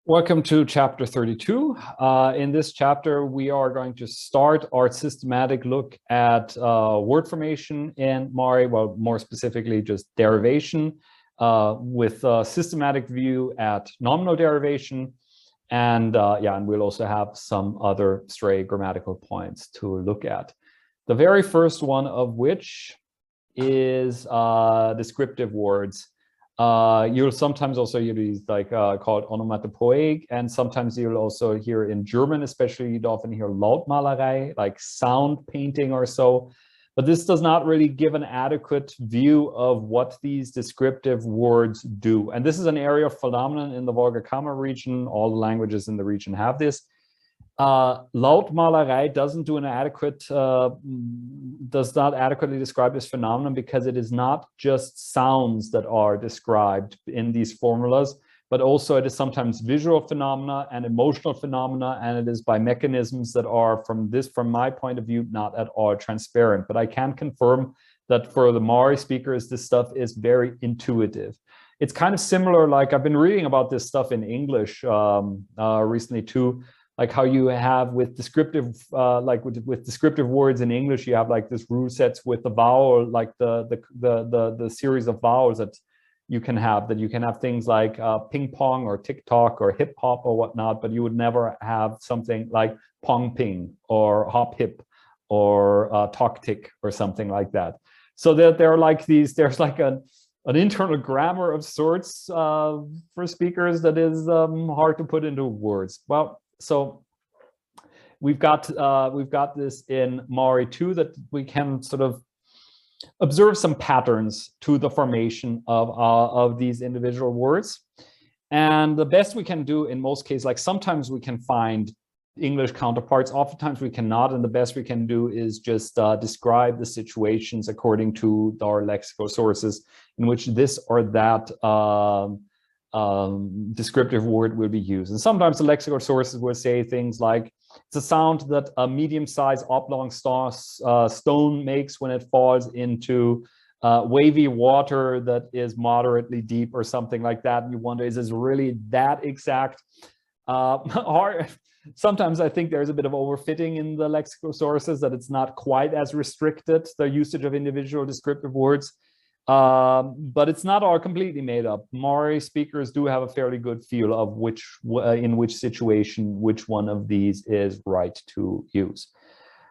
Welcome to chapter 32. In this chapter, we are going to start our systematic look at word formation in Mari, well, more specifically just derivation, with a systematic view at nominal derivation. And and we'll also have some other stray grammatical points to look at. The very first one of which is descriptive words. You'll sometimes also hear these called onomatopoeic, and sometimes you'll also hear in German, especially you'd often hear Lautmalerei, like sound painting or so. But this does not really give an adequate view of what these descriptive words do. And this is an area of phenomenon in the Volga-Kama region. All the languages in the region have this. Lautmalerei doesn't do an adequate, does not adequately describe this phenomenon because it is not just sounds that are described in these formulas, but also it is sometimes visual phenomena and emotional phenomena, and it is by mechanisms that are, from my point of view, not at all transparent. But I can confirm that for the Mari speakers, this stuff is very intuitive. It's kind of similar, like I've been reading about this stuff in English recently too. Like how you have with descriptive, with descriptive words in English, you have like this rule sets with the vowel, like the series of vowels that you can have. That you can have things like ping pong or TikTok or hip hop or whatnot, but you would never have something like pong ping or hop hip or talk tick or something like that. So that there are like these. There's like an internal grammar of sorts for speakers that is hard to put into words. Well. So we've got this in Mari too, that we can sort of observe some patterns to the formation of these individual words. And the best we can do in most cases, like sometimes we can find English counterparts, oftentimes we cannot, and the best we can do is just describe the situations according to our lexical sources in which this or that descriptive word will be used. And sometimes the lexical sources will say things like, it's a sound that a medium-sized oblong stone makes when it falls into wavy water that is moderately deep or something like that. And you wonder, is this really that exact? Sometimes I think there's a bit of overfitting in the lexical sources, that it's not quite as restricted, the usage of individual descriptive words. But it's not all completely made up. Mari speakers do have a fairly good feel of in which situation which one of these is right to use.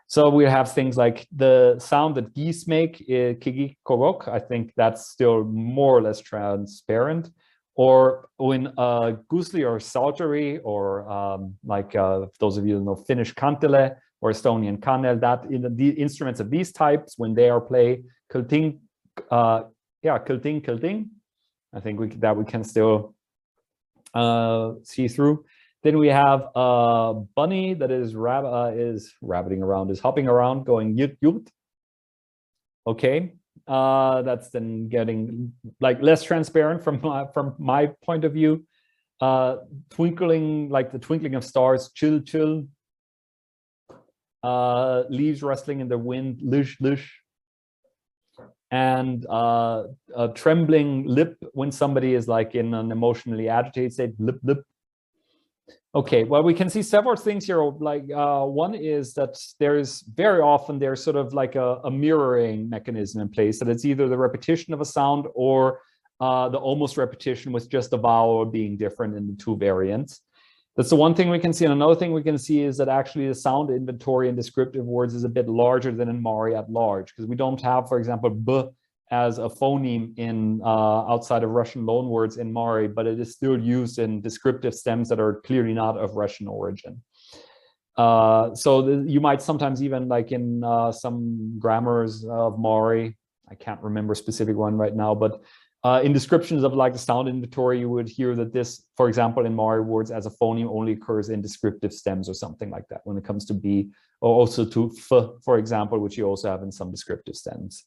So we have things like the sound that geese make, kigi korok. I think that's still more or less transparent. Or when gusli or saltery, or those of you who know Finnish kantele or Estonian kanel, that in the instruments of these types, when they are played, kilting. Kilting. I think we can still see through. Then we have a bunny that is rabbiting around, is hopping around, going yut yut. Okay, that's then getting like less transparent from my point of view. Twinkling, like the twinkling of stars, chill chill. Leaves rustling in the wind, lush lush. And a trembling lip when somebody is like in an emotionally agitated state, lip lip. Okay, well, we can see several things here. Like one is that there's sort of like a mirroring mechanism in place, that it's either the repetition of a sound or the almost repetition with just a vowel being different in the two variants. That's the one thing we can see. And another thing we can see is that actually the sound inventory in descriptive words is a bit larger than in Mari at large, because we don't have, for example, b as a phoneme in outside of Russian loanwords in Mari, but it is still used in descriptive stems that are clearly not of Russian origin. You might sometimes even, like in some grammars of Mari, I can't remember a specific one right now, but in descriptions of like the sound inventory, you would hear that this, for example, in Mari words as a phoneme only occurs in descriptive stems or something like that when it comes to B, or also to F, for example, which you also have in some descriptive stems.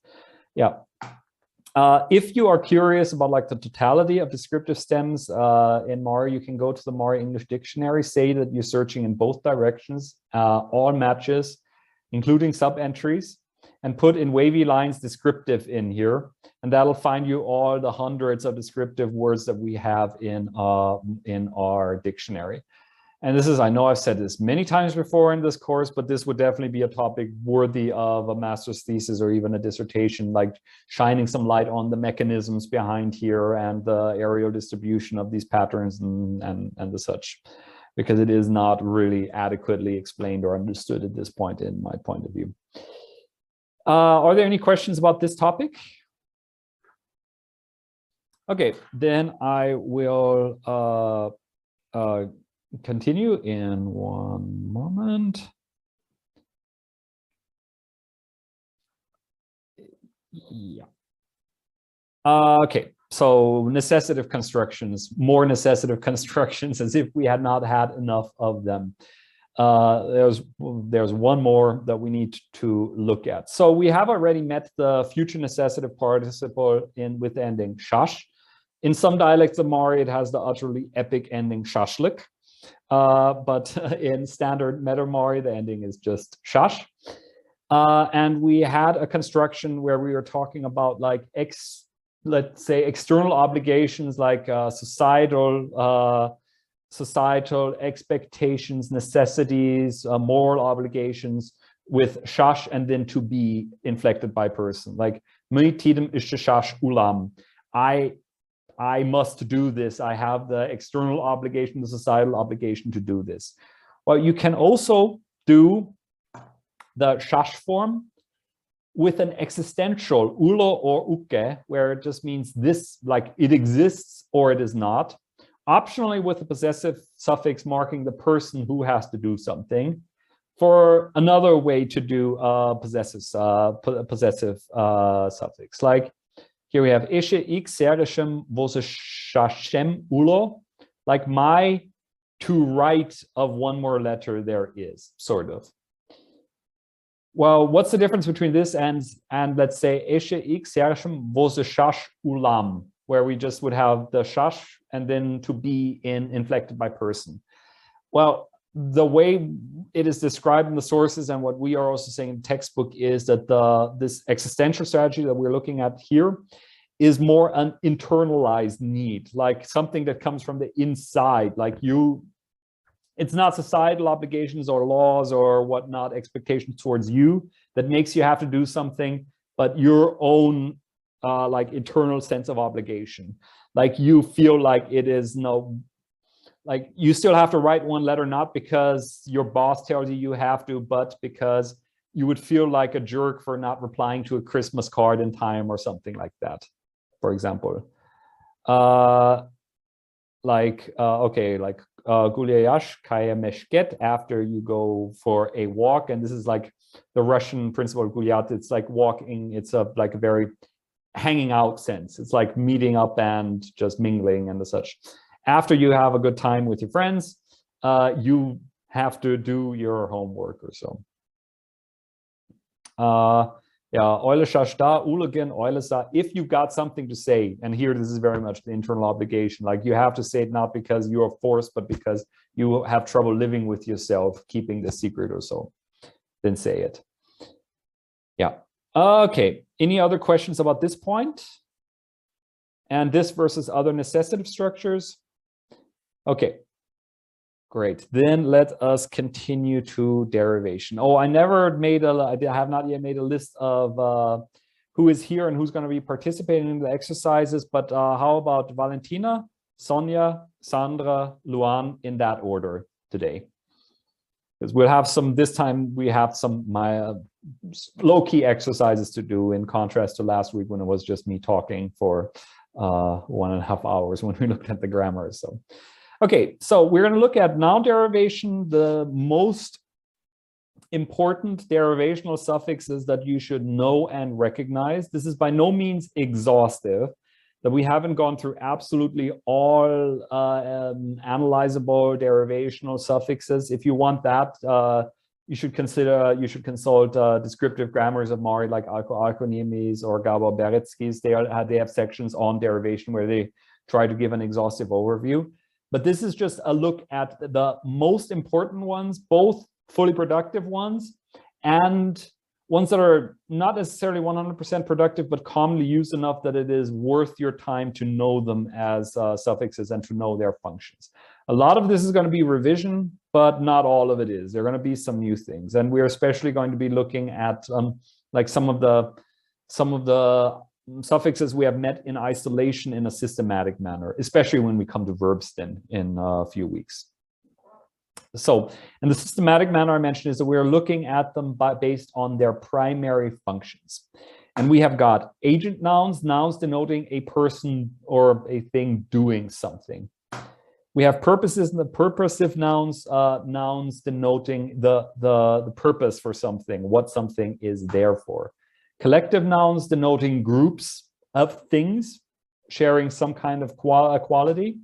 Yeah. If you are curious about like the totality of descriptive stems in Mari, you can go to the Mari English Dictionary, say that you're searching in both directions, all matches, including sub-entries. and put in wavy lines descriptive in here, and that'll find you all the hundreds of descriptive words that we have in our dictionary. And this is, I know I've said this many times before in this course, but this would definitely be a topic worthy of a master's thesis or even a dissertation, like shining some light on the mechanisms behind here and the areal distribution of these patterns and the such, because it is not really adequately explained or understood at this point in my point of view. Are there any questions about this topic? Okay, then I will continue in one moment. Yeah. Okay, so necessitive constructions, more necessitive constructions, as if we had not had enough of them. There's one more that we need to look at. So we have already met the future necessitive participle with the ending shash. In some dialects of Mari, it has the utterly epic ending shashlik. But in standard Meta Mari, the ending is just shash. And we had a construction where we were talking about like let's say external obligations like societal expectations, necessities, moral obligations with shash and then to be inflected by person. Like tidem ishte shash ulam. I must do this. I have the external obligation, the societal obligation to do this. Well, you can also do the shash form with an existential ulo or uke, where it just means this, like it exists or it is not. Optionally with a possessive suffix marking the person who has to do something. For another way to do possessive suffix, like here we have ishe x sergeshem vose shashem ulo, like my to write of one more letter there is, sort of. Well, what's the difference between this and let's say ishe x sergeshem vose shash ulam, where we just would have the shash and then to be inflected by person? Well, the way it is described in the sources and what we are also saying in the textbook is that this existential strategy that we're looking at here is more an internalized need, like something that comes from the inside, like it's not societal obligations or laws or whatnot, expectations towards you that makes you have to do something, but your own like internal sense of obligation. Like you feel like it is like you still have to write one letter, not because your boss tells you have to, but because you would feel like a jerk for not replying to a Christmas card in time or something like that, for example. Okay, like Gulyayash Kaya Meshket, after you go for a walk, and this is like the Russian principle of Gulyat, it's like walking, it's like a very hanging out sense. It's like meeting up and just mingling and the such. After you have a good time with your friends, you have to do your homework or so. Yeah, Eule Shashta, Uligan, Eulesa, if you got something to say, and here this is very much the internal obligation, like you have to say it not because you are forced, but because you have trouble living with yourself, keeping the secret or so, then say it. Yeah. Okay, any other questions about this point? And this versus other necessitive structures? Okay, great. Then let us continue to derivation. Oh, I have not yet made a list of who is here and who's going to be participating in the exercises, but how about Valentina, Sonia, Sandra, Luan in that order today? Because we'll have some, this time we have some low-key exercises to do in contrast to last week when it was just me talking for 1.5 hours when we looked at the grammar. So. Okay, so we're going to look at noun derivation. The most important derivational suffixes that you should know and recognize. This is by no means exhaustive, that we haven't gone through absolutely all analyzable derivational suffixes. If you want that, you should consult descriptive grammars of Mari like Alko-Alkonimis or Gabor Beretsky's. They have sections on derivation where they try to give an exhaustive overview. But this is just a look at the most important ones, both fully productive ones and ones that are not necessarily 100% productive, but commonly used enough that it is worth your time to know them as suffixes and to know their functions. A lot of this is going to be revision, but not all of it is. There are going to be some new things, and we're especially going to be looking at like some of the suffixes we have met in isolation in a systematic manner, especially when we come to verbs then in a few weeks. So, and the systematic manner I mentioned is that we're looking at them based on their primary functions. And we have got agent nouns, nouns denoting a person or a thing doing something. We have purposes and the purposive nouns, nouns denoting the purpose for something, what something is there for. Collective nouns denoting groups of things sharing some kind of quality.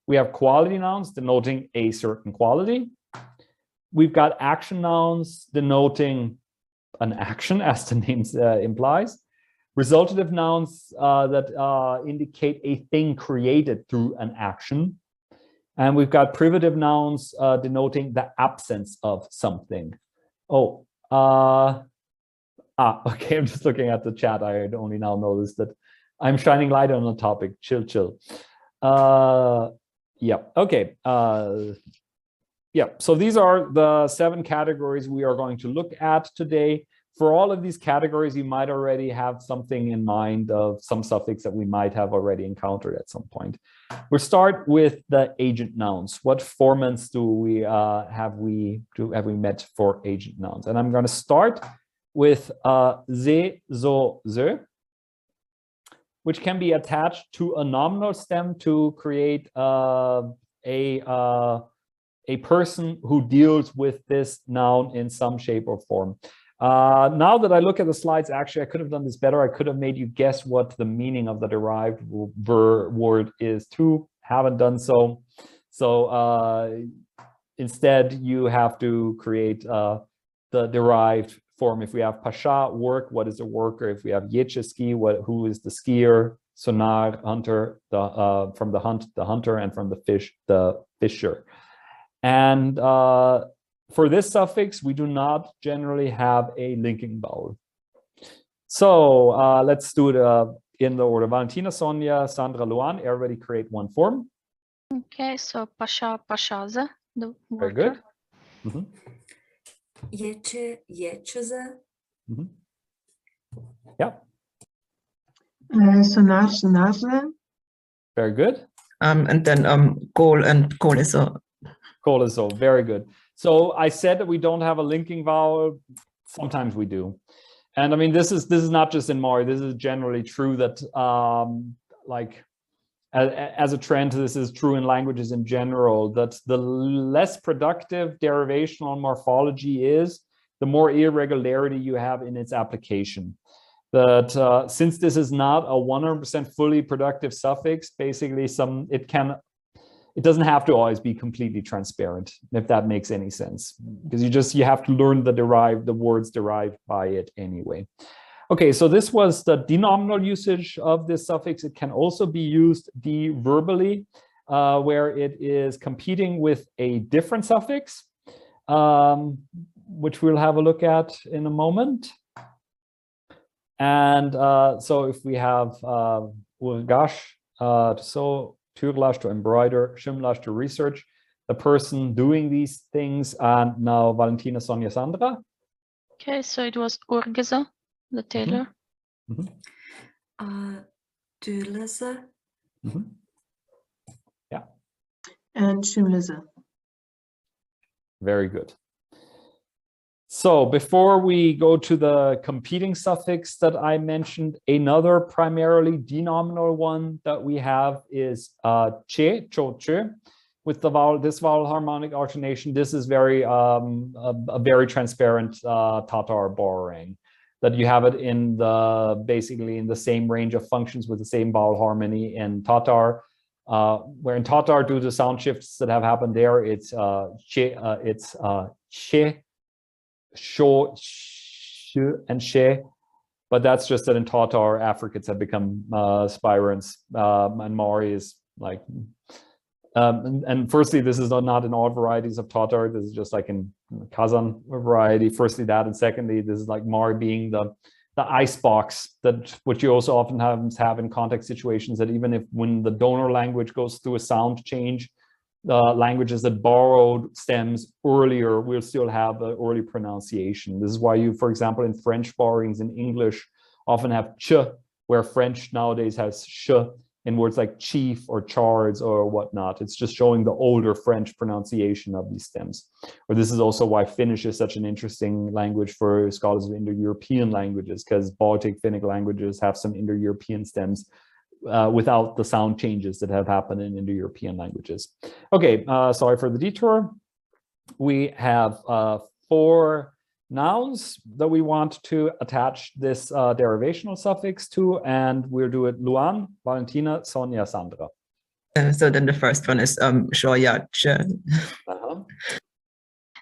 We have quality nouns denoting a certain quality. We've got action nouns denoting an action, as the name implies. Resultative nouns that indicate a thing created through an action. And we've got privative nouns denoting the absence of something. Oh, okay, I'm just looking at the chat. I only now noticed that I'm shining light on the topic. Chill, chill. Yeah, okay. Yeah, so these are the 7 categories we are going to look at today. For all of these categories, you might already have something in mind of some suffix that we might have already encountered at some point. We'll start with the agent nouns. What formants do we have we met for agent nouns? And I'm going to start with ze, so, ze, which can be attached to a nominal stem to create a person who deals with this noun in some shape or form. Now that I look at the slides, actually, I could have done this better. I could have made you guess what the meaning of the derived word is too. Haven't done so. So instead, you have to create the derived form. If we have pasha, work, what is a worker? If we have yecheski, who is the skier? Sonar, hunter, from the hunt, the hunter, and from the fish, the fisher. And for this suffix, we do not generally have a linking vowel. So let's do it in the order. Valentina, Sonia, Sandra, Luan, everybody create one form. Okay, so pasha, pashaza, the worker. Very good. Mm-hmm. Yeche, yecheze. Mm-hmm. Yeah. Sonar, sonarze. Very good. And then call and coliso. Coliso, very good. So I said that we don't have a linking vowel. Sometimes we do. And I mean, this is not just in Mari. This is generally true that like as a trend, this is true in languages in general, that the less productive derivational morphology is, the more irregularity you have in its application. That since this is not a 100% fully productive suffix, basically it doesn't have to always be completely transparent, if that makes any sense, because you have to learn the words derived by it anyway. Okay, so this was the denominal usage of this suffix. It can also be used de-verbally, where it is competing with a different suffix, which we'll have a look at in a moment. And so if we have urgash, to sew, turlash to embroider, shimlash to research, the person doing these things, and now Valentina, Sonia, Sandra. Okay, so it was urgeza, the tailor. Mm-hmm. Dürleze. Mm-hmm. Yeah. And shimleze. Very good. So before we go to the competing suffix that I mentioned, another primarily denominal one that we have is che, cho, che, with the vowel, this vowel harmonic alternation. This is very a very transparent Tatar borrowing, that you have it in basically in the same range of functions with the same vowel harmony in Tatar. Where in Tatar, due to sound shifts that have happened there, it's che, she, sho, sh, and she, but that's just that in Tatar, affricates have become spirants, and Mari is like And firstly, this is not in all varieties of Tatar. This is just like in Kazan variety. Firstly, that, and secondly, this is like Mari being the icebox, that what you also often have in context situations, that even if when the donor language goes through a sound change, languages that borrowed stems earlier will still have an early pronunciation. This is why you, for example, in French borrowings in English often have ch, where French nowadays has sh in words like chief or chards or whatnot. It's just showing the older French pronunciation of these stems. Or this is also why Finnish is such an interesting language for scholars of Indo-European languages, because Baltic Finnic languages have some Indo-European stems without the sound changes that have happened in Indo-European languages. Okay, sorry for the detour. We have 4 nouns that we want to attach this derivational suffix to, and we'll do it Luan, Valentina, Sonja, Sandra. So then the first one is shoyache.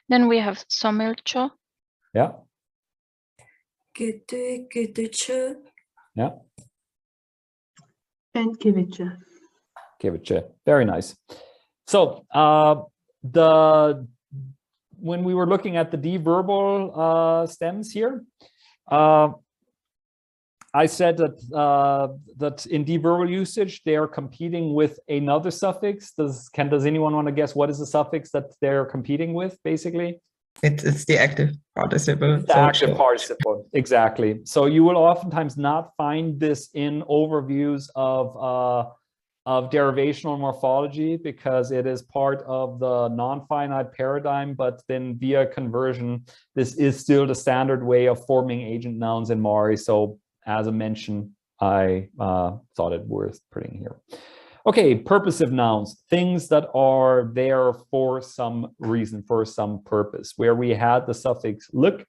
Then we have somilcho, Yeah, Güdü, güdüçü. yeah. And kivicha. Kivice. Very nice. So when we were looking at the deverbal stems here, I said that in deverbal usage they are competing with another suffix. Does anyone want to guess what is the suffix that they're competing with, basically? It's the active participle. The active participle, exactly. So you will oftentimes not find this in overviews of derivational morphology, because it is part of the non-finite paradigm, but then via conversion, this is still the standard way of forming agent nouns in Mari. So as a mention, I thought it worth putting here. Okay, purposive nouns, things that are there for some reason, for some purpose, where we had the suffix look,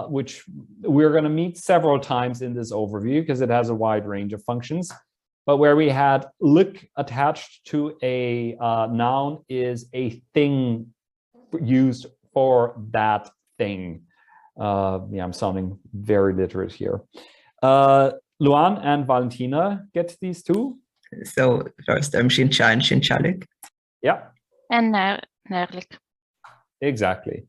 which we're going to meet several times in this overview because it has a wide range of functions. But where we had look attached to a noun is a thing used for that thing. Yeah, I'm sounding very literate here. Luan and Valentina get these two. So first shincha and shinchalik. Yeah. and närlik. Exactly.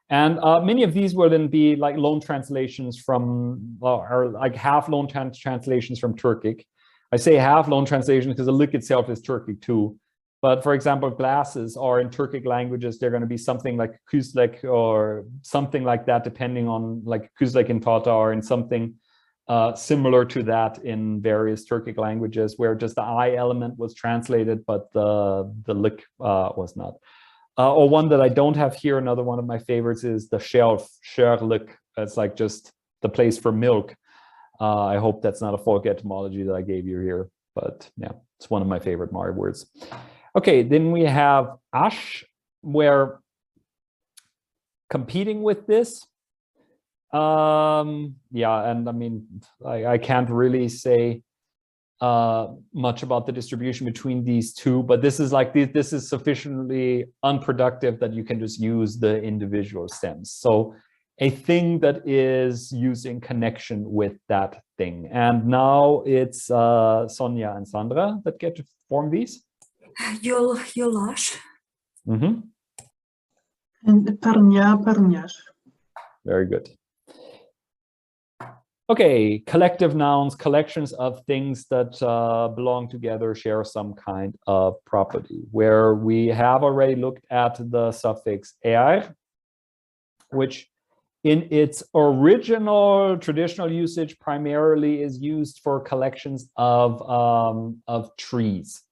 And many of these will then be like loan translations from, or like half loan translations from Turkic. I say half loan translation because the lick itself is Turkic too. But for example, glasses are in Turkic languages, they're going to be something like kuzlek or something like that, depending on like kuzlek in Tatar and something similar to that in various Turkic languages, where just the I element was translated, but the lick was not. Or one that I don't have here, another one of my favorites is the shelf, sherlik. It's like just the place for milk. I hope that's not a folk etymology that I gave you here, but yeah, it's one of my favorite Mari words. Okay, then we have ash, where competing with this. Yeah, and I mean, I can't really say much about the distribution between these two, but this is like this is sufficiently unproductive that you can just use the individual stems. So a thing that is used in connection with that thing. And now it's Sonja and Sandra that get to form these. Yolash. Mm-hmm. And parnya, parnyas. Very good. Okay, collective nouns, collections of things that belong together, share some kind of property, where we have already looked at the suffix er, which in its original traditional usage primarily is used for collections of trees.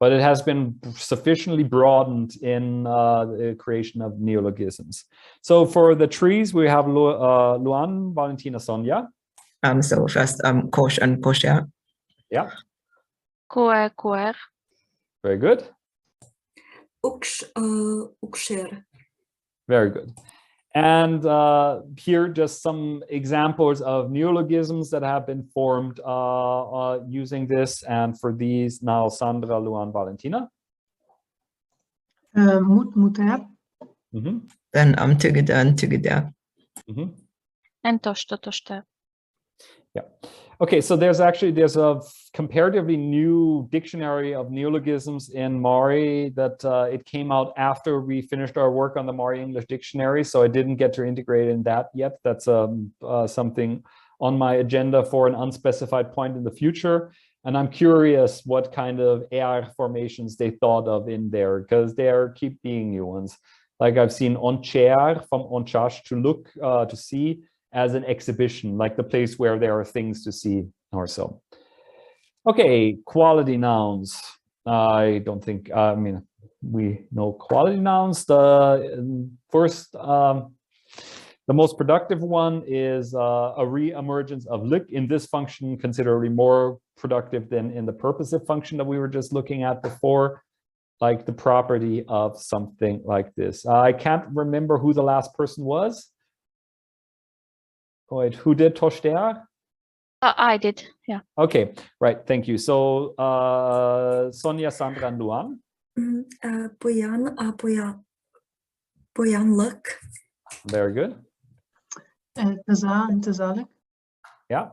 But it has been sufficiently broadened in the creation of neologisms. So for the trees, we have Luan, Valentina, Sonja. So first kosh and kosher. Yeah. Koer, koer. Very good. Uksher. Very good. And here just some examples of neologisms that have been formed using this. And for these now, Sandra, Luan, Valentina. Muter. Mm-hmm. Then tigida and tigida. Mm-hmm. And toshta, toshta. Yeah. Okay, so there's a comparatively new dictionary of neologisms in Mari that it came out after we finished our work on the Mari English dictionary, so I didn't get to integrate in that yet. That's something on my agenda for an unspecified point in the future. And I'm curious what kind of AR formations they thought of in there, because there keep being new ones. Like I've seen oncher from onchash, to look, to see, as an exhibition, like the place where there are things to see or so. Okay, quality nouns. I don't think, I mean, we know quality nouns. The first, the most productive one is a re-emergence of lik in this function, considerably more productive than in the purposive function that we were just looking at before, like the property of something like this. I can't remember who the last person was. Wait, who did Toshter? I did, yeah. Okay, right, thank you. So Sonia, Sandra, and Luan. Boyanlık. Very good. Taza and tazalik. Yeah,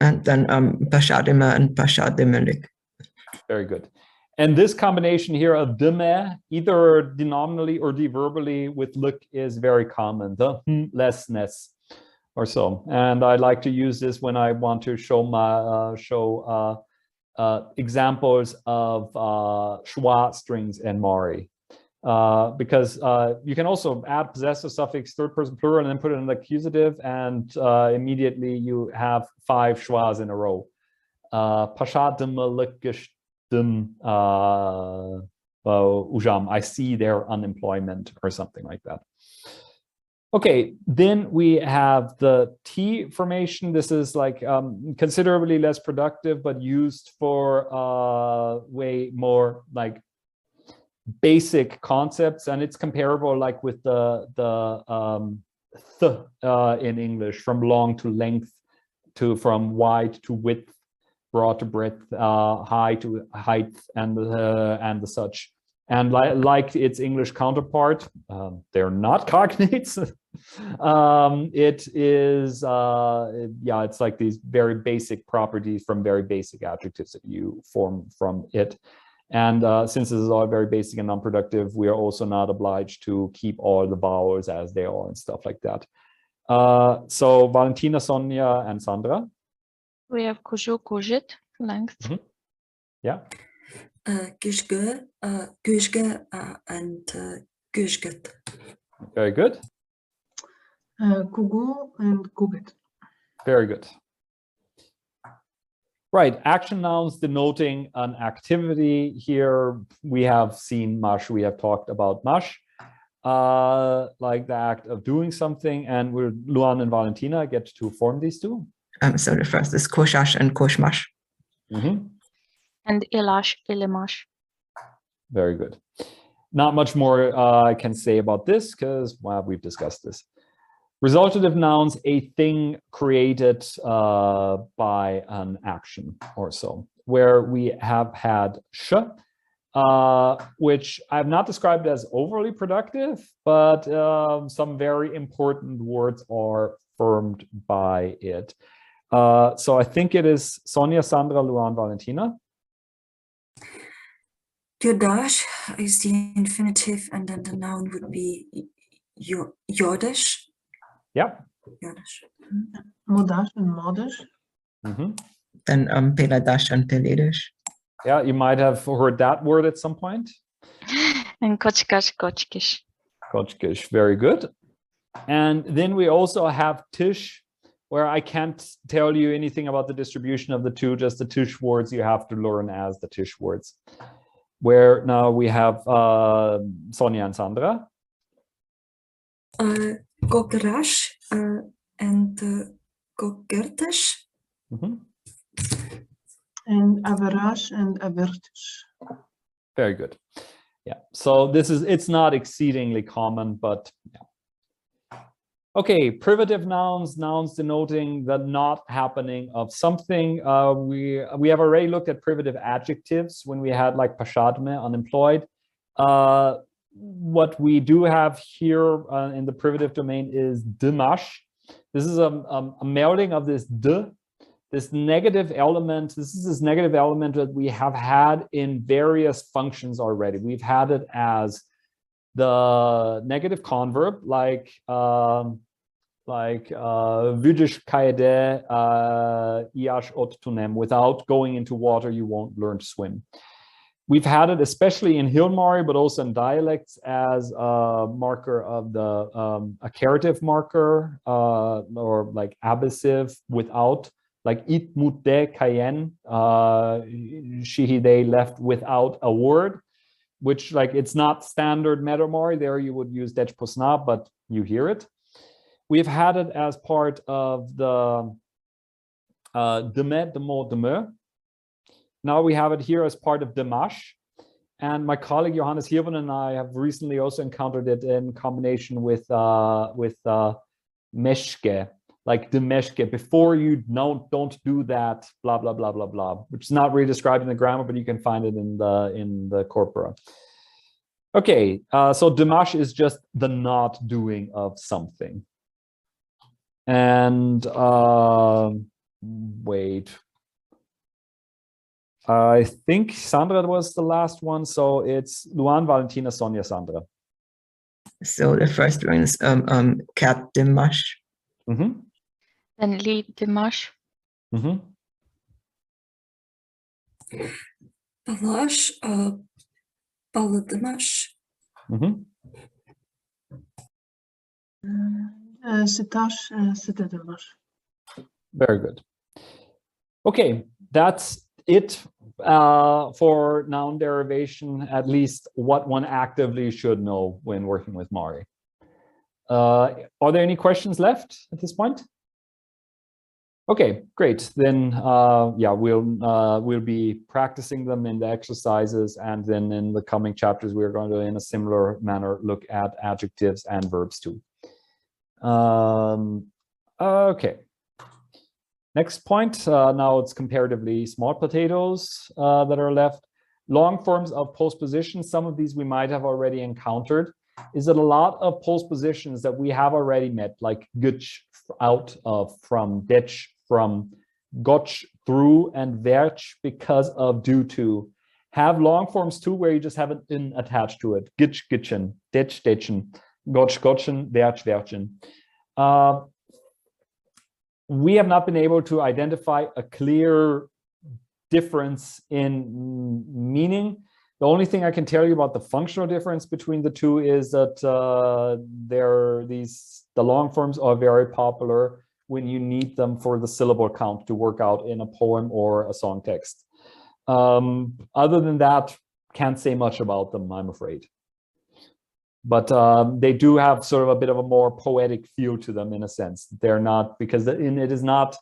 And then pashadima and pashadimelik. very good. And this combination here of dime, either denominally or deverbally with look, is very common, the lessness or so. And I like to use this when I want to show my examples of schwa strings in Mari. Because you can also add possessive suffix third person plural and then put it in the accusative, and immediately you have 5 schwas in a row. Ujam, I see their unemployment, or something like that. Okay, then we have the T formation. This is like considerably less productive, but used for way more like basic concepts, and it's comparable like with the in English, from long to length, to from wide to width, broad to breadth, high to height, and the such. And like its English counterpart, they're not cognates. It is, yeah, it's like these very basic properties from very basic adjectives that you form from it. And since this is all very basic and non-productive, we are also not obliged to keep all the vowels as they are and stuff like that. So Valentina, Sonia, and Sandra. We have kuju, kujit, length. Mm-hmm. Yeah. Güzge, güzge, and güzget. Very good. Kugu and kugit. Very good. Right, action nouns denoting an activity. Here we have seen mash, we have talked about mash, like the act of doing something, and Luan and Valentina get to form these two. So the first is koshash and koshmash. Mm-hmm. And ilash, ilimash. Very good. Not much more I can say about this, because, well, we've discussed this. Resultative nouns, a thing created by an action or so, where we have had sh, which I've not described as overly productive, but some very important words are formed by it. So I think it is Sonia, Sandra, Luan, Valentina. Jordash is the infinitive, and then the noun would be Jordash. Yeah. Jordash. Modash and modish. Mm-hmm. Then peladash and peledish. Yeah, you might have heard that word at some point. And kochkash, kochkish. Kochkish, very good. And then we also have tish, where I can't tell you anything about the distribution of the two, just the tish words you have to learn as the tish words. Where now we have Sonia and Sandra. Gokerash and Gokertesh. Mm-hmm. And averash and avertish. Very good. Yeah, so it's not exceedingly common, but yeah. Okay, privative nouns, nouns denoting the not happening of something. We have already looked at privative adjectives when we had like pashadme, unemployed. What we do have here in the privative domain is dimash, This is a melding of this d, this negative element. This is this negative element that we have had in various functions already. We've had it as the negative converb, like Vüdish kaede iash ot tunem. Without going into water, you won't learn to swim. We've had it especially in Hilmari, but also in dialects as a marker of the a carative marker, or like abusive without, like it mutde kayen, shihide left without a word, which like it's not standard metamori. There you would use dech posna, but you hear it. We've had it as part of the deme, demo, deme. Now we have it here as part of Demash. And my colleague Johannes Hirven and I have recently also encountered it in combination with Meshke, like Demeshke. Before you don't do that, blah, blah, blah, blah, blah, which is not really described in the grammar, but you can find it in the corpora. Okay, so Demash is just the not doing of something. And wait. I think Sandra was the last one, so it's Luan, Valentina, Sonia, Sandra. So the first one is cat demash. Mm-hmm. Then lead Dimash. Mm-hmm. Balash, Baladimash. Mm-hmm. Sitash, Sitadamash. Very good. Okay, that's it for noun derivation, at least what one actively should know when working with Mari. Are there any questions left at this point? Okay, great. Then yeah, we'll be practicing them in the exercises, and then in the coming chapters we're going to, in a similar manner, look at adjectives and verbs too. Okay. Next point, now it's comparatively small potatoes that are left. Long forms of postpositions, some of these we might have already encountered. Is that a lot of postpositions that we have already met, like gutsch, out of, from, detch, from, gotch, through, and verch, because of, due to, have long forms too, where you just have an in attached to it. Gitch, gitchen, detch, detchen, gotch, gotchen, verch, verchen. We have not been able to identify a clear difference in meaning. The only thing I can tell you about the functional difference between the two is that the long forms are very popular when you need them for the syllable count to work out in a poem or a song text. Other than that, can't say much about them, I'm afraid. But they do have sort of a bit of a more poetic feel to them, in a sense. They're not, because this is not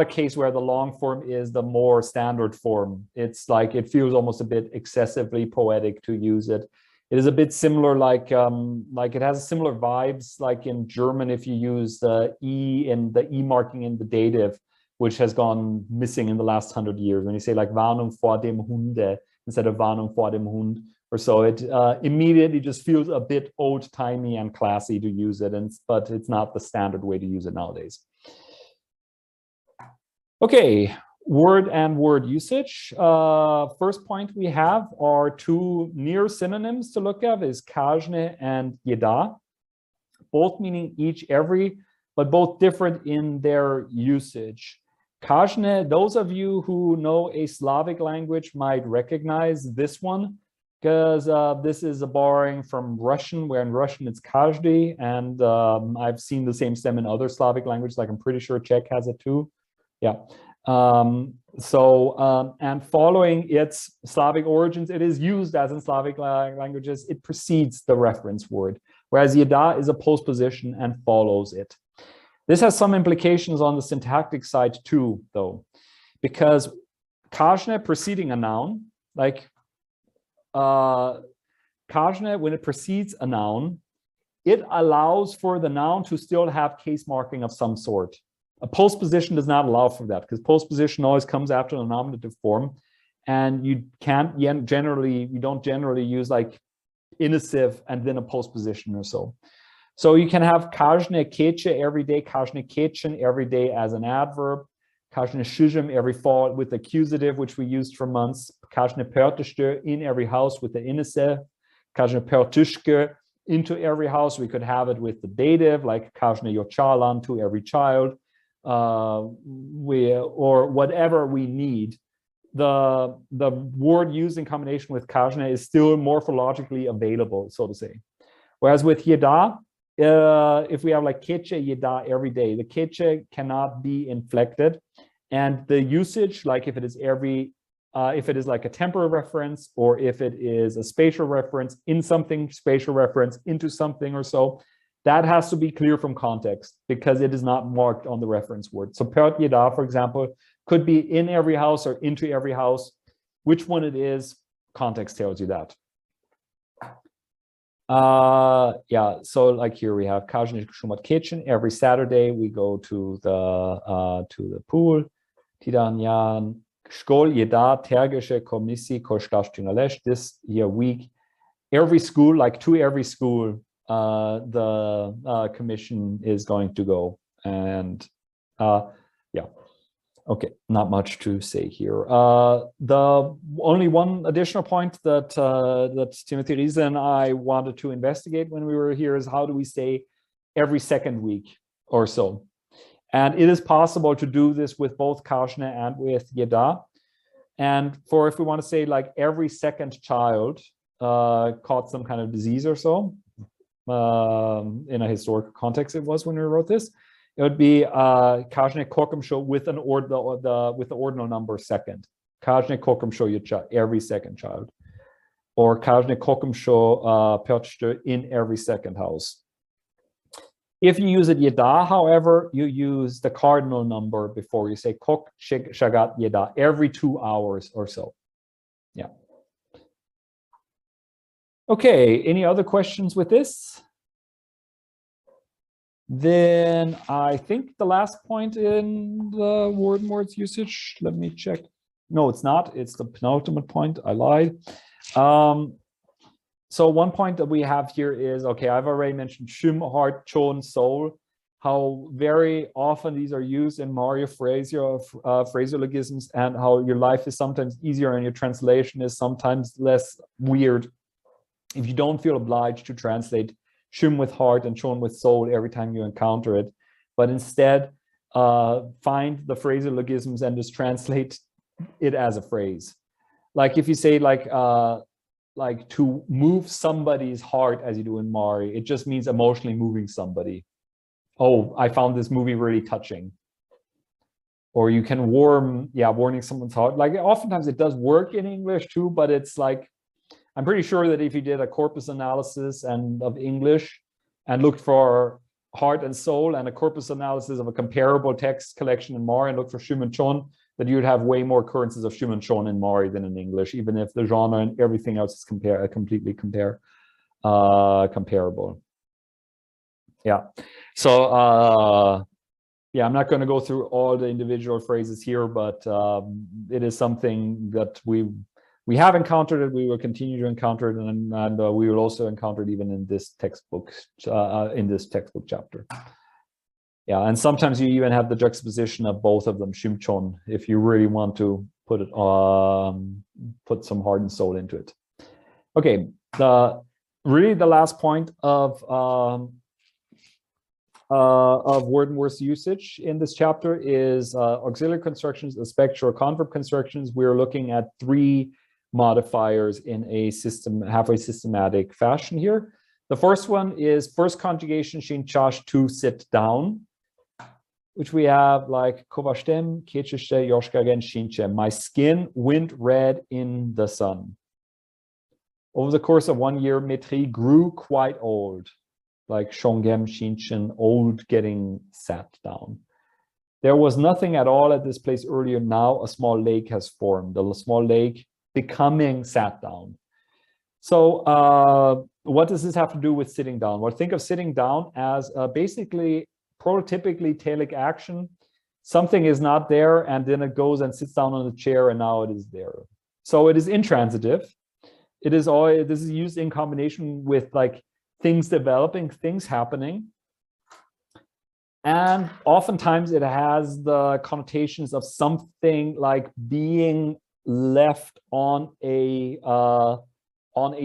a case where the long form is the more standard form. It's like, it feels almost a bit excessively poetic to use it. It is a bit similar, like it has similar vibes, like in German, if you use the E and the E marking in the dative, which has gone missing in the last 100 years. When you say like Warnung vor dem Hunde instead of Warnung vor dem Hund, or so, it immediately just feels a bit old-timey and classy to use it, but it's not the standard way to use it nowadays. Okay, word and word usage. First point we have are two near synonyms to look at, is кажне and jeda, both meaning each, every, but both different in their usage. Кажне, those of you who know a Slavic language might recognize this one, because this is a borrowing from Russian, where in Russian it's каждый, and I've seen the same stem in other Slavic languages, like I'm pretty sure Czech has it too. Yeah. And following its Slavic origins, it is used as in Slavic languages, it precedes the reference word, whereas jeda is a postposition and follows it. This has some implications on the syntactic side too, though, because кажне preceding a noun, like кажне, when it precedes a noun, it allows for the noun to still have case marking of some sort. A postposition does not allow for that, because postposition always comes after the nominative form, and you don't generally use like inessive and then a postposition or so. So you can have kažne keče every day, kažne kečen every day as an adverb, kažne shizhem every fall with the accusative, which we used for months, kažne pertishke in every house with the inise, kažne pertishke into every house. We could have it with the dative, like kažne yochalan, to every child, or whatever we need. The word used in combination with kažne is still morphologically available, so to say. Whereas with yeda, if we have like keche yeda every day, the keche cannot be inflected, and the usage, like if it is like a temporal reference, or if it is a spatial reference in something, spatial reference into something or so, that has to be clear from context because it is not marked on the reference word. So pert yeda, for example, could be in every house or into every house. Which one it is, context tells you that. Yeah, so like here we have kažne shumat kitchen. Every Saturday we go to the pool. Tidanyan Shkol yeda tergeshe komisi koshtashtungalesh. This year week, every school, like to every school, the commission is going to go. And yeah, okay, not much to say here. The only one additional point that that Timothy Riese and I wanted to investigate when we were here is how do we say every second week or so. And it is possible to do this with both kažne and with yeda. And for if we want to say like every second child caught some kind of disease or so, in a historical context it was when we wrote this, it would be kažne kokumsho with an with the ordinal number second. Kažne kokumsho yucha, every second child. Or kažne kokumsho perchte, in every second house. If you use it yeda, however, you use the cardinal number before. You say kok shagat yeda, every 2 hours or so. Yeah. Okay, any other questions with this? Then I think the last point in the word and words usage, let me check. No, it's not. It's the penultimate point. I lied. So one point that we have here is, okay, I've already mentioned shum, heart, chon, soul, how very often these are used in Mari phraseologisms, and how your life is sometimes easier and your translation is sometimes less weird if you don't feel obliged to translate shum with heart and chon with soul every time you encounter it, but instead find the phraseologisms and just translate it as a phrase. Like if you say like to move somebody's heart as you do in Mari, it just means emotionally moving somebody. Oh, I found this movie really touching. Or you can warming someone's heart. Like oftentimes it does work in English too, but it's like, I'm pretty sure that if you did a corpus analysis of English and looked for heart and soul, and a corpus analysis of a comparable text collection in Mari and looked for shum and chon, that you'd have way more occurrences of shum and chon in Mari than in English, even if the genre and everything else is completely comparable. Yeah. So yeah, I'm not going to go through all the individual phrases here, but it is something that we have encountered it, we will continue to encounter it, and we will also encounter it even in this textbook, chapter. Yeah, and sometimes you even have the juxtaposition of both of them, shum chon, if you really want to put it put some heart and soul into it. Okay, really the last point of word and words usage in this chapter is auxiliary constructions, aspectual or converb constructions. We're looking at 3 modifiers in a halfway systematic fashion here. The first one is first conjugation shin chash, to sit down, which we have like kovashtem kecheshte yoshkagen shinche, my skin went red in the sun. Over the course of 1 year, Metri grew quite old, like shongem shinchen, old getting sat down. There was nothing at all at this place earlier. Now a small lake has formed, a small lake becoming sat down. So what does this have to do with sitting down? Well, think of sitting down as basically prototypically telic action. Something is not there, and then it goes and sits down on the chair, and now it is there. So it is intransitive. It is this is used in combination with like things developing, things happening. And oftentimes it has the connotations of something like being left on a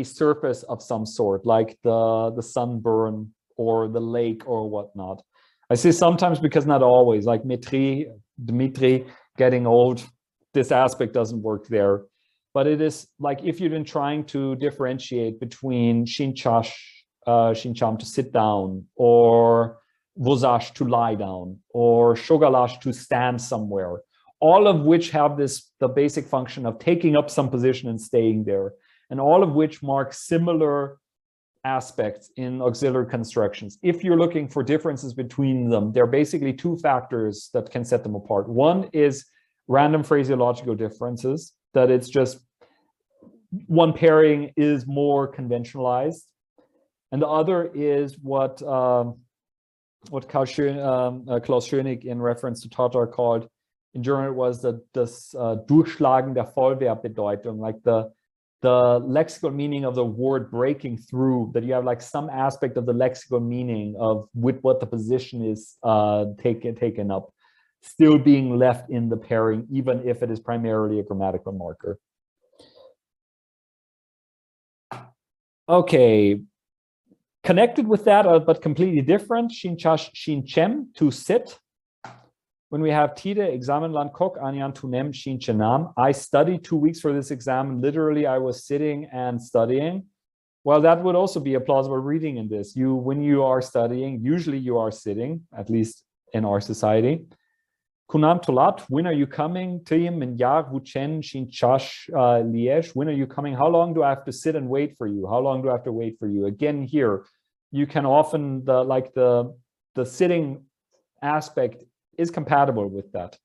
surface of some sort, like the sunburn or the lake or whatnot. I say sometimes because not always, like Dmitri getting old, this aspect doesn't work there. But it is like if you've been trying to differentiate between shincham to sit down, or vozash to lie down, or shogalash to stand somewhere, all of which have the basic function of taking up some position and staying there, and all of which mark similar aspects in auxiliary constructions. If you're looking for differences between them, there are basically two factors that can set them apart. One is random phraseological differences, that it's just one pairing is more conventionalized, and the other is what Klaus Schönig in reference to Tatar called, in German it was das Durchschlagen der Vollverbbedeutung, like the lexical meaning of the word breaking through, that you have like some aspect of the lexical meaning of what the position is taken up, still being left in the pairing, even if it is primarily a grammatical marker. Okay, connected with that, but completely different, shinchash shinchem, to sit. When we have tide examen lan kok anyan tunem shinchenam, I studied 2 weeks for this exam. Literally, I was sitting and studying. Well, that would also be a plausible reading in this. When you are studying, usually you are sitting, at least in our society. Kunam tolat, when are you coming? Tim and yar vuchen shinchash liesh, when are you coming? How long do I have to sit and wait for you? How long do I have to wait for you? Again, here, you can often, the sitting aspect is compatible with that.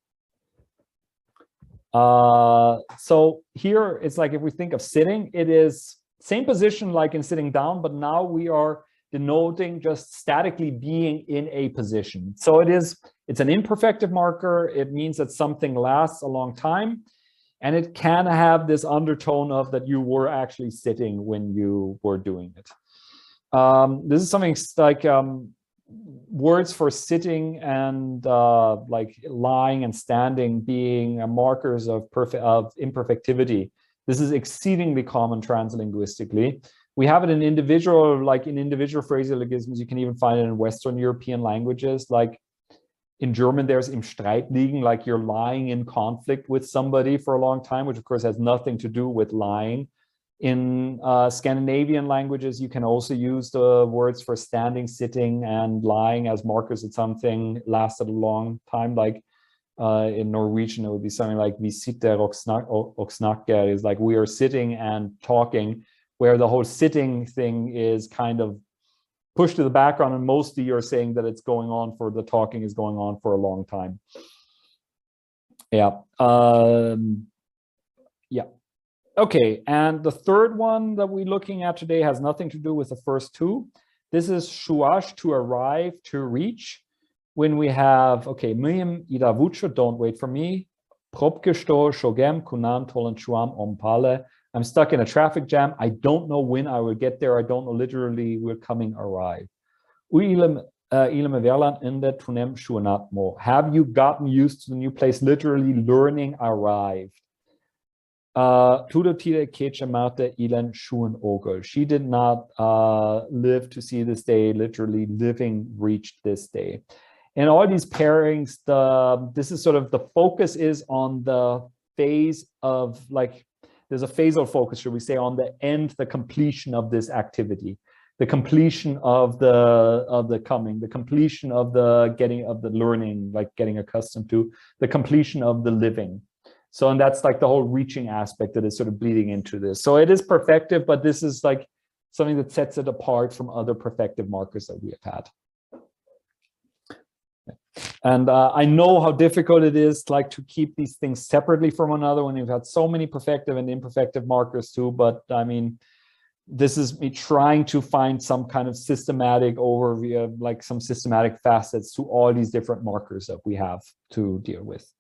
So here it's like, if we think of sitting, it is same position like in sitting down, but now we are denoting just statically being in a position. So it's an imperfective marker. It means that something lasts a long time, and it can have this undertone of that you were actually sitting when you were doing it. This is something like words for sitting and like lying and standing being markers of imperfectivity. This is exceedingly common translinguistically. We have it in individual phraseologisms. You can even find it in Western European languages. Like in German, there's im Streit liegen, like you're lying in conflict with somebody for a long time, which of course has nothing to do with lying. In Scandinavian languages, you can also use the words for standing, sitting, and lying as markers that something lasted a long time. Like in Norwegian, it would be something like vi sitter og snakker, is like we are sitting and talking, where the whole sitting thing is kind of pushed to the background, and mostly you're saying that the talking is going on for a long time. Yeah. Yeah. Okay, and the third one that we're looking at today has nothing to do with the first two. This is shuash, to arrive, to reach. When we have, okay, miyim idavucho, don't wait for me. Propgesto, shogem, kunan, tolan, shuam, ompale. I'm stuck in a traffic jam. I don't know when I will get there. I don't know literally we're coming, arrive. Have you gotten used to the new place? Literally learning, arrived. She did not live to see this day, literally living reached this day. In all these pairings, this is sort of the focus is on the phase of, like, there's a phasal focus, should we say, on the end, the completion of this activity, the completion of the coming, the completion of the getting of the learning, like getting accustomed to, the completion of the living. So, and that's like the whole reaching aspect that is sort of bleeding into this. So it is perfective, but this is like something that sets it apart from other perfective markers that we have had. And I know how difficult it is, like, to keep these things separately from one another when you've had so many perfective and imperfective markers too. But I mean, this is me trying to find some kind of systematic overview, like some systematic facets to all these different markers that we have to deal with.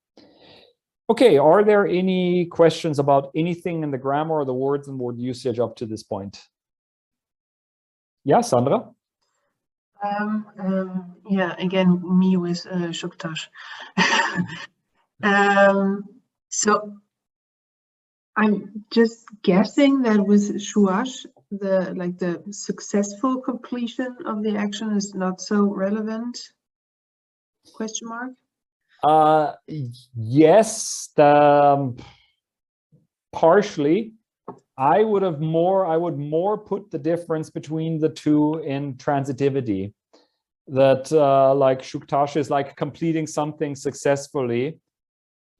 Okay, are there any questions about anything in the grammar or the words and word usage up to this point? Yeah, Sandra? Yeah, again, me with Shuktash. So I'm just guessing that with Shuash, the successful completion of the action is not so relevant? Question mark. Yes, partially. I would more put the difference between the two in transitivity. That like Shuktash is like completing something successfully,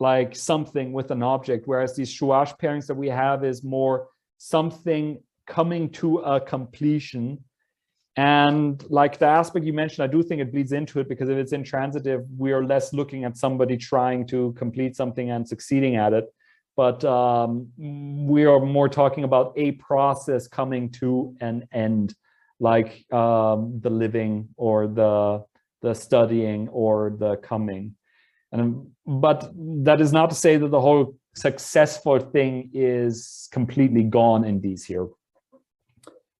like something with an object, whereas these Shuash pairings that we have is more something coming to a completion. And like the aspect you mentioned, I do think it bleeds into it, because if it's intransitive, we are less looking at somebody trying to complete something and succeeding at it. But we are more talking about a process coming to an end, like the living or the studying or the coming. But that is not to say that the whole successful thing is completely gone in these here.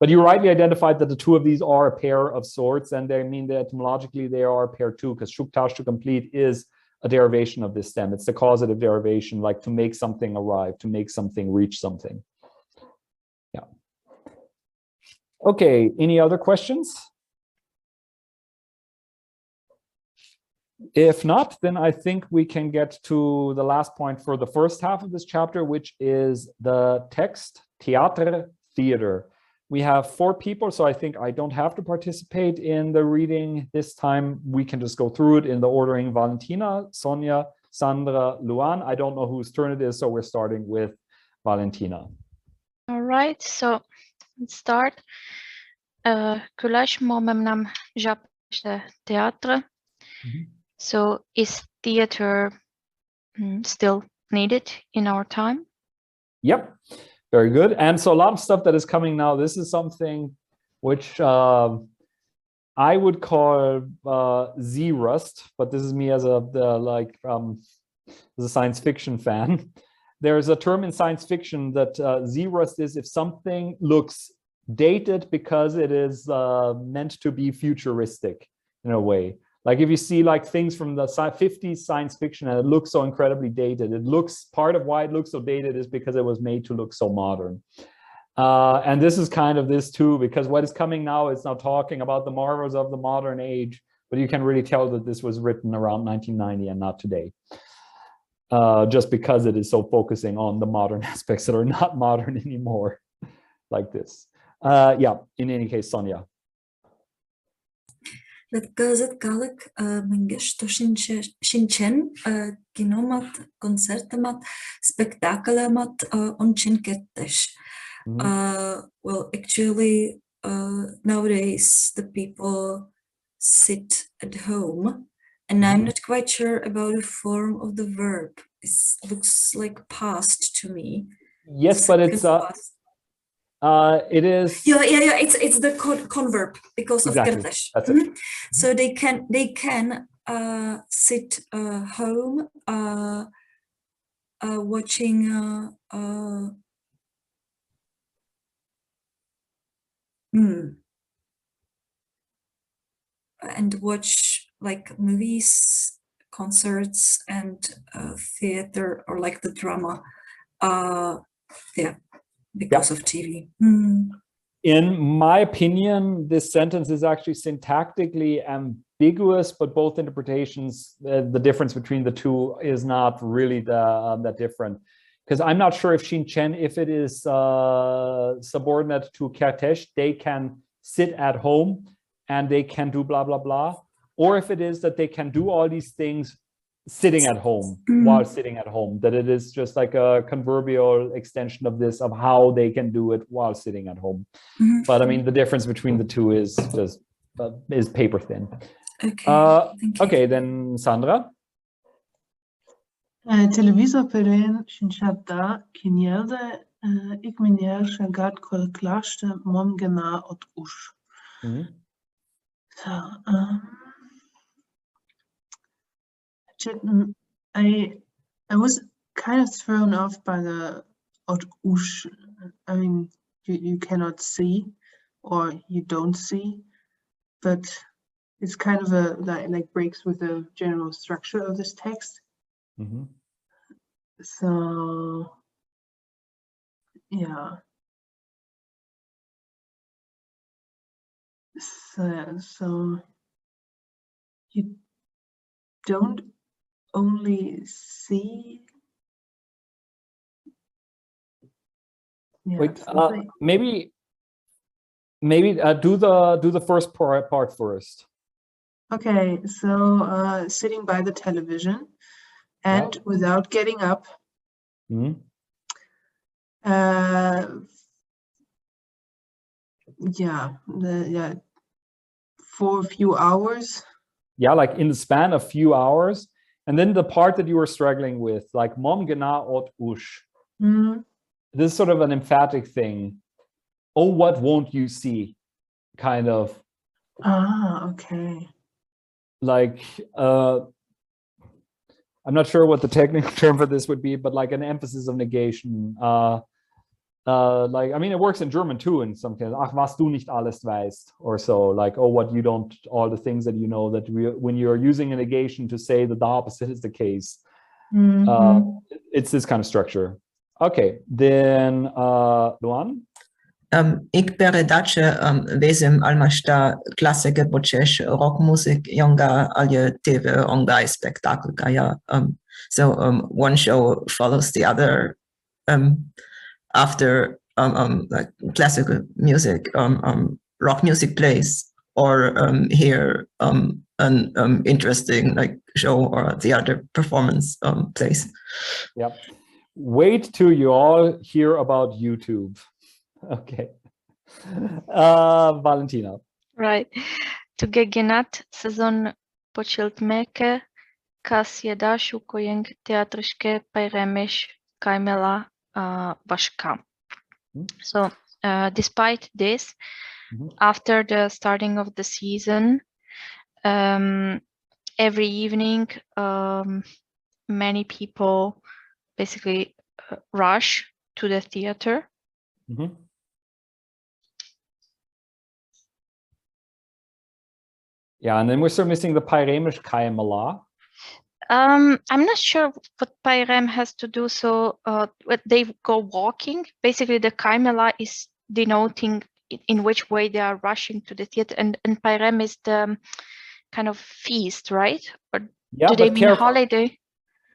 But you rightly identified that the two of these are a pair of sorts, and they mean that etymologically they are a pair too, because shuktash, to complete, is a derivation of this stem. It's the causative derivation, like to make something arrive, to make something reach something. Yeah. Okay, any other questions? If not, then I think we can get to the last point for the first half of this chapter, which is the text, theater, theater. We have 4 people, so I think I don't have to participate in the reading this time. We can just go through it in the ordering: Valentina, Sonia, Sandra, Luan. I don't know whose turn it is, so we're starting with Valentina. All right, so let's start. Collage momem japte theatre. So is theater still needed in our time? Yep. Very good. And so a lot of stuff that is coming now, this is something which I would call Z-rust, but this is me as a science fiction fan. There's a term in science fiction that Z-rust is if something looks dated because it is meant to be futuristic in a way. Like if you see like things from the 50s science fiction and it looks so incredibly dated, it looks, part of why it looks so dated is because it was made to look so modern. And this is kind of this too, because what is coming now is now talking about the marvels of the modern age, but you can really tell that this was written around 1990 and not today. Just because it is so focusing on the modern aspects that are not modern anymore, like this. Yeah, in any case, Sonia. Let gazet galek mengesh to shinchen ginomat concertamat spectaculamat on chinketesh. Well, actually, nowadays the people sit at home, and I'm not quite sure about the form of the verb. It looks like past to me. Yes, but it's it is. Yeah. It's the converb because exactly. of Gertesh. That's it. So they can sit home watching and watch like movies, concerts, and theater, or like the drama. Yeah, because of TV. In my opinion, this sentence is actually syntactically ambiguous, but both interpretations, the difference between the two is not really that different. Because I'm not sure if Shin Chen, if it is subordinate to Kertesh, they can sit at home and they can do blah, blah, blah. Or if it is that they can do all these things sitting at home while sitting at home, that it is just like a converbial extension of this, of how they can do it while sitting at home. But I mean, the difference between the two is just is paper thin. Okay, then Sandra. Televisor-peren shinshada kinyelde ik meneer shagat kol klaste mom gena ot ush. So, I was kind of thrown off by the ot ush. I mean, you cannot see, or you don't see, but it's kind of a like breaks with the general structure of this text. Mm-hmm. So yeah. So you don't only see. Yeah, Wait, something. maybe do the first part first. Okay, so sitting by the television and without getting up, Mm-hmm. yeah, for a few hours. Yeah, like in the span of few hours. And then the part that you were struggling with, like mom gena ot ush. Mm. This is sort of an emphatic thing. Oh, what won't you see? Kind of. Ah, okay. Like, I'm not sure what the technical term for this would be, but like an emphasis of negation. Like, I mean, it works in German too in some cases. Ach, was du nicht alles weißt, or so. Like, oh, what you don't, all the things that you know, that when you're using a negation to say that the opposite is the case. Mm-hmm. It's this kind of structure. Okay, then Luan? Ik peredace vezem almașta clasică boceș rock music yonga alje TV ongai spectacle kaya. So one show follows the other after like classical music, rock music plays, or here an interesting like show or the other performance plays. Yep. Wait till you all hear about YouTube. Okay. Valentina. Right. To gegenat sezon počiltmeke kasjedashu kojeng teatriške pajremish kaimela vashka. So despite this, after the starting of the season, every evening, many people basically rush to the theater. Mm-hmm. Yeah, and then we're still missing the Pairemish Kaimala. I'm not sure what Pairem has to do. So they go walking. Basically, the Kaimela is denoting in which way they are rushing to the theater, and Pairem is the kind of feast, right? Or Yeah, do they but mean holiday?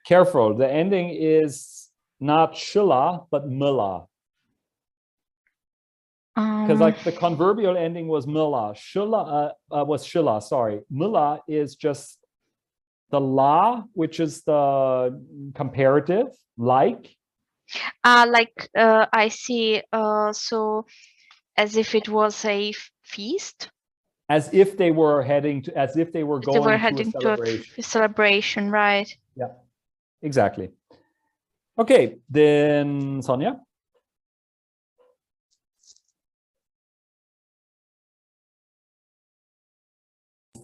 Careful, the ending is not Shilla, but Milla. Because like the converbial ending was Milla. Shilla was Shilla, sorry. Milla is just the la, which is the comparative, like. I see. So as if it was a feast. As if they were heading to, as if they were going to a celebration. To a celebration, right? Yeah, exactly. Okay, then Sonia.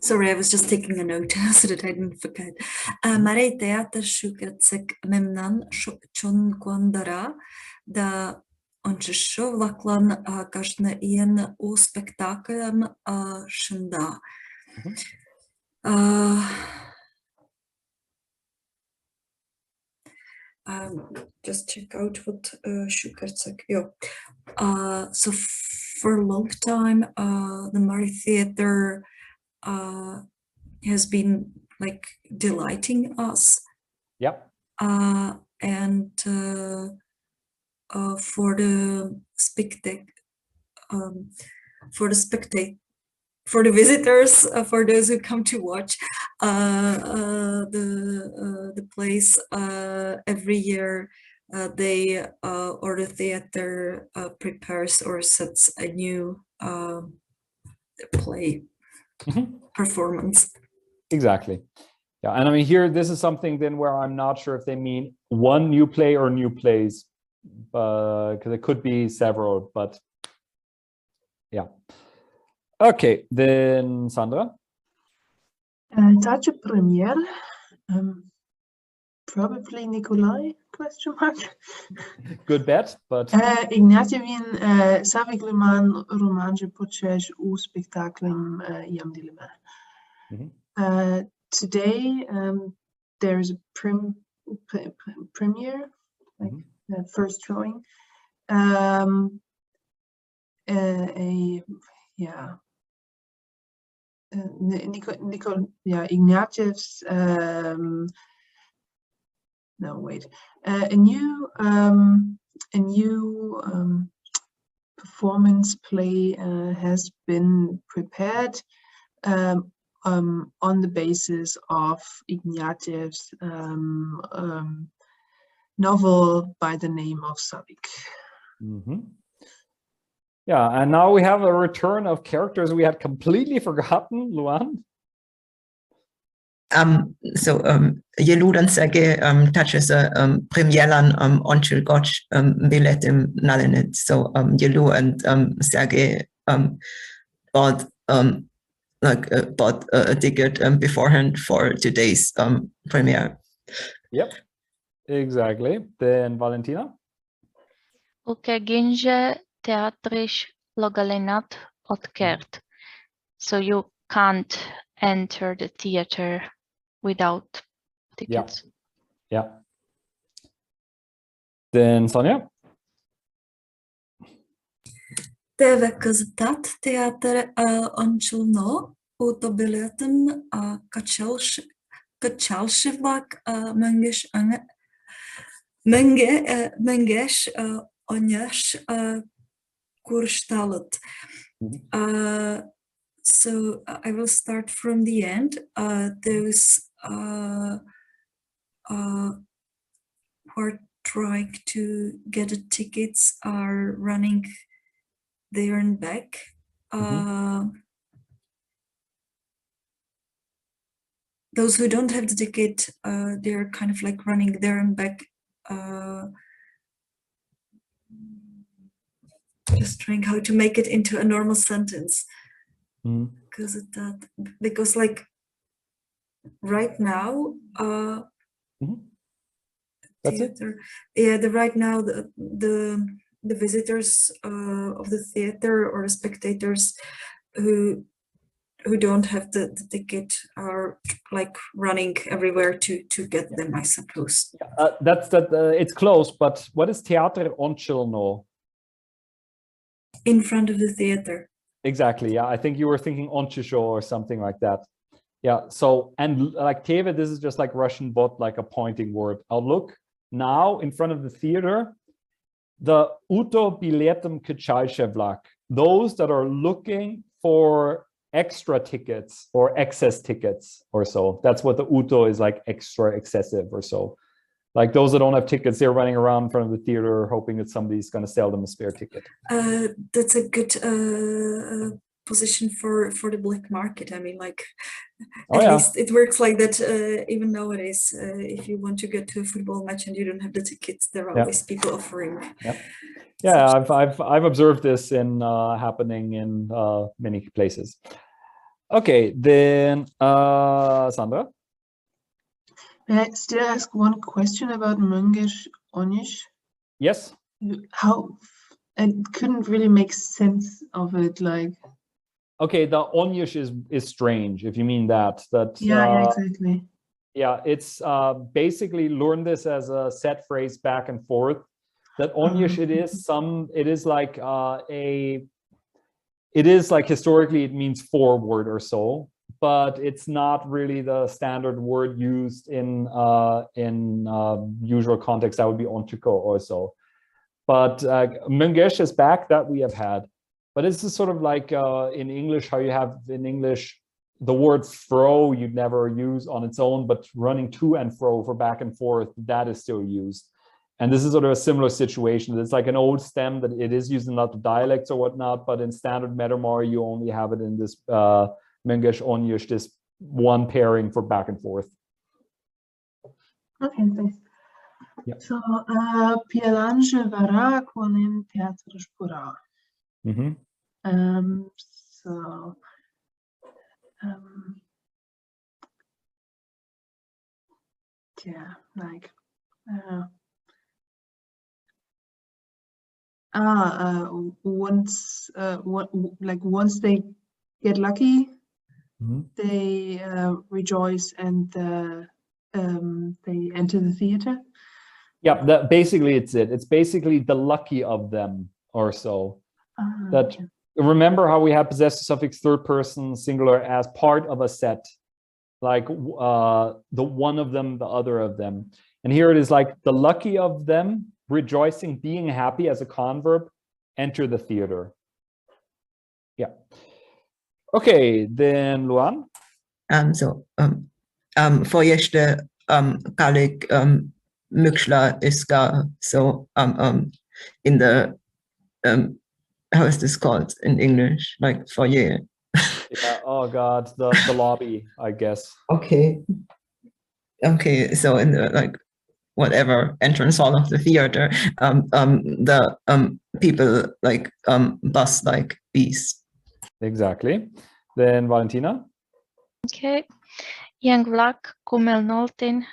Sorry, I was just taking a note so that I didn't forget. Mare teatr šukracek memnan čon guandara da ončešo vlaklan kažne jen o spektaklem šenda. Just check out what šukracek. So for a long time, the Mari Theatre has been like delighting us. Yep. And for the visitors, for those who come to watch the place every year, they or the theater prepares or sets a new play. Performance. Exactly. Yeah, and I mean here, this is something then where I'm not sure if they mean one new play or new plays, because it could be several, but yeah. Okay, then Sandra. Tace premier Probably Nikolai, question mark. Good bet, but Ignativin Savigleman Romanje Pochesh u spectaculum iam dilemma. Today there is a premiere, like first showing. Ignatiev's no wait, a new performance play has been prepared on the basis of Ignatiev's novel by the name of Savik. Yeah, and now we have a return of characters we had completely forgotten, Luan. Jeludan sage touches premieran onchil goch biletim nalenet. So Jelu and Sergey bought a ticket beforehand for today's premiere. Yep, exactly. Then Valentina. Okay, ginje teatrisch logalenat otkert. So you can't enter the theater without tickets. Yeah. Then Sonia. Teve këzëtat teatr onçulno u to biletem kachalshevak mengesh onyash kurshtalet. So I will start from the end. Those who are trying to get the tickets are running there and back. Those who don't have the ticket, they're kind of like running there and back. Just trying how to make it into a normal sentence. Because like right now, That's theater, right now the visitors of the theater or spectators who don't have the ticket are like running everywhere to get them, I suppose. It's close, but what is teatr onchilno? In front of the theater. Exactly. Yeah, I think you were thinking onchisho or something like that. Yeah. So, and like teve, this is just like Russian bot, like a pointing word. I'll look now in front of the theater. The uto biletem kchalshevlak, those that are looking for extra tickets or excess tickets or so. That's what the uto is, like extra, excessive or so. Like those that don't have tickets, they're running around in front of the theater hoping that somebody's going to sell them a spare ticket. That's a good position for the black market. I mean, like, at least it works like that. Even nowadays, if you want to get to a football match and you don't have the tickets, there are always people offering. Yeah, I've observed this in happening in many places. Okay, then Sandra. May I still ask one question about Mungish Onish? Yes. How I couldn't really make sense of it, like. Okay, the Onyish is strange, if you mean that. Yeah, exactly. Yeah, it's basically learn this as a set phrase back and forth. That Onyish, it is like historically it means forward or so, but it's not really the standard word used in usual context. That would be ontuko or so. But Mungesh is back, that we have had. But this is sort of like in English, how you have in English, the word fro you'd never use on its own, but running to and fro for back and forth, that is still used. And this is sort of a similar situation. It's like an old stem that it is used in a lot of dialects or whatnot, but in standard Metamor, you only have it in this Mengesh Onyish, this one pairing for back and forth. Okay, thanks. Yep. So, Pielange Vara Quanin Teatrisch Pura. Yeah, like once they get lucky, they rejoice and they enter the theater. Yeah, that basically it's it. It's basically the lucky of them or so. That remember how we had possessive suffix third person singular as part of a set, like the one of them, the other of them. And here it is like the lucky of them, rejoicing, being happy as a converb, enter the theater. Yeah. Okay, then Luan. For jeszcze kalik mykshla iska, so in the how is this called in English? Like foyer. Yeah, oh God, the lobby, I guess. Okay, so in the like whatever entrance hall of the theater, the people like bus like bees. Exactly. Then Valentina. Okay. Jeng vlak kumel noltin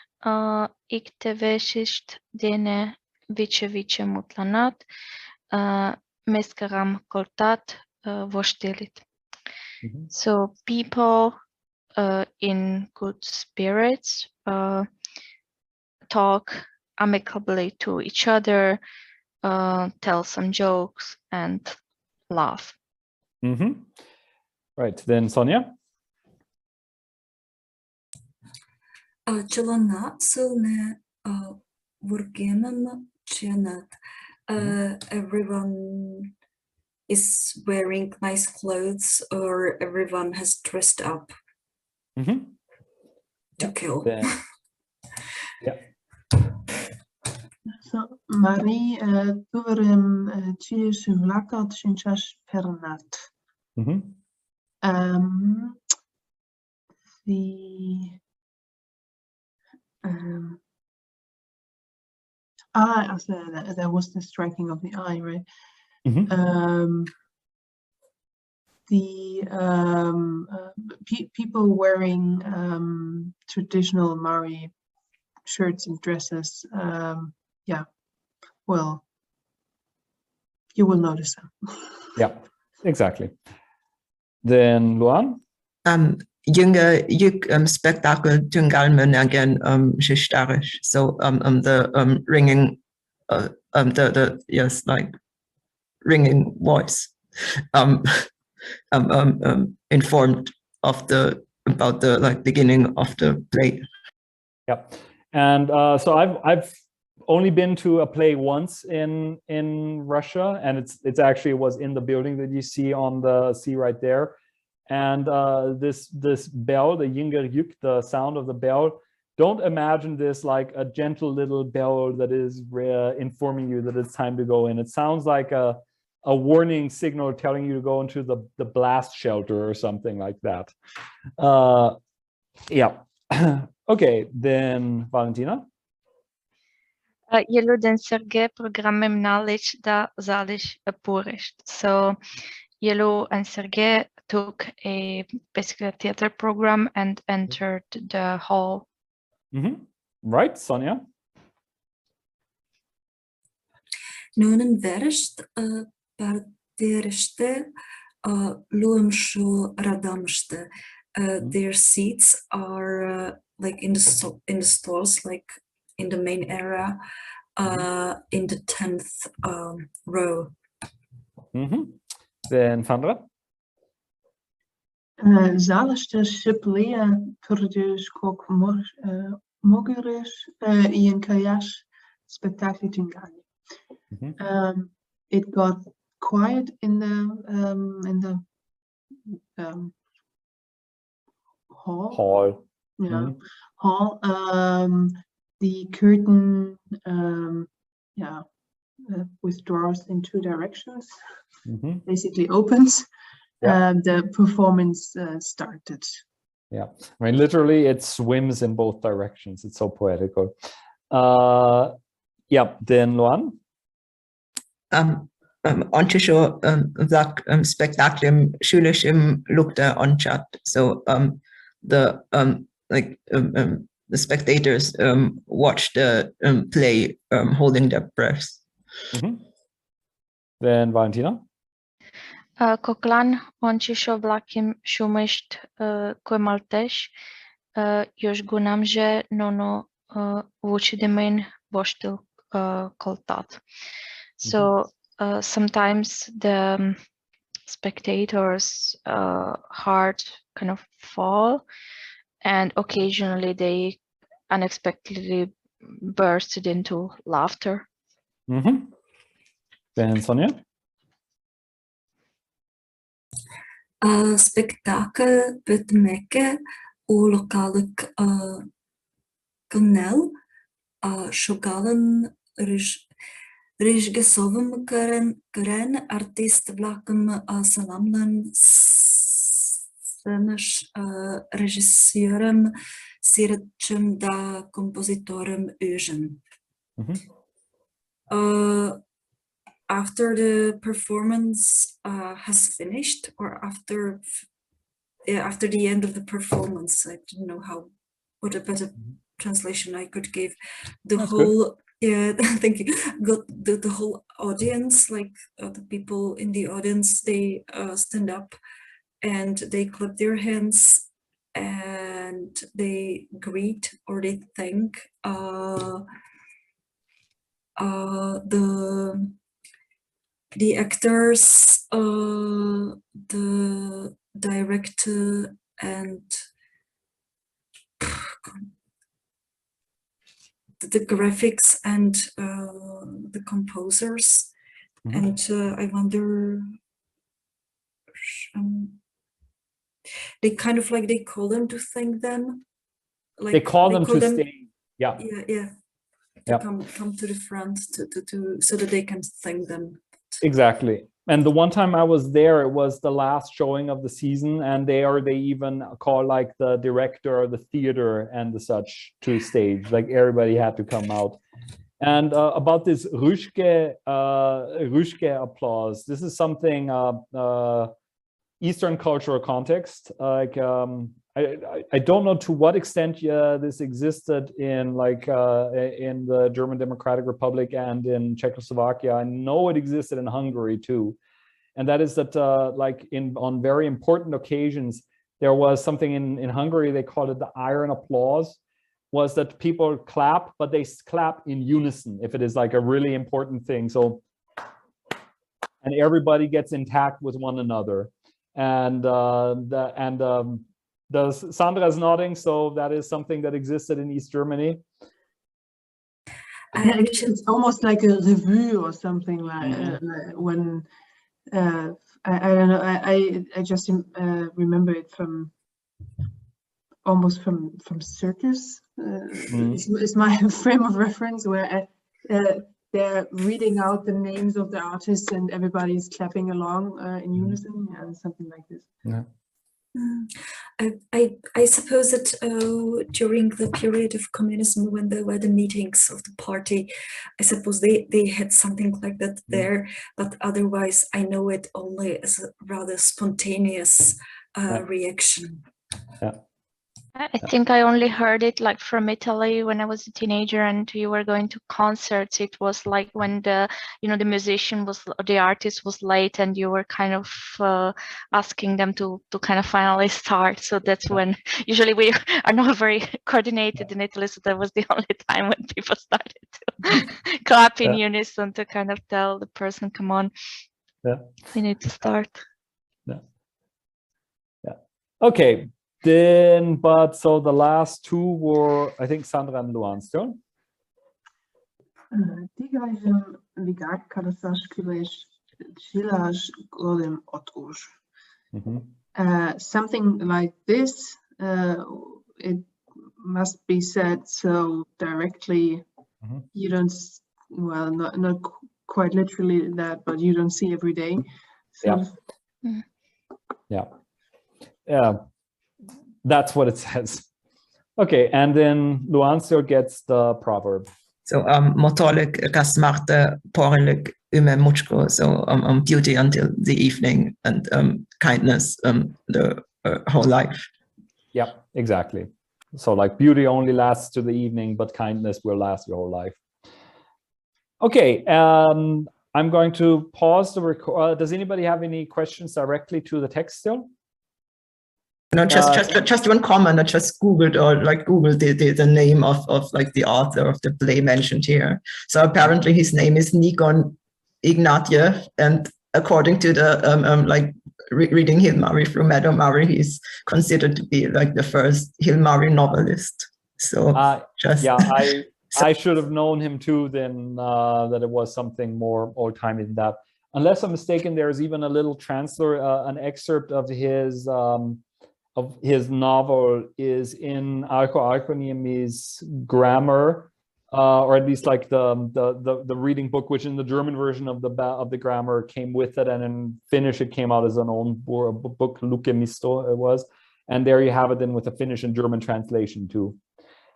ik te veshist dene vice mutlanat meskaram koltat voshtilit. So people in good spirits talk amicably to each other, tell some jokes and laugh. Right, then Sonia. Челона силне вургеном чинат. Everyone is wearing nice clothes, or everyone has dressed up to kill. Yeah. So Mari tuverem chies vlakat shinchash pernat. There was the striking of the eye, right? People wearing traditional Mari shirts and dresses, yeah, well, you will notice them. Yeah, exactly. Then Luan. Jünger yük spektakel tungalmen again shishtarish. So the ringing the yes, like ringing voice informed of about the like beginning of the play. Yeah, and so I've only been to a play once in Russia, and it actually was in the building that you see right there. And this bell, the Yinger Yük, the sound of the bell, don't imagine this like a gentle little bell that is informing you that it's time to go in. It sounds like a warning signal telling you to go into the blast shelter or something like that. Yeah. Okay, then Valentina. Jeluden Sergei programmem knowledge da zalish purished. So Yelu and Sergei took basically a theater program and entered the hall. Right, Sonia? Nunen verst parteriste luamsho radamste. Their seats are like in the stalls, like in the main area, in the 10th row. Then Sandra. Zaliste shiplea purdish kok mogerish in kayash spectacle tingani. It got quiet in the hall. Yeah, hall. The curtain, withdraws in two directions. Basically opens. The performance started. Yeah, I mean, literally, it swims in both directions. It's so poetical. Yeah, then Luan. Ontisho vlak spektaklem schulischem lukta onchat. So the like the spectators watch the play holding their breaths. Then Valentina? Coclan ončišo vlakim šumišt koemaltesh još gunamže nono vučidemin boštil koltat. So sometimes the spectators' heart kind of fall, and occasionally they unexpectedly bursted into laughter. Then Sonia? Spektakel betmeke u lokalek kanel šogalen režgesovem karen artist vlakem salamnen scénaš režisérem sirečem da kompozitorem Eugen. After the performance has finished, or after the end of the performance, I don't know what a better translation I could give. That's whole, good. Thank you. The whole audience, like the people in the audience, they stand up and they clap their hands and they greet or they thank the actors, the director, and the graphics and the composers. And I wonder, they kind of like, they call them to thank them. Like they call them to stay. Yeah. To come to the front to so that they can thank them. Exactly. And the one time I was there, it was the last showing of the season, and they even call like the director of the theater and the such to stage. Like everybody had to come out. And about this Rüschke applause, this is something Eastern cultural context. Like I don't know to what extent this existed in in the German Democratic Republic and in Czechoslovakia. I know it existed in Hungary too, and that is that on very important occasions there was something in Hungary, they called it the iron applause, was that people clap, but they clap in unison if it is like a really important thing. So, and everybody gets intact with one another, and Sandra's nodding, so that is something that existed in East Germany. It's almost like a revue or something like when I don't know. I just remember it from almost from circus. It's my frame of reference where they're reading out the names of the artists and everybody's clapping along in unison and something like this. Yeah. I suppose that during the period of communism, when there were the meetings of the party, I suppose they had something like that there, but otherwise I know it only as a rather spontaneous reaction. Yeah. I think I only heard it like from Italy when I was a teenager and you were going to concerts. It was like when the musician was, the artist was late and you were kind of asking them to kind of finally start. So that's when usually we are not very coordinated in Italy. So that was the only time when people started to clap in unison to kind of tell the person, come on, we need to start. Okay. Then, but so the last two were, I think, Sandra and Luan still. Something like this, it must be said so directly. You don't, well, not quite literally that, but you don't see every day. So. Yeah. That's what it says. Okay, and then Luan still gets the proverb. So motolik kasmarte porlik muchko. So beauty until the evening and kindness the whole life. Yeah, exactly. So like beauty only lasts to the evening, but kindness will last your whole life. Okay, I'm going to pause the record. Does anybody have any questions directly to the text still? No, just one comment. I just Googled the name of like the author of the play mentioned here. So apparently his name is Nikon Ignatieff, and according to the reading Hill Mari through Meadow Mari, he's considered to be like the first Hill Mari novelist. So I should have known him too. Then that it was something more old-timey than that. Unless I'm mistaken, there's even a little an excerpt of his novel is in Arco-Arconiemi's grammar, or at least like the reading book, which in the German version of the grammar came with it, and in Finnish it came out as an own book, Lukemisto it was, and there you have it then with the Finnish and German translation too.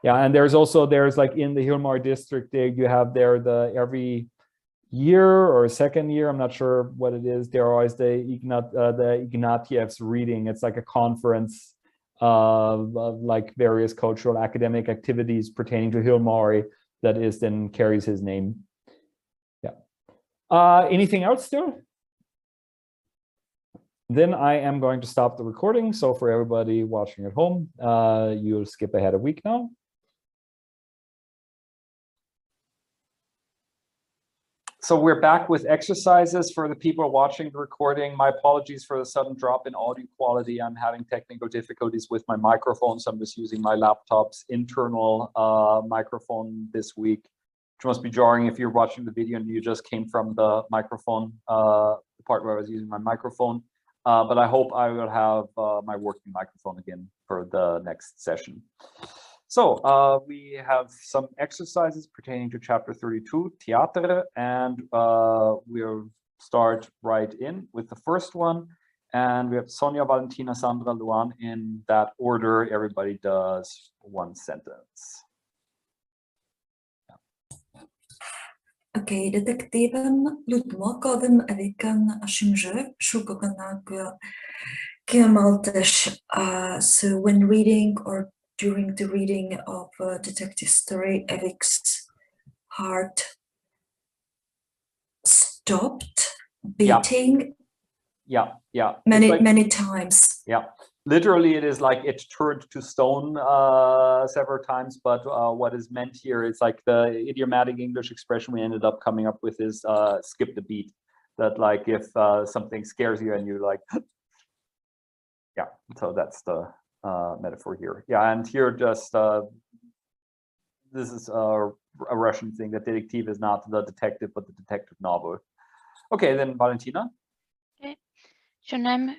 Yeah, and there's like in the Hilmar district there you have there every year or second year, I'm not sure what it is, there are always the Ignatieff's reading. It's like a conference of like various cultural academic activities pertaining to Hilmari that is then carries his name. Yeah. Anything else still? Then I am going to stop the recording. So for everybody watching at home, you'll skip ahead a week now. So we're back with exercises for the people watching the recording. My apologies for the sudden drop in audio quality. I'm having technical difficulties with my microphone, so I'm just using my laptop's internal microphone this week, which must be jarring if you're watching the video and you just came from the microphone, the part where I was using my microphone. But I hope I will have my working microphone again for the next session. So we have some exercises pertaining to chapter 32, Theater, and we'll start right in with the first one. And we have Sonia, Valentina, Sandra, Luan in that order. Everybody does one sentence. Okay, detektiven Ludmokovim evikan ashimje shugoganagua kiamaltesh. So when reading or during the reading of a detective story, Evik's heart stopped beating. Yeah. Many times. Yeah. Literally, it is like it turned to stone several times, but what is meant here is like the idiomatic English expression we ended up coming up with is skip the beat. That like if something scares you and you like, yeah, so that's the metaphor here. Yeah, and here just, this is a Russian thing, that Detektiv is not the detective, but the detective novel. Okay, then Valentina. Okay. Jonem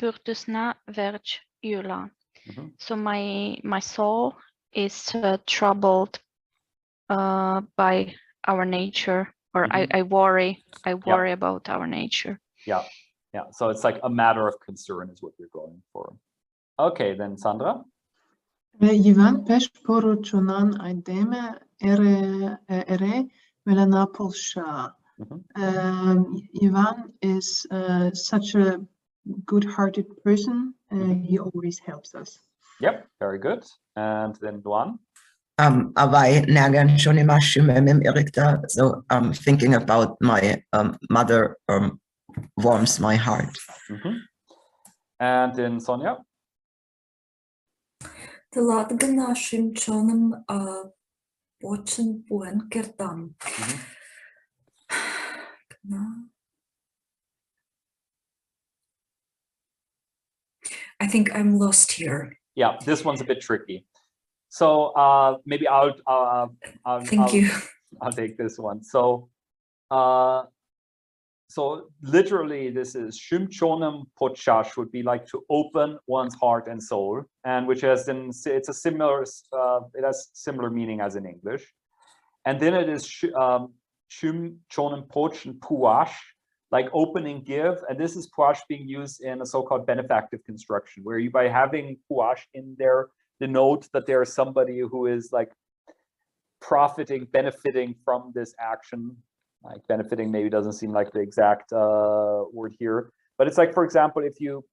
Purtusna Verge Yula. So my soul is troubled by our nature, or I worry about our nature. Yeah. So it's like a matter of concern is what you're going for. Okay, then Sandra. Ivan pesh poručunan aideme ere melana polsha. Ivan is such a good-hearted person. He always helps us. Yep, very good. And then Luan. Avai nagan shonimashimemim erikta. So thinking about my mother warms my heart. And then Sonia. The ladgana shimchonum watchen buen kertam. I think I'm lost here. Yeah, this one's a bit tricky. So maybe I'll take this one. So so literally this is shimchonem pochash would be like to open one's heart and soul, and which has it has similar meaning as in English. And then it is shimchonem poch and puash, like open and give, and this is puash being used in a so-called benefactive construction, where you, by having puash in there, denote that there is somebody who is like benefiting from this action. Like benefiting maybe doesn't seem like the exact word here, but it's like, for example, if you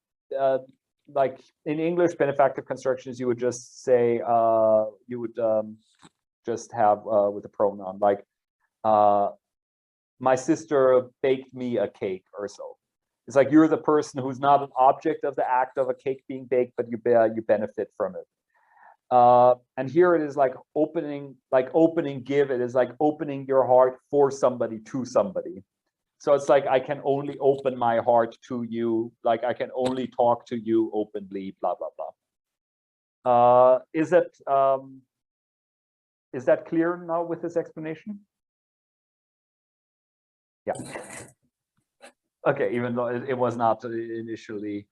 like in English, benefactive constructions, you would just say, you would just have with a pronoun, like, my sister baked me a cake or so. It's like you're the person who's not an object of the act of a cake being baked, but you benefit from it. And here it is like opening give. It is like opening your heart for somebody to somebody. So it's like I can only open my heart to you, like I can only talk to you openly, blah blah blah. Is that clear now with this explanation? Yeah. Okay, even though it was not initially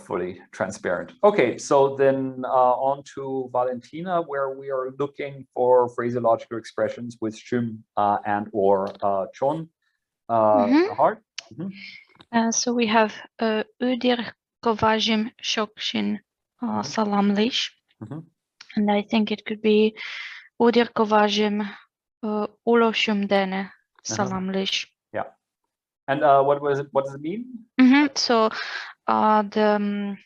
fully transparent. Okay, so then on to Valentina, where we are looking for phraseological expressions with shum and or chon. Hard. So we have udir kovajim shokshin salamlish, and I think it could be udir kovajim uloshum dene salamlish. Yeah. And what was it? What does it mean? So the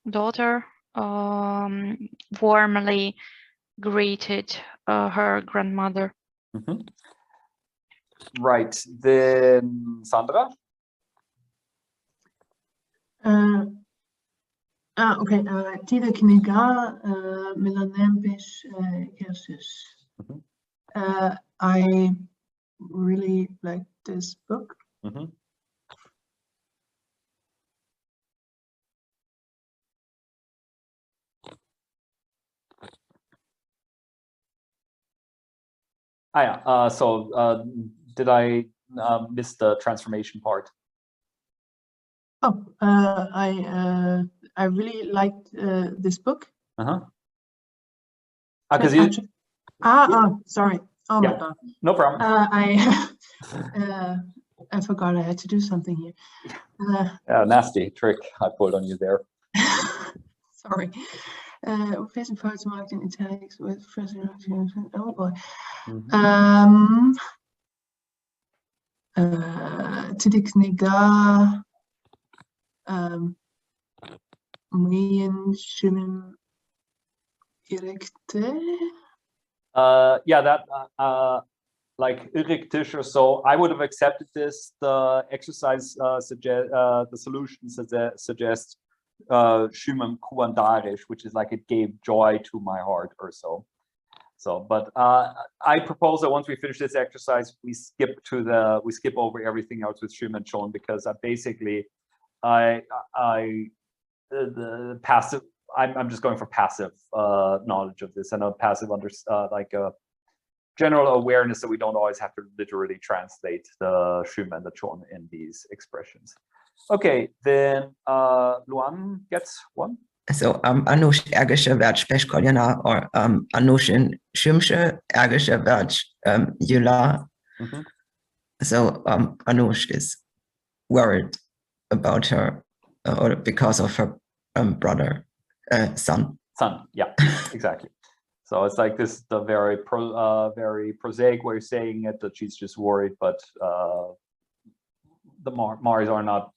daughter warmly greeted her grandmother. Right. Then Sandra. Okay. Tida kniga milanempish kersis. I really like this book. So did I miss the transformation part? Oh, I really liked this book. Because you. Sorry. Oh my Yeah, God. no problem. I forgot I had to do something here. Nasty trick I pulled on you there. Sorry. Facing parts marked in italics with present. Oh boy. Tidikniga Mian Shimim Erekte. Yeah, that like irriktisch or so. I would have accepted this. The exercise the solution suggests Shumam Kuandarish, which is like it gave joy to my heart or so. So, but I propose that once we finish this exercise, we skip over everything else with Shum and Chon, because basically the passive. I'm just going for passive knowledge of this, and a passive like a general awareness that we don't always have to literally translate the Shum and the Chon in these expressions. Okay, then Luan gets one. So anush ergische vert speshkoljana, or anushin shumshe ergische vert yula. So Anush is worried about her or because of her brother, son. Yeah, exactly. So it's like this, the very prosaic way of saying it, that she's just worried, but the Maris are not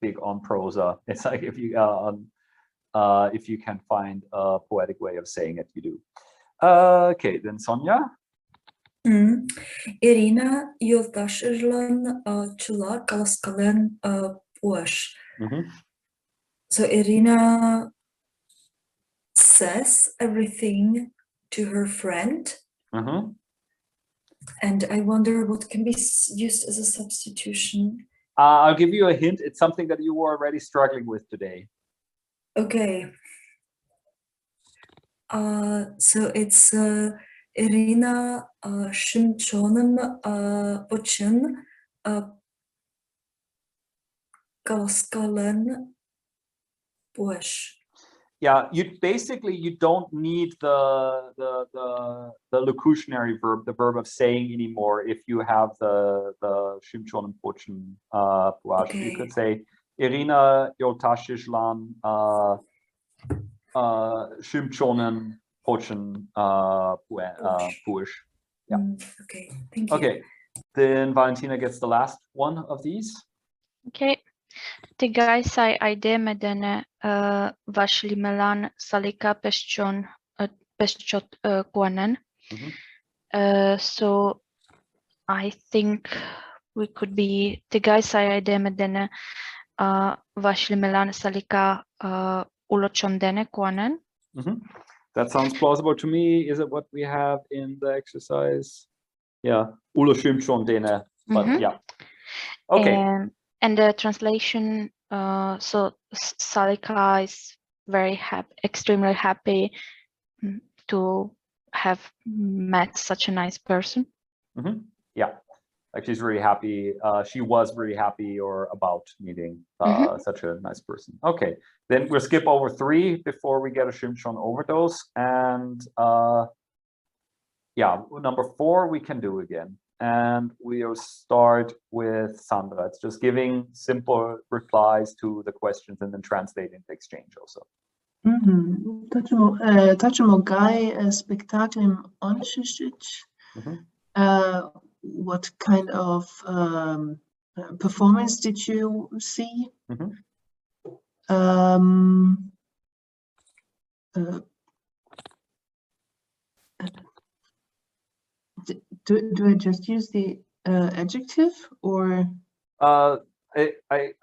big on prosa. It's like if you can find a poetic way of saying it, you do. Okay, then Sonia. Irina yoldaşlarla çılar kalan boş. So Irina says everything to her friend, and I wonder what can be used as a substitution. I'll give you a hint. It's something that you were already struggling with today. Okay. So it's Irina Shimchonim Bochin Kaskalen Bush. Yeah, you don't need the locutionary verb, the verb of saying anymore, if you have the Shimchon and Bochin Bush. Okay. You could say Irina Yoltashishlan Shimchonen Bochin Bush. Yeah. Okay, thank you. Okay. then Valentina gets the last one of these. Okay. Tigaj saj ajdeme dene Vašlimelan salika peščot kuanen. So I think we could be Tigaj saj ajdeme dene Vašlimelan salika uločon dene kuanen. That sounds plausible to me. Is it what we have in the exercise? Yeah, Ulo Shimchon dene, but yeah. Okay. And the translation, so Salika is very happy, extremely happy to have met such a nice person. Yeah, like she's really happy. She was really happy or about meeting such a nice person. Okay, then we'll skip over 3 before we get a Shimshon overdose. And yeah, number 4 we can do again. And we'll start with Sandra. It's just giving simple replies to the questions and then translating the exchange also. Tačemo Guy spectaculum Untitled. What kind of performance did you see? Do I just use the adjective or? I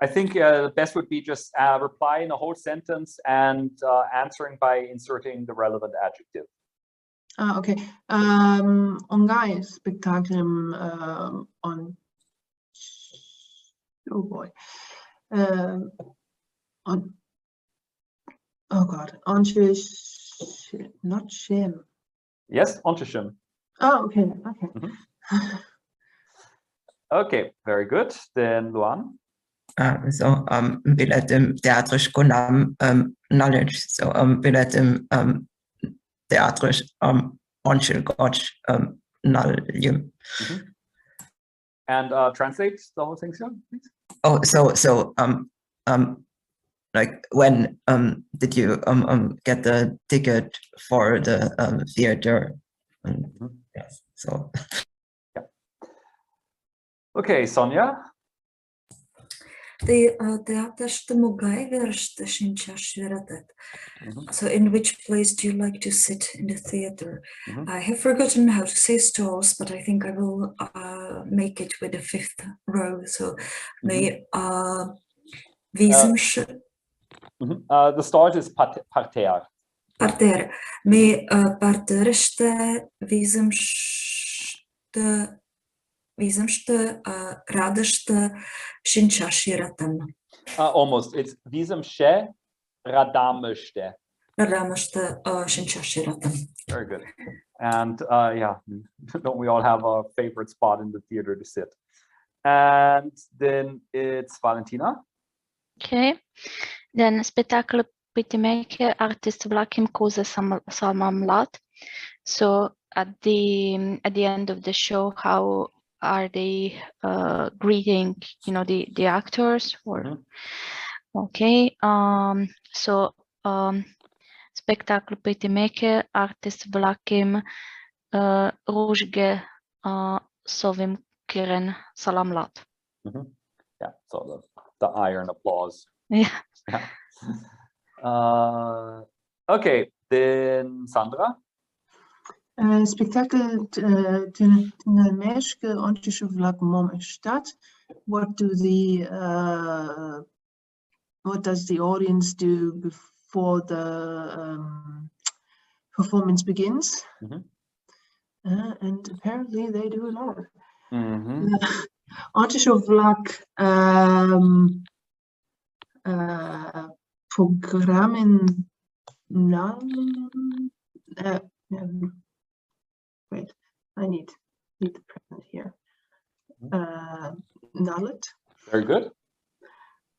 think the best would be just reply in a whole sentence and answering by inserting the relevant adjective. Okay. On Guy spectaculum on. Oh boy. On. Oh God. On not shame. Yes, Ontishim. Oh, okay. Okay. Okay, very good. Then Luan. So biletim teatrisch kunam knowledge. So biletim teatrisch onchil goch knowledge. And translate the whole thing, please. Oh, so like when did you get the ticket for the theater? Yes. So. Yeah. Okay, Sonia. So in which place do you like to sit in the theater? I have forgotten how to say stalls, but I think I will make it with the 5th row. So may the start is parterre. Parterre. Me parterre visumšte radešте šinčaširatam. Almost. It's visumše radamšte. Radamšte šinčaširatam. Very good. And yeah, don't we all have a favorite spot in the theater to sit? And then it's Valentina. Okay. Then spectacle pitemaker artist vlakim koze salmamlat. So at the end of the show, how are they greeting, the actors? Or okay. So spectacle pitemaker artist vlakim ružge sovim kiren salamlat. Yeah. So the iron applause. Yeah. Okay, then Sandra. Spektakel Meške Ontische Vlak Momestadt. What does the audience do before the performance begins? And apparently they do a lot. Ontische Vlak Programmen wait, I need the present here. Nullet. Very good.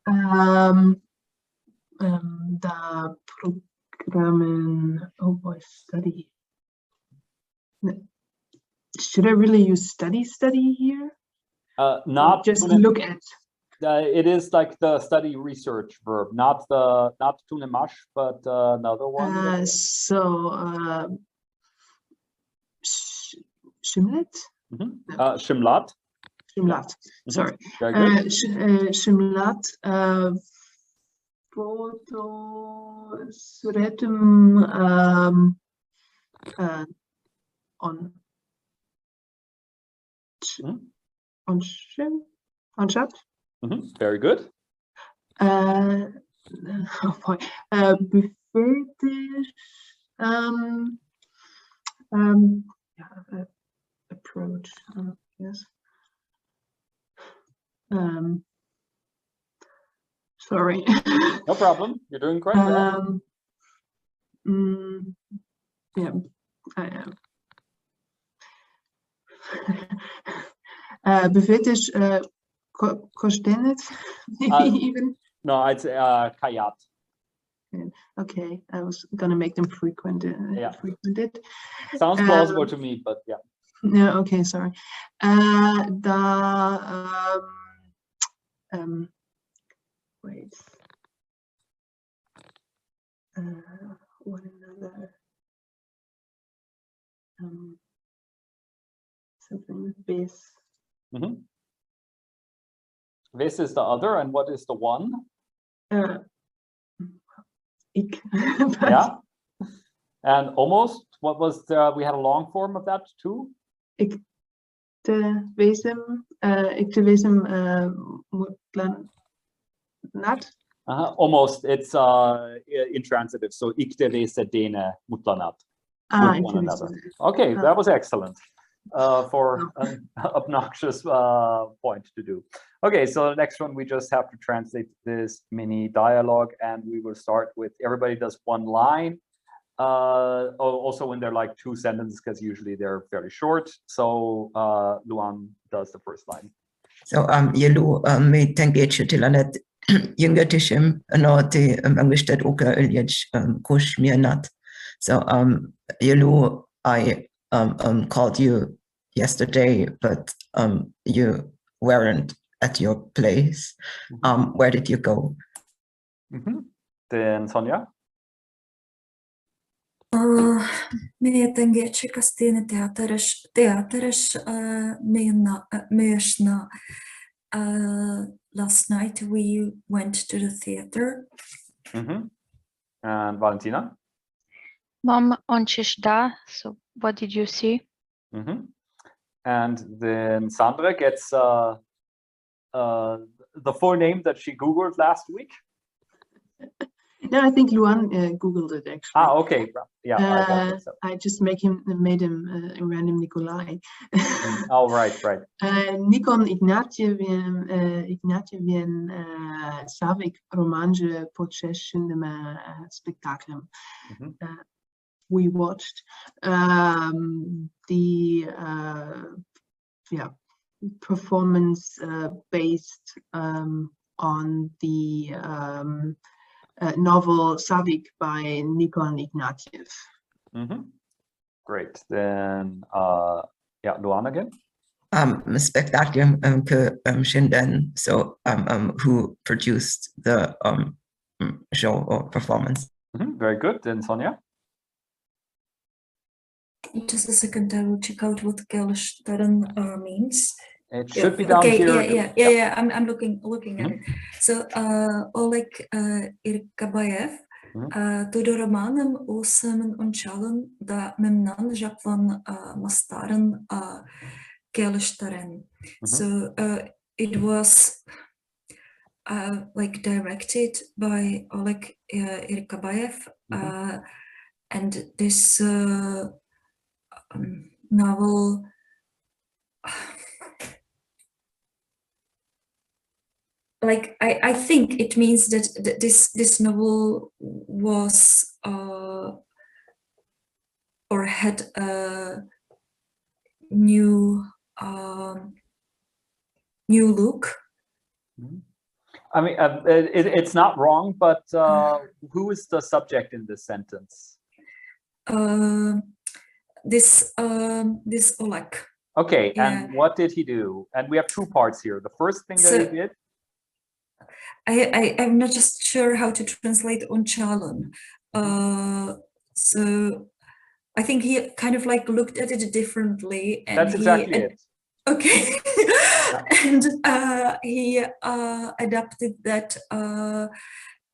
The programmen, oh boy, study. Should I really use study here? Not just look at. It is like the study research verb, not tunemash, but another one. Shimlet? Shimlat. Shimlat. Sorry. Very good. Shimlat. Photo suretum on chat. Very good. Oh boy. Befetisch. Approach. Yes. Sorry. No problem. You're doing great. Yeah, I am. Befetisch kostenet, maybe even. No, it's kayat. Okay, I was gonna make them frequented. Sounds plausible to me, but yeah. Yeah. Okay. Sorry. Wait. What another? Something with base. This is the other, and what is the one? Ik. Yeah. And almost, what was the, we had a long form of that too? Ik te wezen nat. Almost, it's intransitive. So ik te wezen dene mutlanat. With one another. Okay, that was excellent for an obnoxious point to do. Okay, so the next one, we just have to translate this mini dialogue, and we will start with everybody does one line. Also when they're like two sentences, because usually they're fairly short. So Luan does the first line. So Yelu me tengeche tilanet yungatishim anote angistet oka ilyach kush mianat. So Yelu, I called you yesterday, but you weren't at your place. Where did you go? Then Sonja. Meie tengeče kastine teateres meesna. Last night we went to the theater. And Valentina. Mom on Chishda. So what did you see? And then Sandra gets the full name that she Googled last week. No, I think Luan Googled it actually. Okay. Yeah. I just made him a random Nikolai. Oh, right. Nikon Ignatievien Savik romanje počešenim spektaklem. We watched the performance based on the novel Savik by Nikon Ignatiev. Great. Then Luan again. Spectacular Shinden, so who produced the show or performance. Very good. Then Sonja. Just a second, I will check out what Gelsteren means. It should be down here. Yeah. I'm looking at it. So Oleg Irkabayev, to romanem o самым Untitled da memnan Japon mastaren Gelsteren. So it was like directed by Oleg Irkabayev, and this novel like I think it means that this novel was or had a new look. I mean, it's not wrong, but who is the subject in this sentence? This Oleg. Okay, and what did he do? And we have two parts here. The first thing that he did. I'm not just sure how to translate Untitled. So I think he kind of like looked at it differently. And that's exactly it. Okay. and he adapted that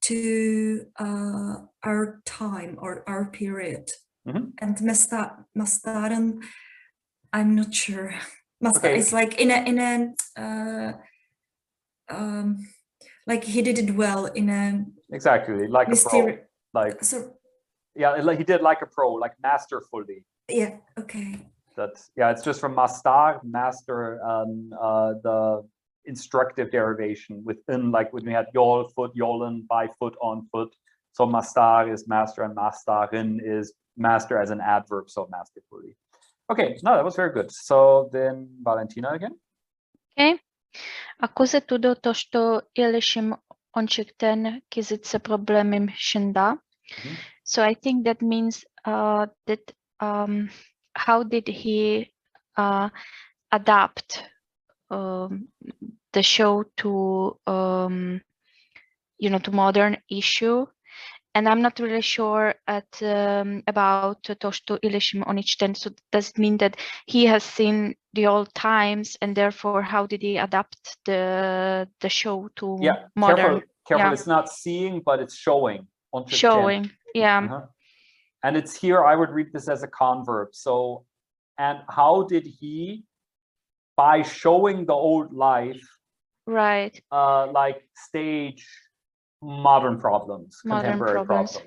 to our time or our period. And Mastaren, I'm not sure. Okay. It's like in a like he did it well in a exactly like a pro, like so yeah, like he did like a pro, like masterfully. Yeah. Okay. That's yeah. It's just from mastar, master, the instructive derivation within, like when we had yol, foot, yolen, by, foot, on, foot. So mastar is master and mastarin is master as an adverb, so masterfully. Okay, no, that was very good. So then Valentina again. Okay. Акузе тудо то, што илешим ончиктен кизица проблемим шинда. So I think that means that how did he adapt the show to to modern issue, and I'm not really sure about to što ilishim onichten. So does it mean that he has seen the old times and therefore how did he adapt the show to modern? Careful. It's not seeing, but it's showing. Showing, yeah. And it's here, I would read this as a converb. So, and how did he, by showing the old life, right, like stage modern problems, contemporary problems.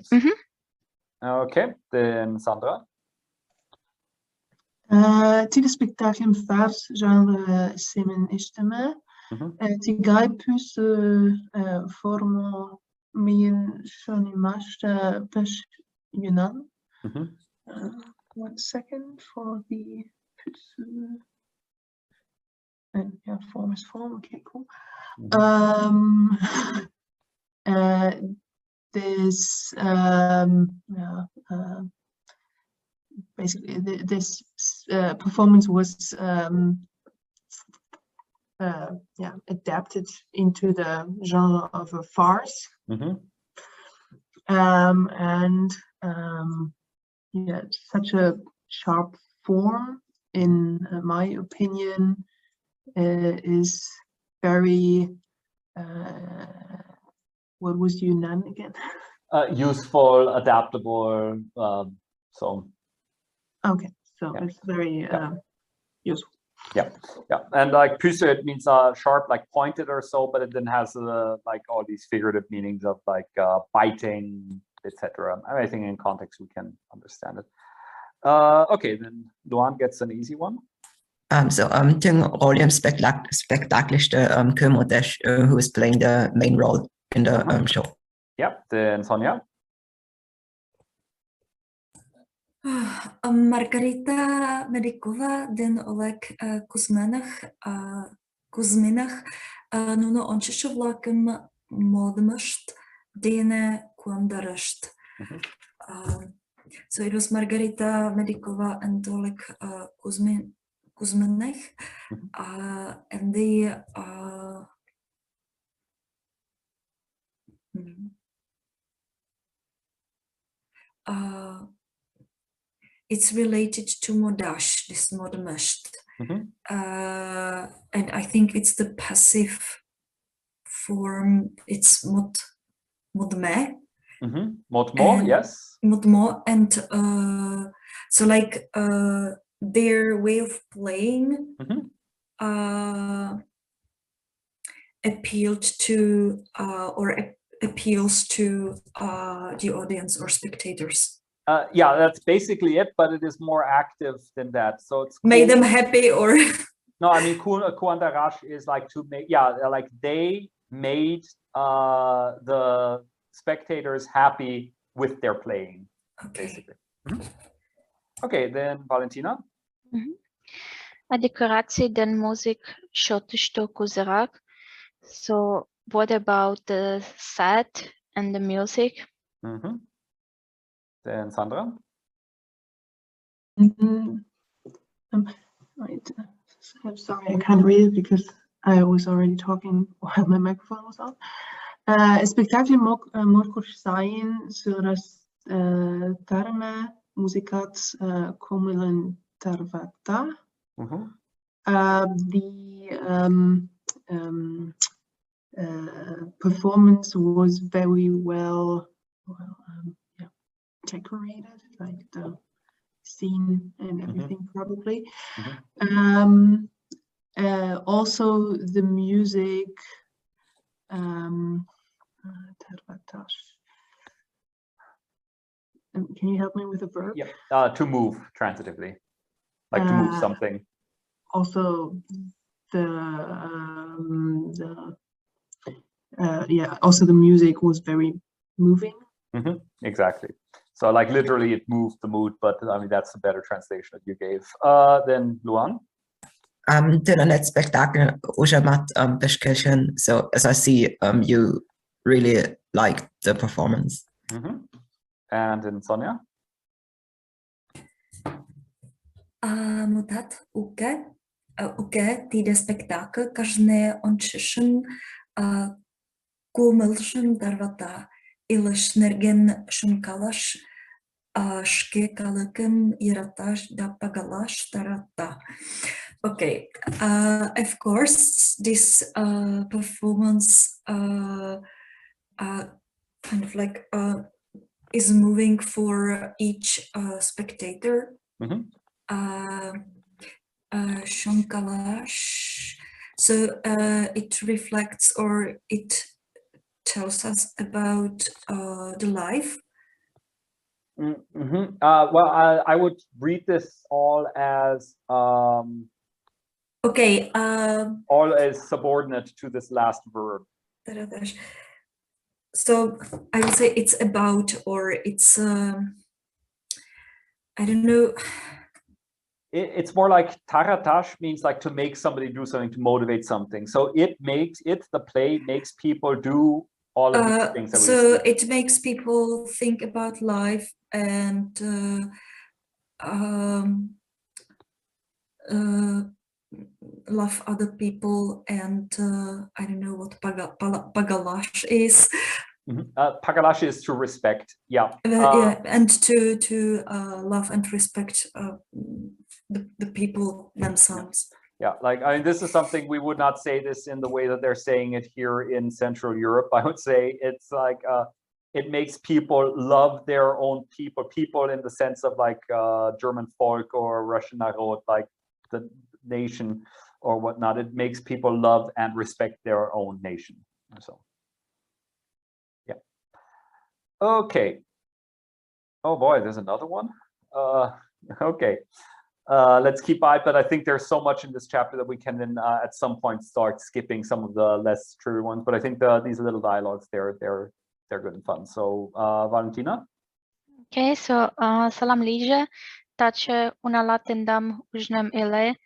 Okay, then Sandra. Til spektaklem vers genre semen ishteme. Tigai pus formo min shoni mashta pesh Yunan. 1 second for the and yeah, form is form. Okay, cool. This basically this performance was adapted into the genre of a farce. And yeah, such a sharp form, in my opinion, is very what was Yunan again? Useful, adaptable. So okay, so it's very useful. Yeah, and like puse, it means sharp, like pointed or so, but it then has like all these figurative meanings of like biting, etc. I think in context we can understand it. Okay, then Luan gets an easy one. Ting William spectacular Kermodesh, who is playing the main role in the show. Yep, then Sonia. Margarita Medikova, den Oleg Kuzminach, nuno ončešovlakem modmasht, dene kuandarasht. So it was Margarita Medikova and Oleg Kuzminach, and they it's related to modash, this modmasht. And I think it's the passive form, it's modme. Modmo, yes. Modmo, and so like their way of playing appealed to or appeals to the audience or spectators. Yeah, that's basically it, but it is more active than that. So it's made them happy, or no, I mean kuandarash is like to make, yeah, like they made the spectators happy with their playing, basically. Okay, then Valentina. A decoratie den muziek šotišto kuzerak. So what about the set and the music? Then Sandra. Right. I'm sorry, I can't read it because I was already talking while my microphone was on. Spektakel može sein, so dass tarme muzikat komilen tarvata. The performance was very well yeah, decorated, like the scene and everything probably. Also the music, can you help me with a verb? Yeah, to move transitively, like to move something. Also also the music was very moving. Exactly. So like literally it moved the mood, but I mean that's the better translation that you gave. Then Luan. Didn't expect that so as I see you really like the performance. And then Sonia. Mutat uke tide spektakel кажне ончышын кумылшын дарвата илыш нерген шункалаш шке калыкым яраташ да пагалаш тарата. Okay, of course, this performance kind of like is moving for each spectator. Shonkalash. So it reflects or it tells us about the life. Well, I would read this all as okay. All as subordinate to this last verb. So I would say it's about, or it's I don't know. It's more like taratash means like to make somebody do something, to motivate something. So the play makes people do all of these things. That so it makes people think about life and love other people, and I don't know what pagalash is. Pagalash is to respect. Yeah. Yeah, and to love and respect the people themselves. Yeah, like I mean, this is something we would not say this in the way that they're saying it here in Central Europe. I would say it's like it makes people love their own people in the sense of like German folk or Russian narod, like the nation or whatnot. It makes people love and respect their own nation. So, yeah. Okay. Oh boy, there's another one. Okay. Let's keep by, but I think there's so much in this chapter that we can then at some point start skipping some of the less trivial ones. But I think these little dialogues, they're good and fun. So Valentina. Okay, so salam liže, tače unalatendam užnem ile,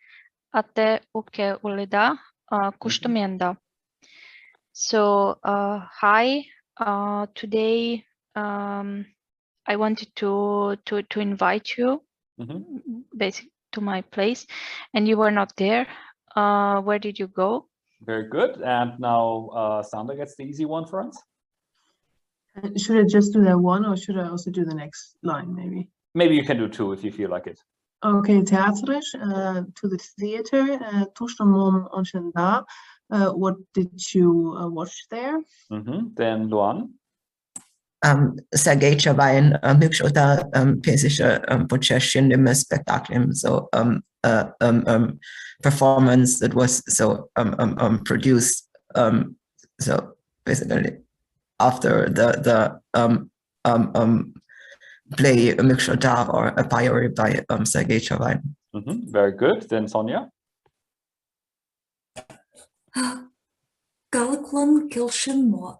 ate uke ulida kushtumienda. So hi, today I wanted to invite you basically to my place, and you were not there. Where did you go? Very good. And now Sandra gets the easy one for us. Should I just do that one, or should I also do the next line, maybe? Maybe you can do two if you feel like it. Okay, theatrisch, to the theater, toestemom onshenda. What did you watch there? Then Luan. Sergei Chavain, működött pénzische bocsássin spektaklem, so performance that was so produced so basically after the play működött or a priori by Sergei Chavain. Very good. Then Sonia. Galklon Kilshinmo,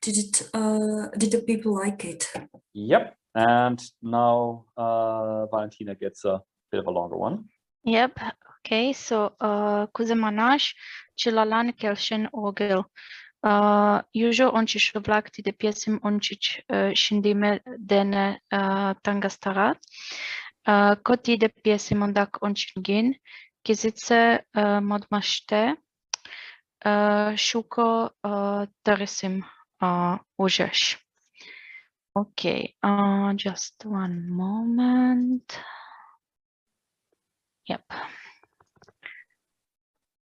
did the people like it? Yep. And now Valentina gets a bit of a longer one. Yep. Okay, so Kuzemanash Chilalan Kelshin Ogil. Usual ončiš vlakti de piesim ončič shindime dene tangastarat. Koti de piesim ondak ončingin. Kizice modmašte. Shuko Tarisim Ujesh. Okay, just one moment. Yep.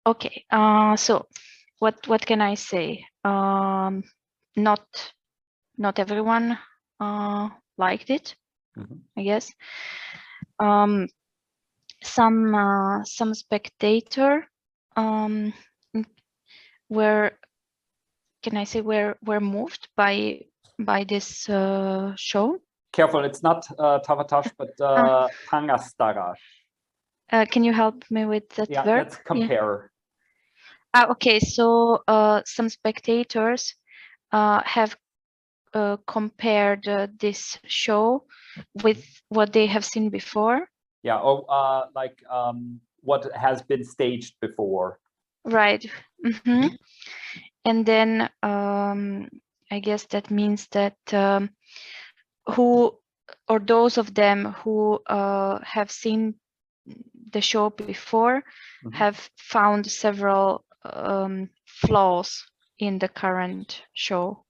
Okay. So what can I say? Not everyone liked it, I guess. Some spectator were, can I say, were moved by this show. Careful, it's not Tavatash, but Tangastarash. Can you help me with that Yeah, verb? let's compare. Yeah. Okay, so some spectators have compared this show with what they have seen before. Yeah, or like what has been staged before. Right. And then I guess that means that who, or those of them who have seen the show before have found several flaws in the current show.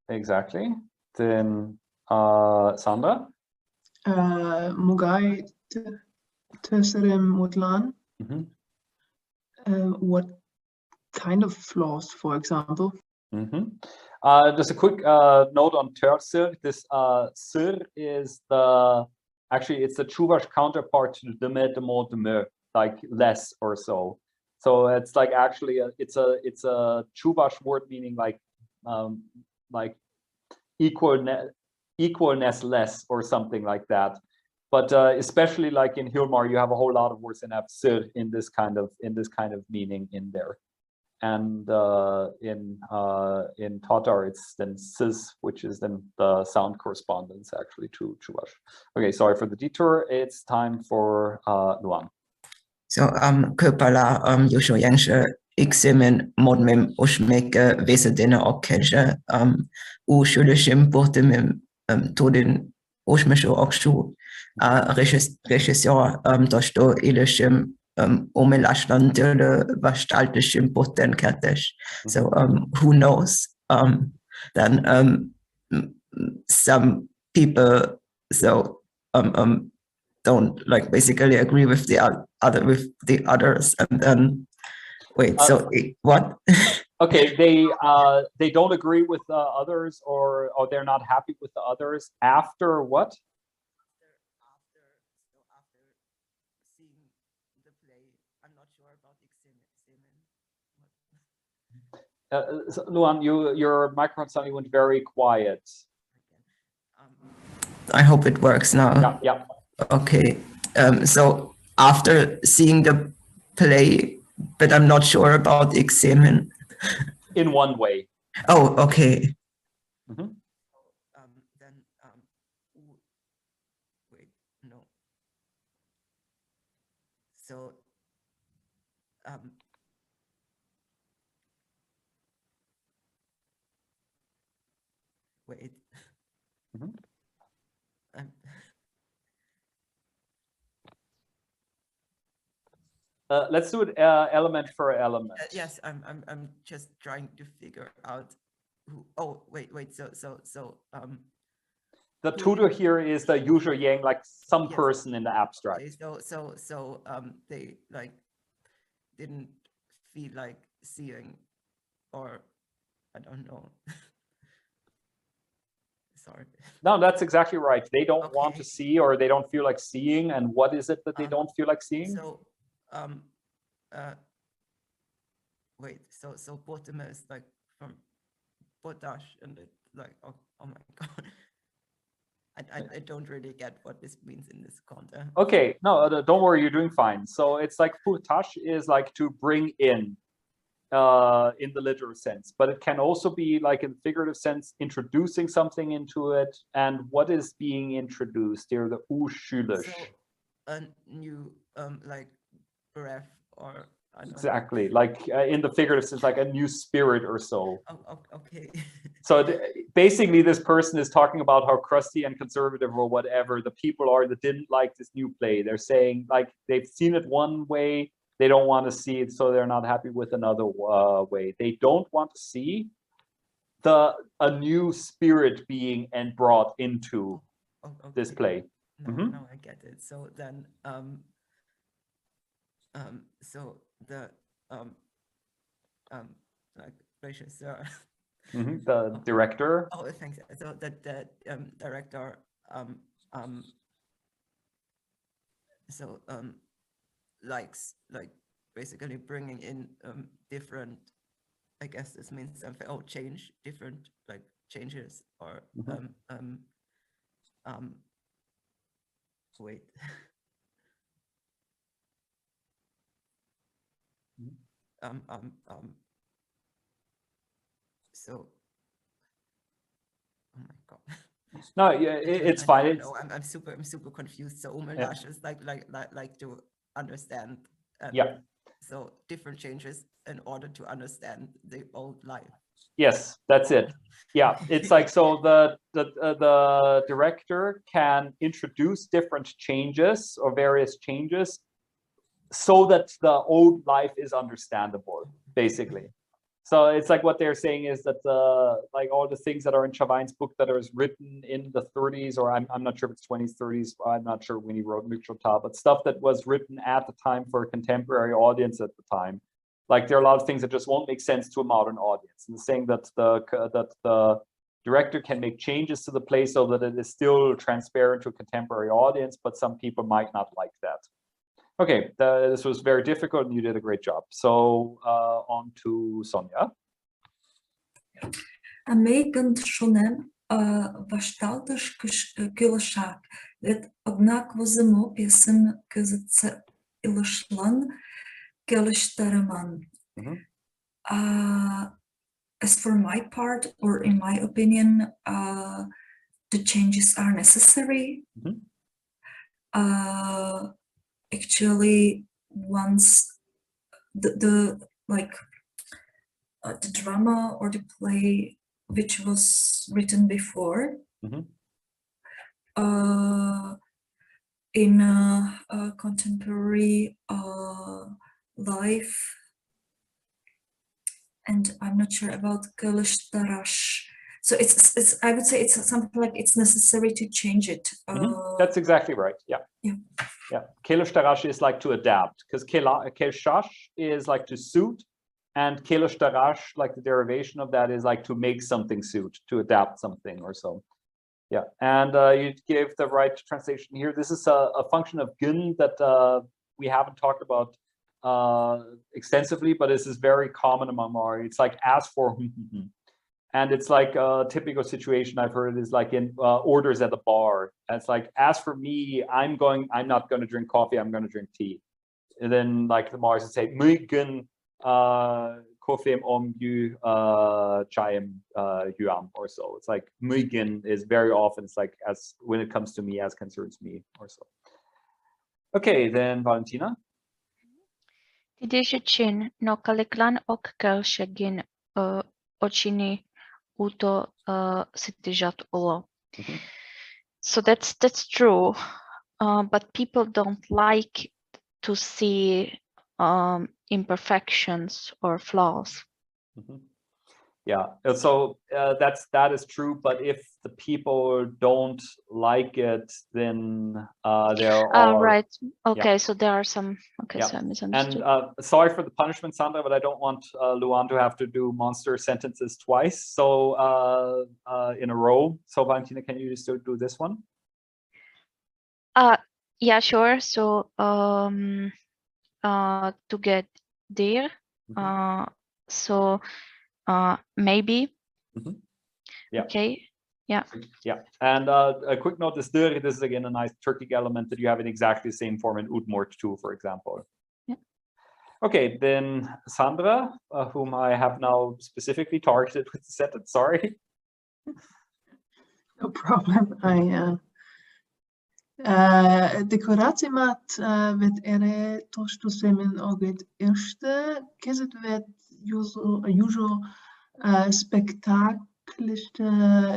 Exactly. Then Sandra? Mugai Terserem Mutlan. What kind of flaws, for example? Just a quick note on Tersir. This sir is actually it's the Chuvash counterpart to deme, like less or so. So it's like actually it's a Chuvash word meaning like equalness less or something like that. But especially like in Hilmar, you have a whole lot of words that have sir in this kind of meaning in there. And in Tatar, it's then sis, which is then the sound correspondence actually to Chuvash. Okay, sorry for the detour. It's time for Luan. So Köpala Yushoyansha Iximen Modmem Ushmeke Vesedina Okesha Ushulishim Botemim Todin Ushmisho Okshu Regisseur Dosto Ilishim Umelaschland Vastaltishim Boten Katesh. So who knows? Then some people don't like basically agree with the others, and then wait. So what? Okay, they don't agree with the others, or they're not happy with the others after what? After seeing the play, I'm not sure about Luan, your microphone suddenly went very quiet. I hope it works now. Yeah. Okay. So after seeing the play, but I'm not sure about Examen. In one way. Oh, okay. Then wait, no. So wait. Let's do it element for element. Yes, I'm just trying to figure out who. Oh, wait. So the tutor here is the usual yang, like some yes, person in the abstract. Okay, so they like didn't feel like seeing, or I don't know. Sorry. No, that's exactly right. They don't want to see, or they don't feel like seeing. And what is it that they don't feel like seeing? So wait, so bottom is like from potash, and it's like oh my god. I don't really get what this means in this context. Okay, no, don't worry, you're doing fine. So it's like potash is like to bring in the literal sense, but it can also be like in figurative sense, introducing something into it. And what is being introduced here? The uschulish. So a new like breath, or I don't exactly know. Like in the figurative sense, like a new spirit or so. Oh, okay. So basically this person is talking about how crusty and conservative or whatever the people are that didn't like this new play. They're saying like they've seen it one way, they don't want to see it, so they're not happy with another way. They don't want to see a new spirit being and brought into this play. No, I get it. So then so the like regisseur. The director. Oh, thanks. So the director likes like basically bringing in different, I guess this means something, change, different like changes or wait. So, oh my God. No, yeah, it's fine. I'm super confused. So Umelash is like to understand. Yeah. So different changes in order to understand the old life. Yes, that's it. Yeah, it's like, so the director can introduce different changes or various changes so that the old life is understandable, basically. So it's like what they're saying is that like all the things that are in Chavain's book that are written in the 30s, or I'm not sure if it's 20s, 30s, I'm not sure when he wrote Mikshota, but stuff that was written at the time for a contemporary audience at the time. Like there are a lot of things that just won't make sense to a modern audience. And saying that the director can make changes to the play so that it is still transparent to a contemporary audience, but some people might not like that. Okay, this was very difficult and you did a great job. So on to Sonia. American shonen vastaltaš kylashak, that однаково замописен казаца ilashlan kelistaraman. As for my part, or in my opinion, the changes are necessary. Actually, once the drama or the play which was written before in a contemporary life, and I'm not sure about Kalistarash. So it's I would say it's something like it's necessary to change it. That's exactly right. Yeah. Kelistarash is like to adapt, because Kelshash is like to suit, and Kelistarash, like the derivation of that, is like to make something suit, to adapt something or so. Yeah, and you gave the right translation here. This is a function of gun that we haven't talked about extensively, but this is very common among Mari. It's like as for, and it's like a typical situation I've heard is like in orders at the bar. And it's like, as for me, I'm not going to drink coffee, I'm going to drink tea. And then like the Mars would say, "Mygen kofim om yu chayim yuam," or so. It's like mygen is very often, it's like as when it comes to me, as concerns me, or so. Okay, then Valentina. Tidejechin no kaliklan ok kelshagin ochini uto sitijat olo. So that's true, but people don't like to see imperfections or flaws. Yeah, so that is true, but if the people don't like it, then there are right. Okay, so there are some. Okay, so I misunderstood. And sorry for the punishment, Sandra, but I don't want Luan to have to do monster sentences twice, so in a row. So Valentina, can you just do this one? Yeah, sure. So to get there, so maybe. Yeah. Okay. Yeah. Yeah. And a quick note: this is again a nice Turkic element that you have in exactly the same form in Udmurt too, for example. Yeah. Okay, then Sandra, whom I have now specifically targeted with the sentence. Sorry. No problem. Dekoratimat vet ere toshtu semin oget irste kezet vet usual spektakliste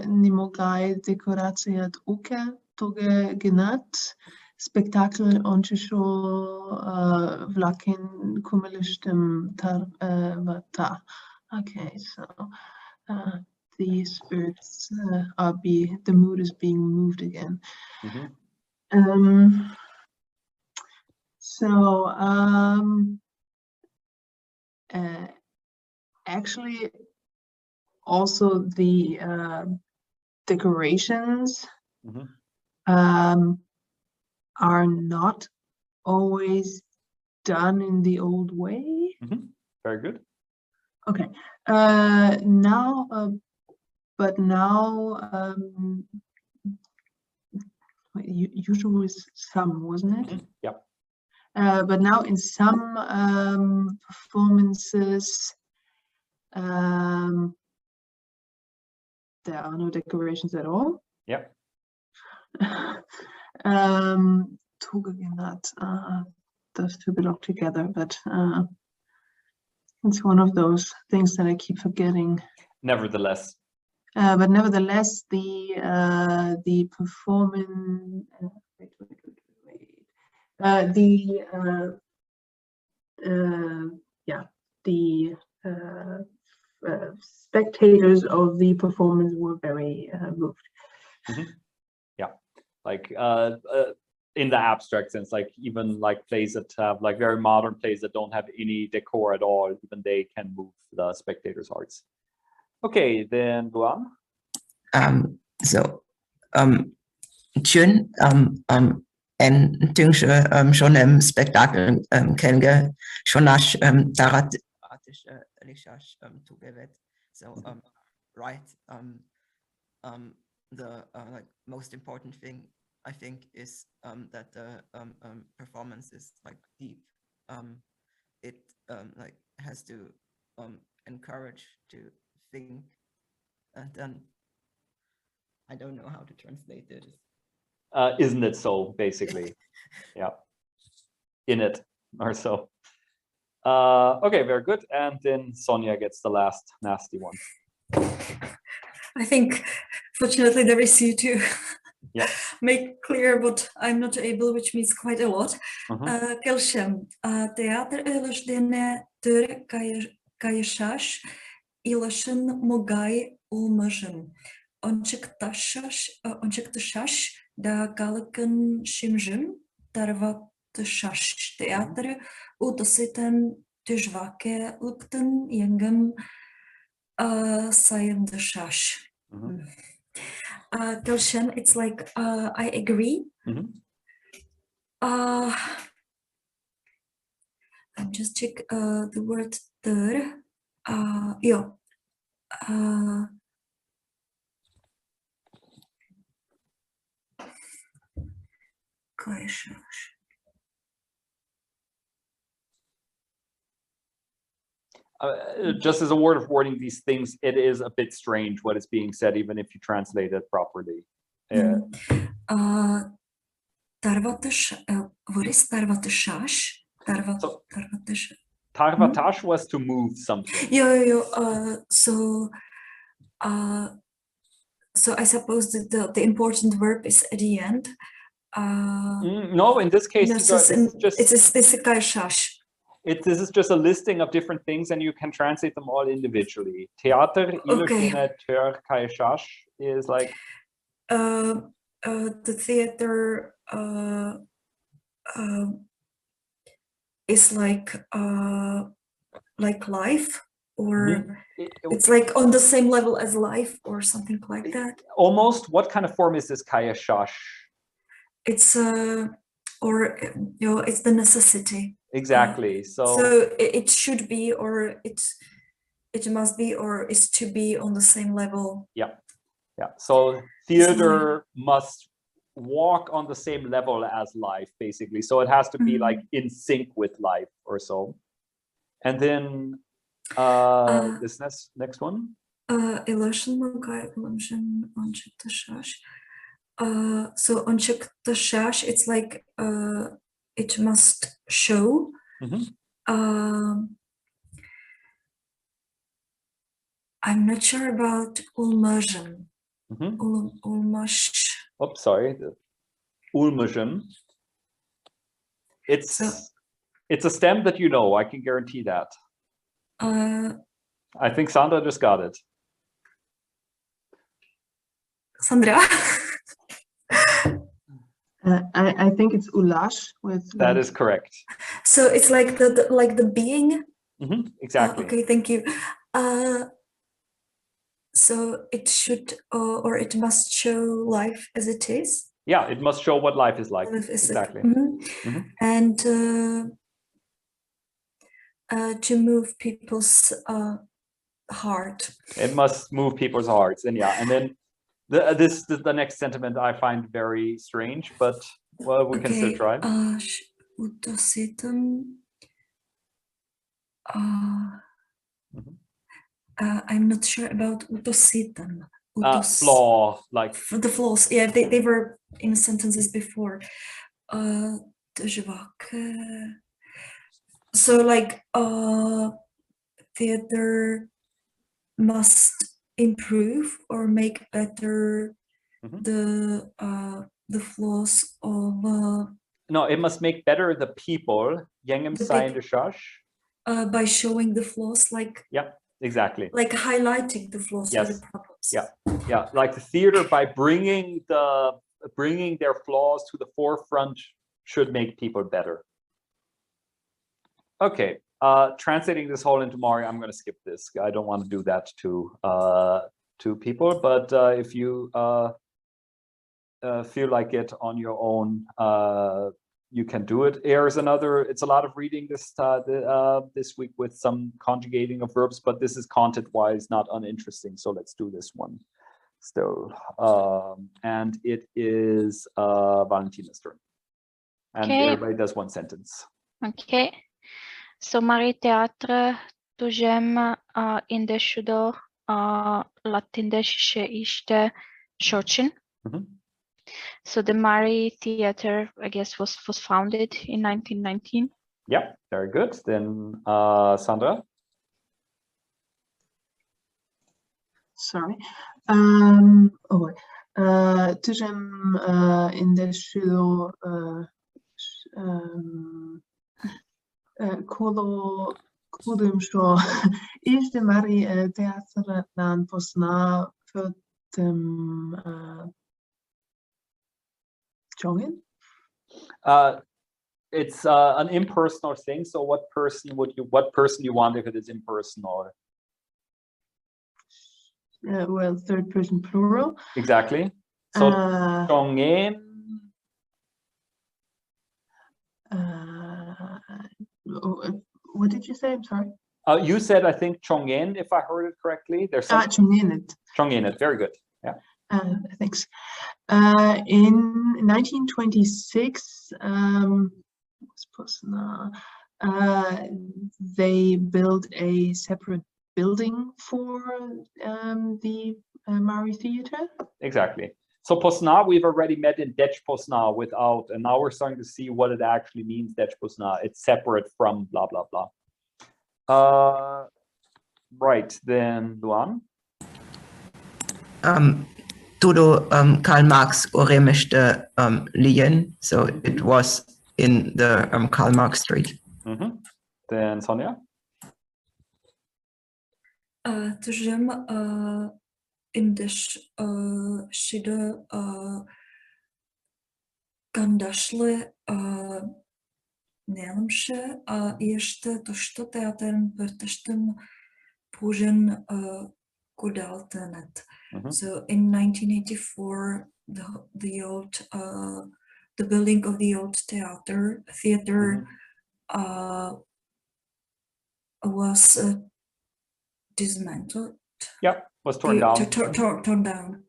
nimogai dekoratiat uke toge genat spektakel onchisho vlakin kumelistem vata. Okay, so the spirits the mood is being moved again. So actually also the decorations are not always done in the old way. Very good. Okay. Now, but now, usually some, wasn't it? Yep. But now in some performances, there are no decorations at all. Yep. Zugegeben that those two belong together, but it's one of those things that I keep forgetting. Nevertheless. But nevertheless, the performance. The spectators of the performance were very moved. Yeah, like in the abstract sense, like even like plays that have like very modern plays that don't have any decor at all, even they can move the spectators' hearts. Okay, then Luan. Schön, en tyngsche schon im Spektakel kenge schon nasch darat lichas togevet. So right, the like most important thing I think is that the performance is like deep. It like has to encourage to think, and then I don't know how to translate it. Isn't it so, basically? Yeah, in it or so. Okay, very good. And then Sonia gets the last nasty one. I think, fortunately, there is you to make clear what I'm not able, which means quite a lot. Kelšem, teatr ilășdene tăr caieșaș, ilășân mogai ulmăjân. Ončektašaš da galăcân șimjân, tarva tășaș teatr, utăsiten tăjvake luptân yengem sajem tășaș. Kelšem, it's like I agree. I'm just check the word tăr. Just as a word of wording these things, it is a bit strange what is being said, even if you translate it properly. What is tarvatășaș? Tarvatash was to move something. So I suppose that the important verb is at the end. No, in this case, this is just a listing of different things, and you can translate them all individually. Theater tör kaishash is like the theater is like life, or it's like on the same level as life, or something like that. Almost. What kind of form is this kaishash? It's it's the necessity. Exactly. So it should be, or it must be, or is to be on the same level. Yeah. So theater must walk on the same level as life, basically. So it has to be like in sync with life or so. And then this next one. So ončektašaš, it's like it must show. I'm not sure about ulmăjân. Oops, sorry. Ulmăjân. It's a stem that you know. I can guarantee that. I think Sandra just got it. Sandra. I think it's ulash with. That is correct. So it's like the being. Exactly. Okay, thank you. So it should or it must show life as it is. Yeah, it must show what life is like. Life is Exactly. And to move people's heart. It must move people's hearts, and yeah, and then the next sentiment I find very strange, but well, we can still try. I'm not sure about utositan. Flaw, like the flaws. Yeah, they were in sentences before. So like theater must improve or make better the flaws of no, it must make better the people by showing the flaws, like exactly, like highlighting the flaws or the problems. Like the theater, by bringing their flaws to the forefront, should make people better. Okay, translating this whole into Mari, I'm going to skip this. I don't want to do that to people, but if you feel like it on your own, you can do it. It's a lot of reading this week with some conjugating of verbs, but this is content-wise not uninteresting, so let's do this one still. And it is Valentina's turn. And everybody does one sentence. Okay. So Mari teatră tujem indeșudo latindeșe iște șocin. So the Mari Theater, I guess, was founded in 1919. Yeah, very good. Then Sandra. Sorry. Tujem indeșudo Kodum šo ište Mari teatr nan posna för dem Jongin? It's an impersonal thing. So what person you want if it is impersonal? Well, third person plural. Exactly. So Jongin. What did you say? I'm sorry. You said, I think, Chongin, if I heard it correctly. There's some Chongin. Very good. Yeah. Thanks. In 1926, they built a separate building for the Mari Theater. Exactly. So Posna, we've already met in Dech Posna without, and now we're starting to see what it actually means, Dech Posna. It's separate from blah, blah, blah. Right, then Luan. Todo Karl Marx oremischte lijen, so it was in the Karl Marx Street. Then Sonja. Tujem indesh shide kandašle nelemše ještě tošto teatern perteštem pužen kudaltenet. So in 1984, the building of the old theater was dismantled. Yeah, was torn down. Torn down.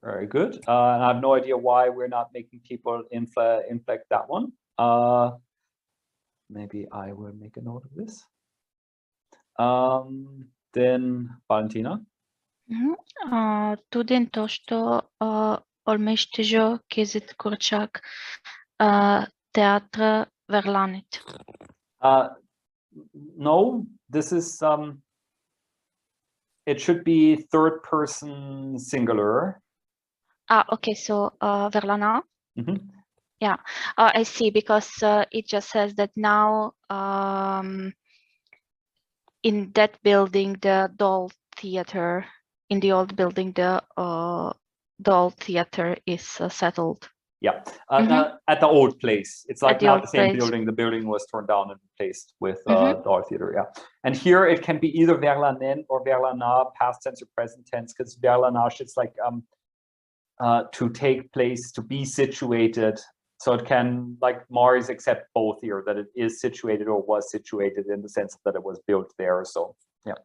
Very good. And I have no idea why we're not making people inflect that one. Maybe I will make a note of this. Then Valentina. Tudin to, što olmeštežo kezit kurčak teatr verlanit. No, this is it should be third person singular. Okay, so verlana. Yeah, I see, because it just says that now in that building, the doll theater, in the old building, the old theater is settled. Yeah, at the old place. It's like not the same place. building. The building was torn down and replaced with the art theater. Yeah, and here it can be either verlanen or verlana, past tense or present tense, because verlanage is like to take place, to be situated. So it can, like Mari's, accept both here, that it is situated or was situated in the sense that it was built there. So yeah.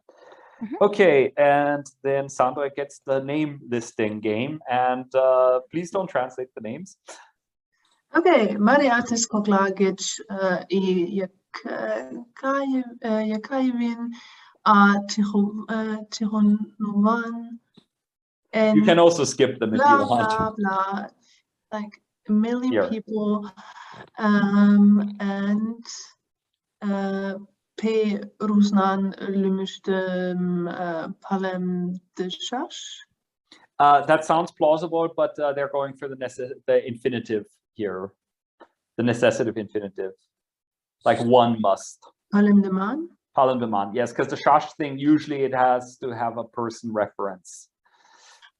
Okay, and then Sandra gets the name listing game, and please don't translate the names. Okay, Mari artis koklagic I Yakayevin Tihonovan. You can also skip them if you want. Blah, blah, like a million Here. people, and P. Rusnan Lümüştüm Palem de Shash. That sounds plausible, but they're going for the infinitive here, the necessitive infinitive, like one must. Palem de man? Palem de man, yes, because the shash thing, usually it has to have a person reference.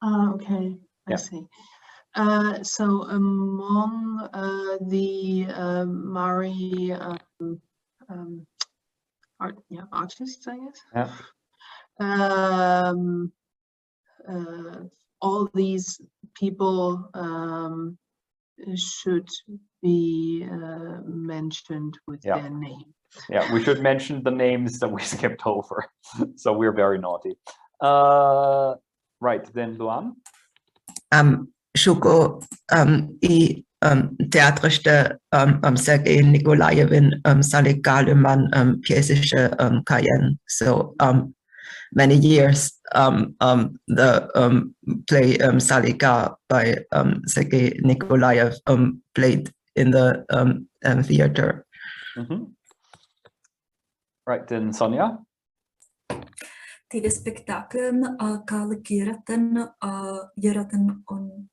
Okay, I see. So among the Mari artists, I guess. Yeah. All these people should be mentioned with their name. Yeah, we should mention the names that we skipped over. So we're very naughty. Right, then Luan. Shuko I teatriște Sergei Nikolaevin Salikaleman piesische Cayenne. So many years the play Salika by Sergei Nikolaev played in the theater. Right, then Sonia. Tide spektaklem kale geraten on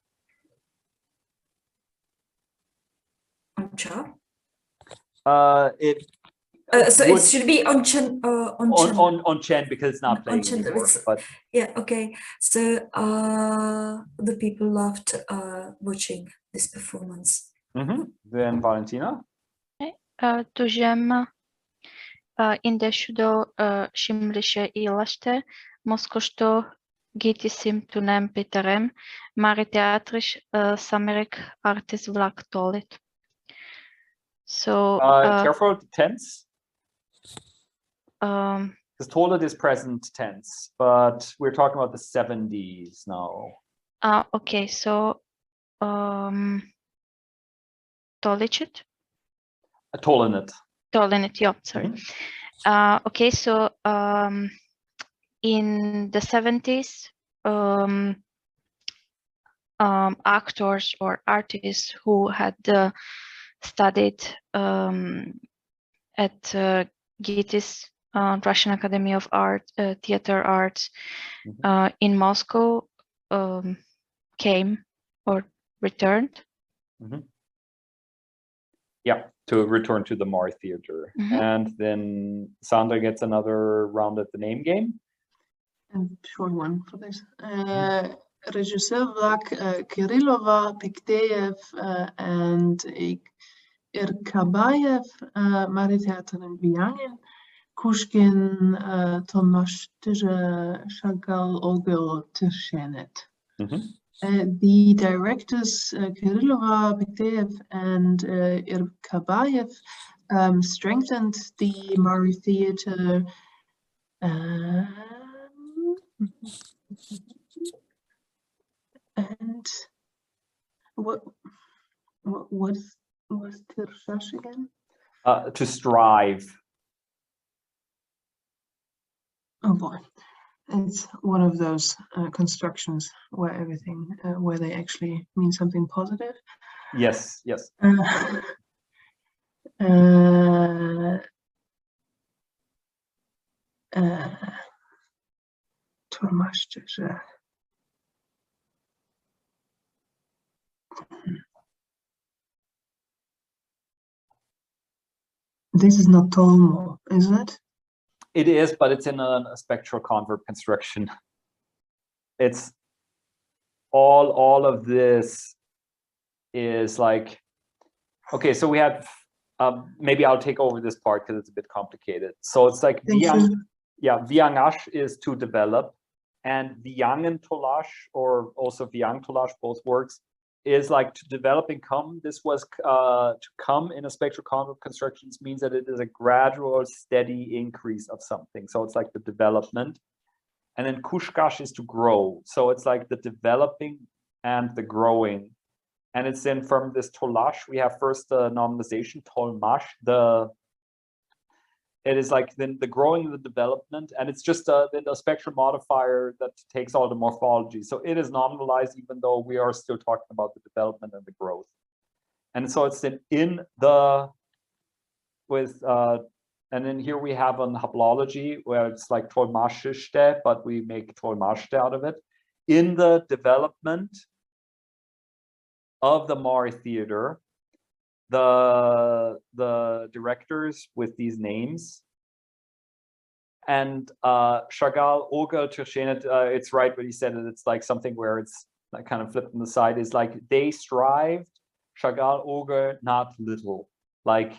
cha. So it should be on chen. On chen because it's not playing anymore. But yeah, okay. So the people loved watching this performance. Then Valentina. Tužem indeshudo shimlishe ilaște, moscosto gitisim tunem peterem, mari teatrish sameric artis vlak tolit. So careful with the tense. Because tolit is present tense, but we're talking about the 70s now. Okay, so tolicit? Tolinit. Tolinit, yeah, sorry. Okay, so in the 70s, actors or artists who had studied at GITIS, Russian Academy of Art, Theater Arts in Moscow came or returned. Yeah, to return to the Mari Theater. And then Sandra gets another round at the name game. And short one for this. Regisseur Vlak Kirillova, Pikteyev, and Irkabayev, Mari Theater in Vianin, Kushkin, Tomasz Chagall, Ogil Tirshenet. The directors Kirillova, Pikteyev, and Irkabayev strengthened the Mari Theater. And what was Tirshash again? To strive. Oh boy, it's one of those constructions where everything, where they actually mean something positive. Yes, yes. This is not Tolmo, is it? It is, but it's in a spectral converb construction. It's all of this is like, okay, so we had, maybe I'll take over this part because it's a bit complicated. So it's like, viangash is to develop, and viangentolash, or also viangtolash, both works, is like to develop and come. This was to come in a spectral conjugate constructions means that it is a gradual, steady increase of something. So it's like the development. And then kushkash is to grow. So it's like the developing and the growing. And it's then from this tolash, we have first the normalization, tolmash, it is like then the growing, the development, and it's just then the spectral modifier that takes all the morphology. So it is normalized, even though we are still talking about the development and the growth. And so it's then in the, and then here we have an haplology where it's like tolmashiste, but we make tolmashte out of it. In the development of the Mari theater, the directors with these names, and Chagall, Ogel, Turchenet, it's right what he said, that it's like something where it's like kind of flipped on the side, is like they strived, Chagall, Ogel, not little. Like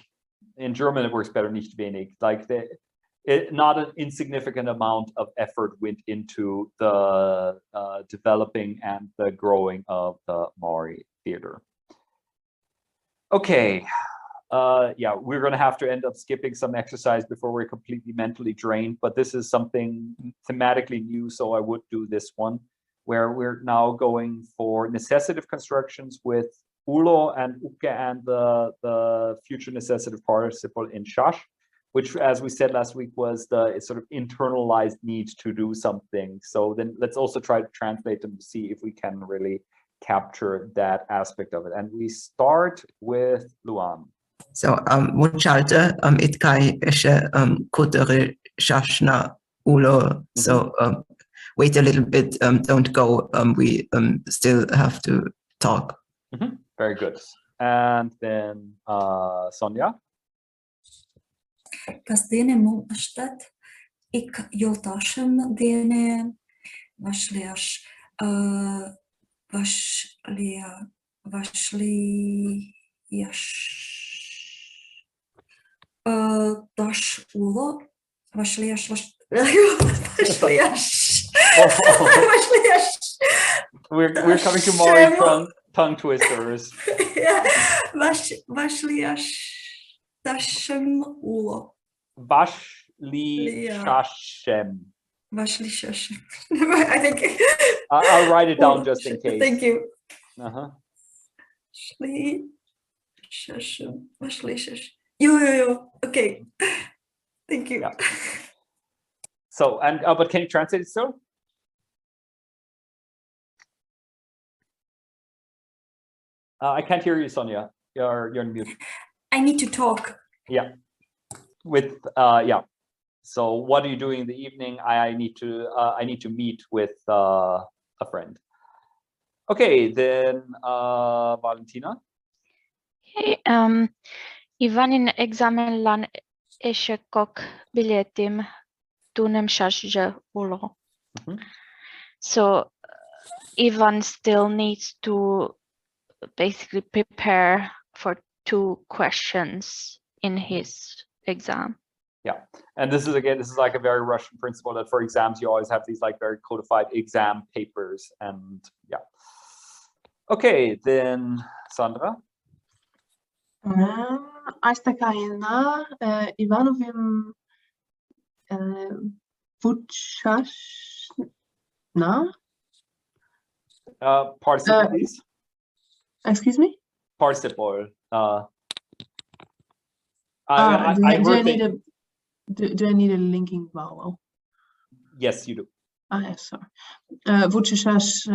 in German it works better, nicht wenig. Like not an insignificant amount of effort went into the developing and the growing of the Mari theater. Okay, yeah, we're going to have to end up skipping some exercise before we're completely mentally drained, but this is something thematically new, so I would do this one, where we're now going for necessitive constructions with ulo and uke and the future necessitive participle in shash, which, as we said last week, was the sort of internalized need to do something. So then let's also try to translate them to see if we can really capture that aspect of it. And we start with Luan. So, Muchalte, itkai eshe kutere shashna ulo. So, wait a little bit, don't go. We still have to talk. Very good. And then Sonja. Kas diene mum ashtat, ik joltashem diene vashliash, dash ulo, vashliash. We're coming to Mari tongue twisters. Yeah, vashliash dashem ulo. Vashlishashem. Vashlishashem. I think I'll write it down just in case. Thank you. Uh-huh. Vashlishashem. Yo. Okay. Thank you. Yeah. So, and but can you translate it still? I can't hear you, Sonja. You're on mute. I need to talk. Yeah. With yeah. So what are you doing in the evening? I need to meet with a friend. Okay, then Valentina. Hey, Ivan in examen lan eșecok biletim tunem shashje ulo. So Ivan still needs to basically prepare for 2 questions in his exam. Yeah, and this is like a very Russian principle that for exams you always have these like very codified exam papers, and yeah. Okay, then Sandra. Аз така една Ивановим Vuchashna. Participle, please. Excuse me? Participle. Do I need a linking vowel? Yes, you do. Yes, sorry. Vuchashash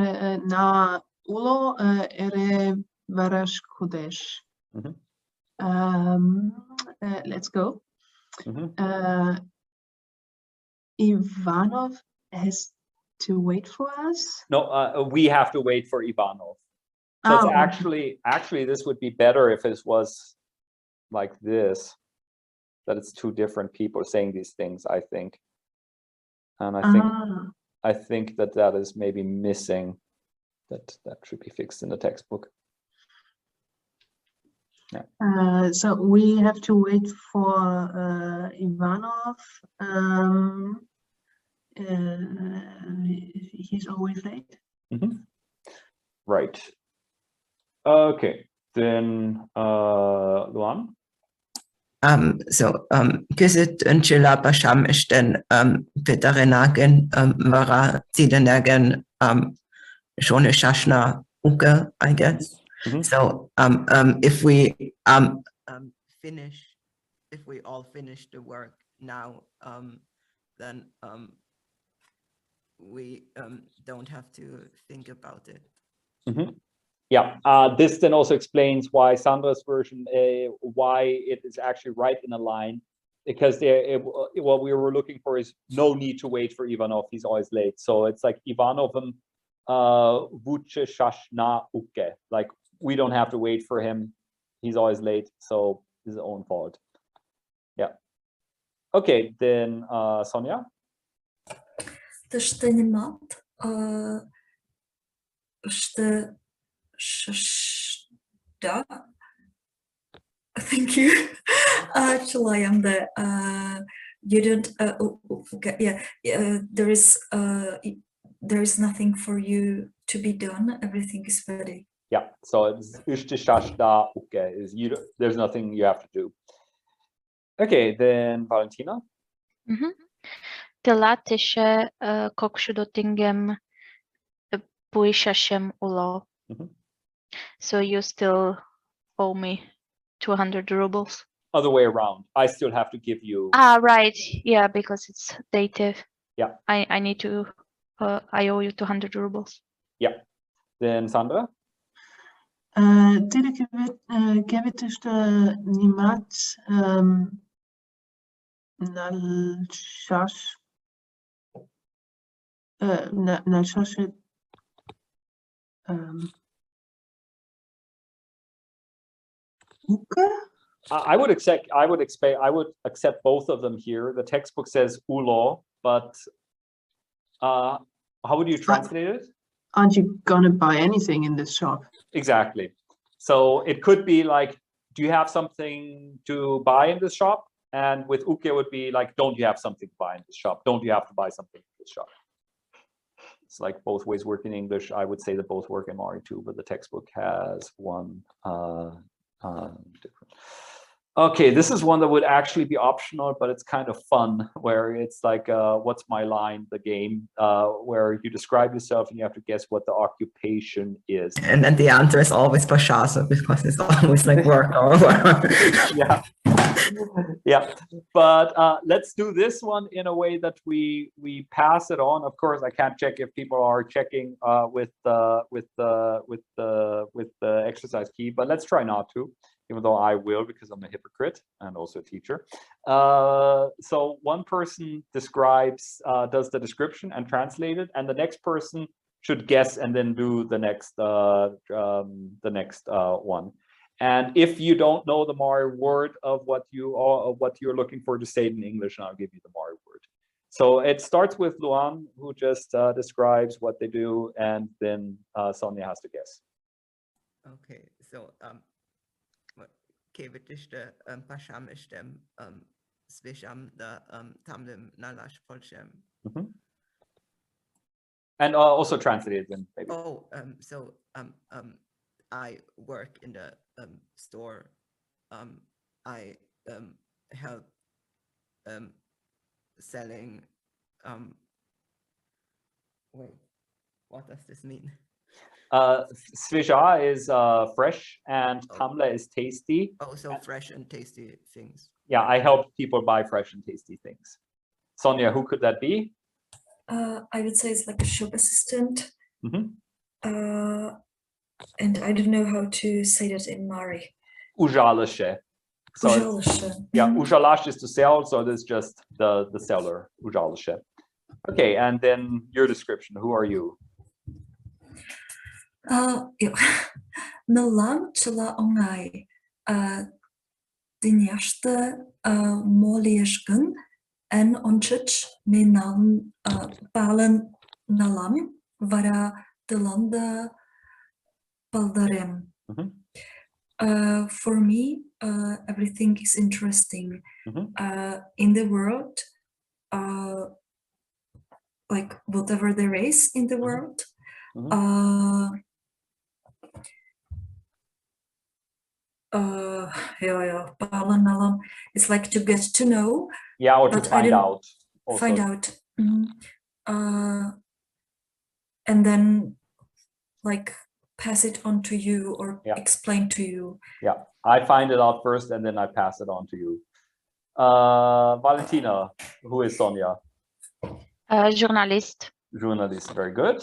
na ulo ere varash kodesh. Let's go. Ivanov has to wait for us? No, we have to wait for Ivanov. So it's actually this would be better if it was like this, that it's 2 different people saying these things, I think. And I think that is maybe missing. That should be fixed in the textbook. So we have to wait for Ivanov. He's always late. Right. Okay, then Luan. So kisit unchila pasham ishten pitarenagen vara tidenagen shone shashna uka, I guess. So if we if we all finish the work now, then we don't have to think about it. Yeah, this then also explains why Sandra's version, why it is actually right in a line, because what we were looking for is no need to wait for Ivanov, he's always late. So it's like Ivanovem vuce shashna uke, like we don't have to wait for him, he's always late, so it's his own fault. Yeah. Okay, then Sonia. Thank you. Actually, I'm the you don't okay, yeah, there is nothing for you to be done, everything is ready. Yeah, so it's okay, is you, there's nothing you have to do. Okay, then Valentina. Telatische kokshudotingem puishashem ulo. So you still owe me 200 rubles. Other way around, I still have to give you. Right, yeah, because it's dative. Yeah, I need to I owe you 200 rubles. Yeah, then Sandra. Gevitishte nimat nalshash nalshashet uka? I would accept both of them here. The textbook says ulo, but how would you translate it? Aren't you gonna buy anything in this shop? Exactly. So it could be like, do you have something to buy in this shop? And with uke would be like, don't you have something to buy in this shop? Don't you have to buy something in this shop? It's like both ways work in English. I would say that both work in Mari too, but the textbook has one different. Okay, this is one that would actually be optional, but it's kind of fun, where it's like, what's my line, the game, where you describe yourself and you have to guess what the occupation is. And then the answer is always Pashasa, because it's always like work or Yeah. Yeah, but let's do this one in a way that we pass it on. Of course, I can't check if people are checking with the exercise key, but let's try not to, even though I will, because I'm a hypocrite and also a teacher. So one person describes, does the description and translate it, and the next person should guess and then do the next one. And if you don't know the Mari word of what you're looking for, to say it in English, and I'll give you the Mari word. So it starts with Luan, who just describes what they do, and then Sonia has to guess. Okay, so Kevitishte Pashamishtem Svisham the Tamlim Nalash Polshem. And also translated then maybe. Oh, so I work in the store. I help selling. Wait, what does this mean? Svija is fresh, and Tamla is tasty. Oh, so fresh and tasty things. Yeah, I help people buy fresh and tasty things. Sonia, who could that be? I would say it's like a shop assistant. And I don't know how to say that in Mari. Ujalashe. So yeah, ujalash is to sell, so this is just the seller, ujalashe. Okay, and then your description. Who are you? Melam chela ongai dinyaste molieshgun en onchich me naam balen nalam vara de lande baldarem. For me, everything is interesting in the world, like whatever there is in the world. It's like to get to know. Yeah, or to find out. Also. Find out. And then like pass it on to you or explain to you. Yeah, I find it out first and then I pass it on to you. Valentina, who is Sonia? Journalist. Journalist, very good.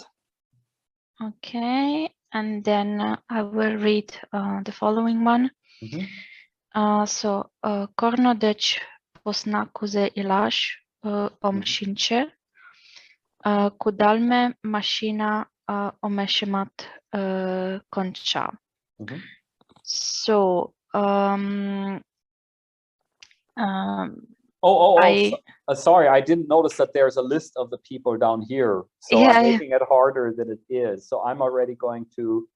Okay, and then I will read the following one. Corno deci posna cuze ilaș omșince, cu dalme mașina omeșemat concha. So, sorry, I didn't notice that there's a list of the people down here. So I'm making it harder than it is. So I'm already going to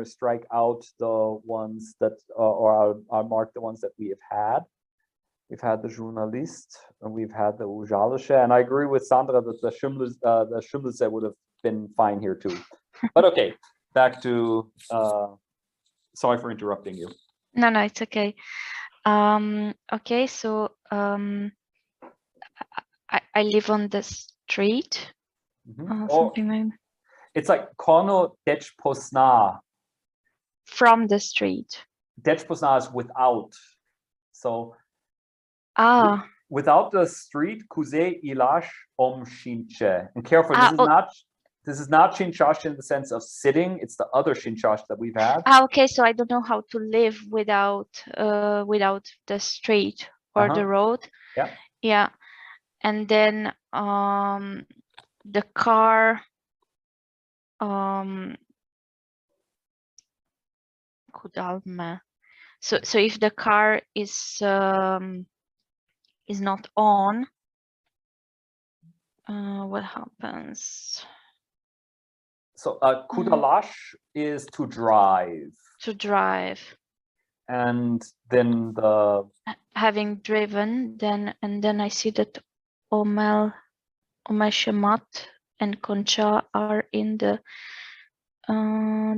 strike out the ones that, or I'll mark the ones that we have had. We've had the journalist and we've had the ujalische, and I agree with Sandra that the Schimmelze would have been fine here too. But okay, back to, sorry for interrupting you. No, it's okay. Okay, so I live on the street. Something like that. It's like Corno deci posna. From the street. Deci posna is without. So without the street, kuze ilash omshinche. And careful, this is not shinchash in the sense of sitting. It's the other shinchash that we've had. Okay, so I don't know how to live without the street or the road. Yeah. And then the car kudalme. So if the car is not on, what happens? So kudalash is to drive. To drive. And then the having driven, then I see that omeshemat and concha are in the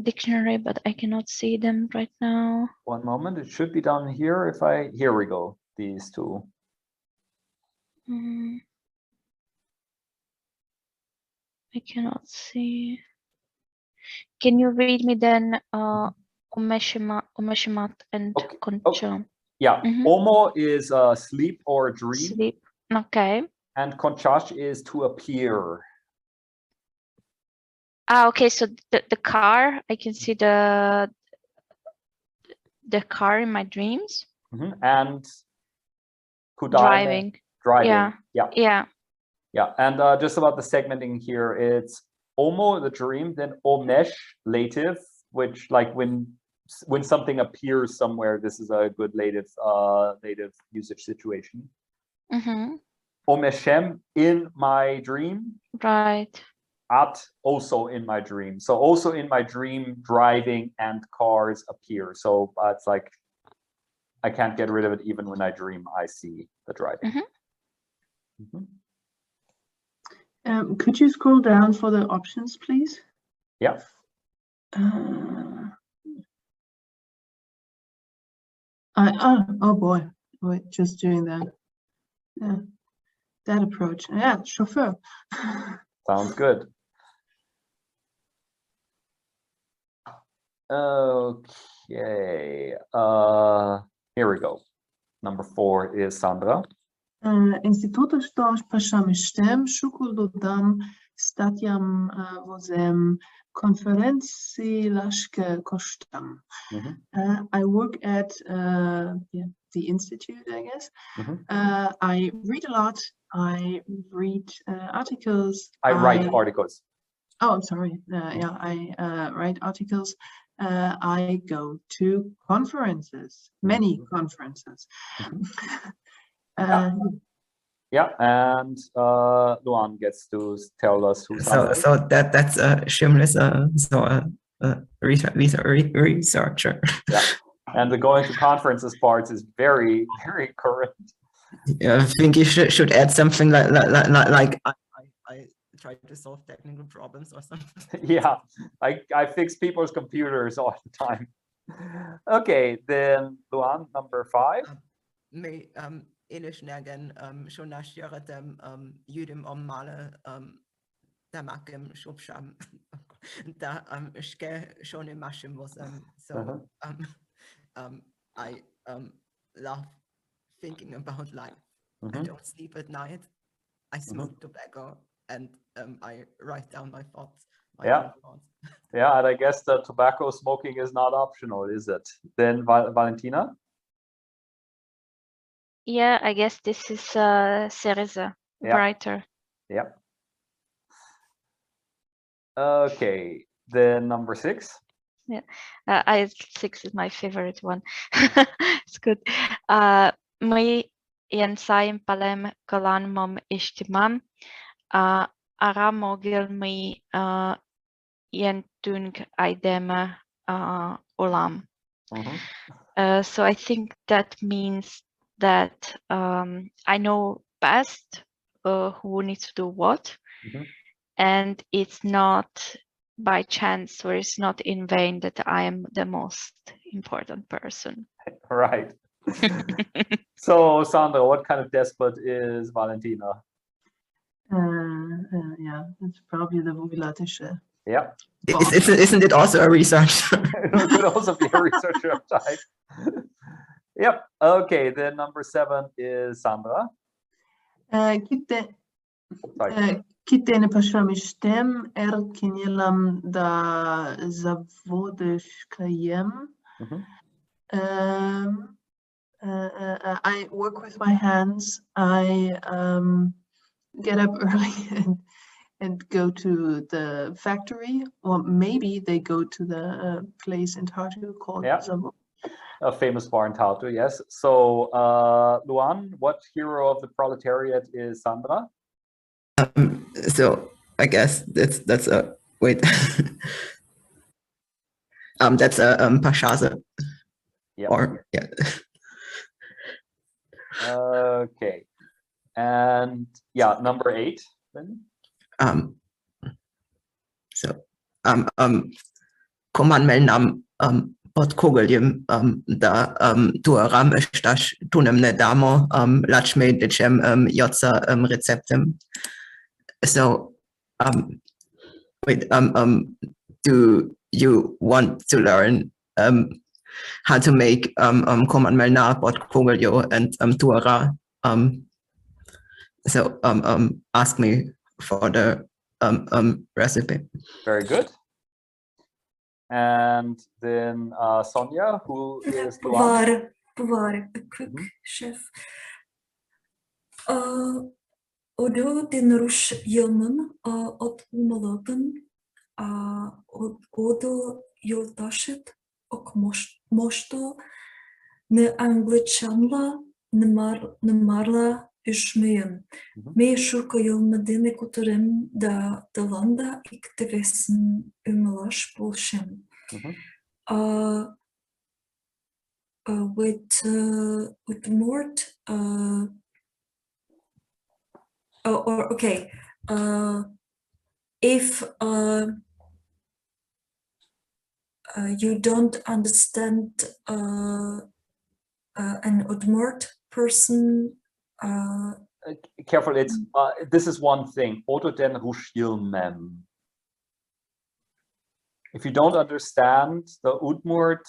dictionary, but I cannot see them right now. One moment, it should be down here. Here we go. These two. I cannot see. Can you read me then omeshemat and concha? Yeah, omo is sleep or dream. Sleep. Okay. And conchash is to appear. Okay, so the car, I can see the car in my dreams. And kudalme, driving. Yeah. And just about the segmenting here, it's omo, the dream, then omesh, lative, which like when something appears somewhere, this is a good lative usage situation. Omeshem, in my dream. Right. At, also in my dream. So also in my dream, driving and cars appear. So it's like I can't get rid of it. Even when I dream, I see the driving. Could you scroll down for the options, please? Yeah. Oh boy, wait, just doing that. Yeah, that approach. Yeah, chauffeur. Sounds good. Okay. Here we go. Number 4 is Sandra. Института што пашам штем, шукул додам статјам возем конференци лашке коштам. I work at the institute, I guess. I read a lot. I read articles. I write articles. Oh, I'm sorry. I write articles. I go to conferences, many conferences. Yeah, and Luan gets to tell us who's so that's shameless. researcher. Yeah. And the going to conferences parts is very, very current. Yeah, I think you should add something like I try to solve technical problems or something. Yeah, I fix people's computers all the time. Okay, then Luan, number 5. May inishnagan shonashiratem yudem male tamakem shopsham da shke shonemashim was so I love thinking about life. I don't sleep at night. I smoke tobacco and I write down my thoughts. Yeah, and I guess the tobacco smoking is not optional, is it? Then Valentina? Yeah, I guess this is Cereza, writer. Yeah. Okay, then number 6. Yeah, 6 is my favorite one. It's good. My yensaim palem kalan mom ishtimam. Ara mogil mi yentung aidema olam. So I think that means that I know best who needs to do what, and it's not by chance, or it's not in vain that I am the most important person. Right. So Sandra, what kind of despot is Valentina? Yeah, it's probably the Vogilatische. Yeah. Isn't it also a researcher? It could also be a researcher of type. Yep. Okay, then number 7 is Sandra. Kitene pashamishtem kinyelam da zavodeshkayem. I work with my hands. I get up early and go to the factory, or maybe they go to the place in Tartu called Zavod. A famous bar in Tartu, yes. So Luan, what hero of the proletariat is Sandra? So I guess that's a wait. That's a Pashaza. Yeah. Or yeah. Okay. And yeah, number 8 then. So Komanmelnam podkogoljem da tuaram estash tunem nedamo lachme decem yotza receptem. So wait, do you want to learn how to make Komanmelna podkogoljo and tuara? So ask me for the recipe. Very good. And then Sonia, who is Puvar, a cook, chef. Odo din rush yilman od umalogan odo yodashit ok mosto ne anglichanla ne marla ishmeyen. Me shuka yilmadine kuturim da landa ik te wissen umalash bolshem. With Mort, if you don't understand an Udmurt person, careful, it's this is one thing. Oto den rushilmem. If you don't understand the Udmurt,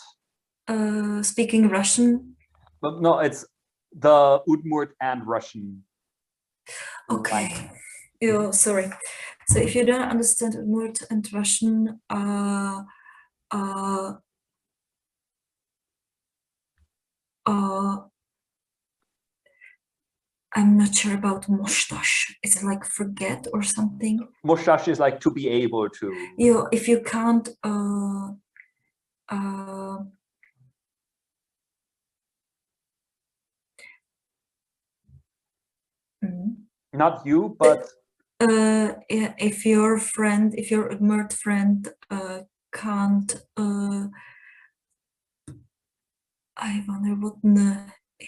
speaking Russian. But no, it's the Udmurt and Russian. Okay. Oh, sorry. So if you don't understand Udmurt and Russian, I'm not sure about mustache. Is it like forget or something? Mustache is like to be able to. If you can't not you, but if your Udmurt friend can't. I wonder what ne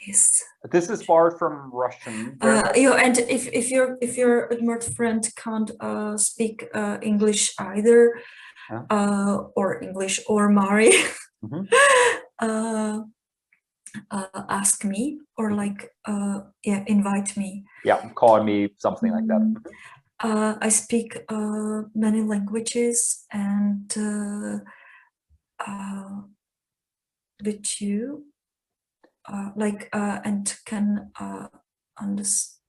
is. This is borrowed from Russian. Yeah, and if your Udmurt friend can't speak English either, or English or Mari, ask me, or like yeah, invite me. Yeah, call me, something like that. I speak many languages, and with you, like and can understand.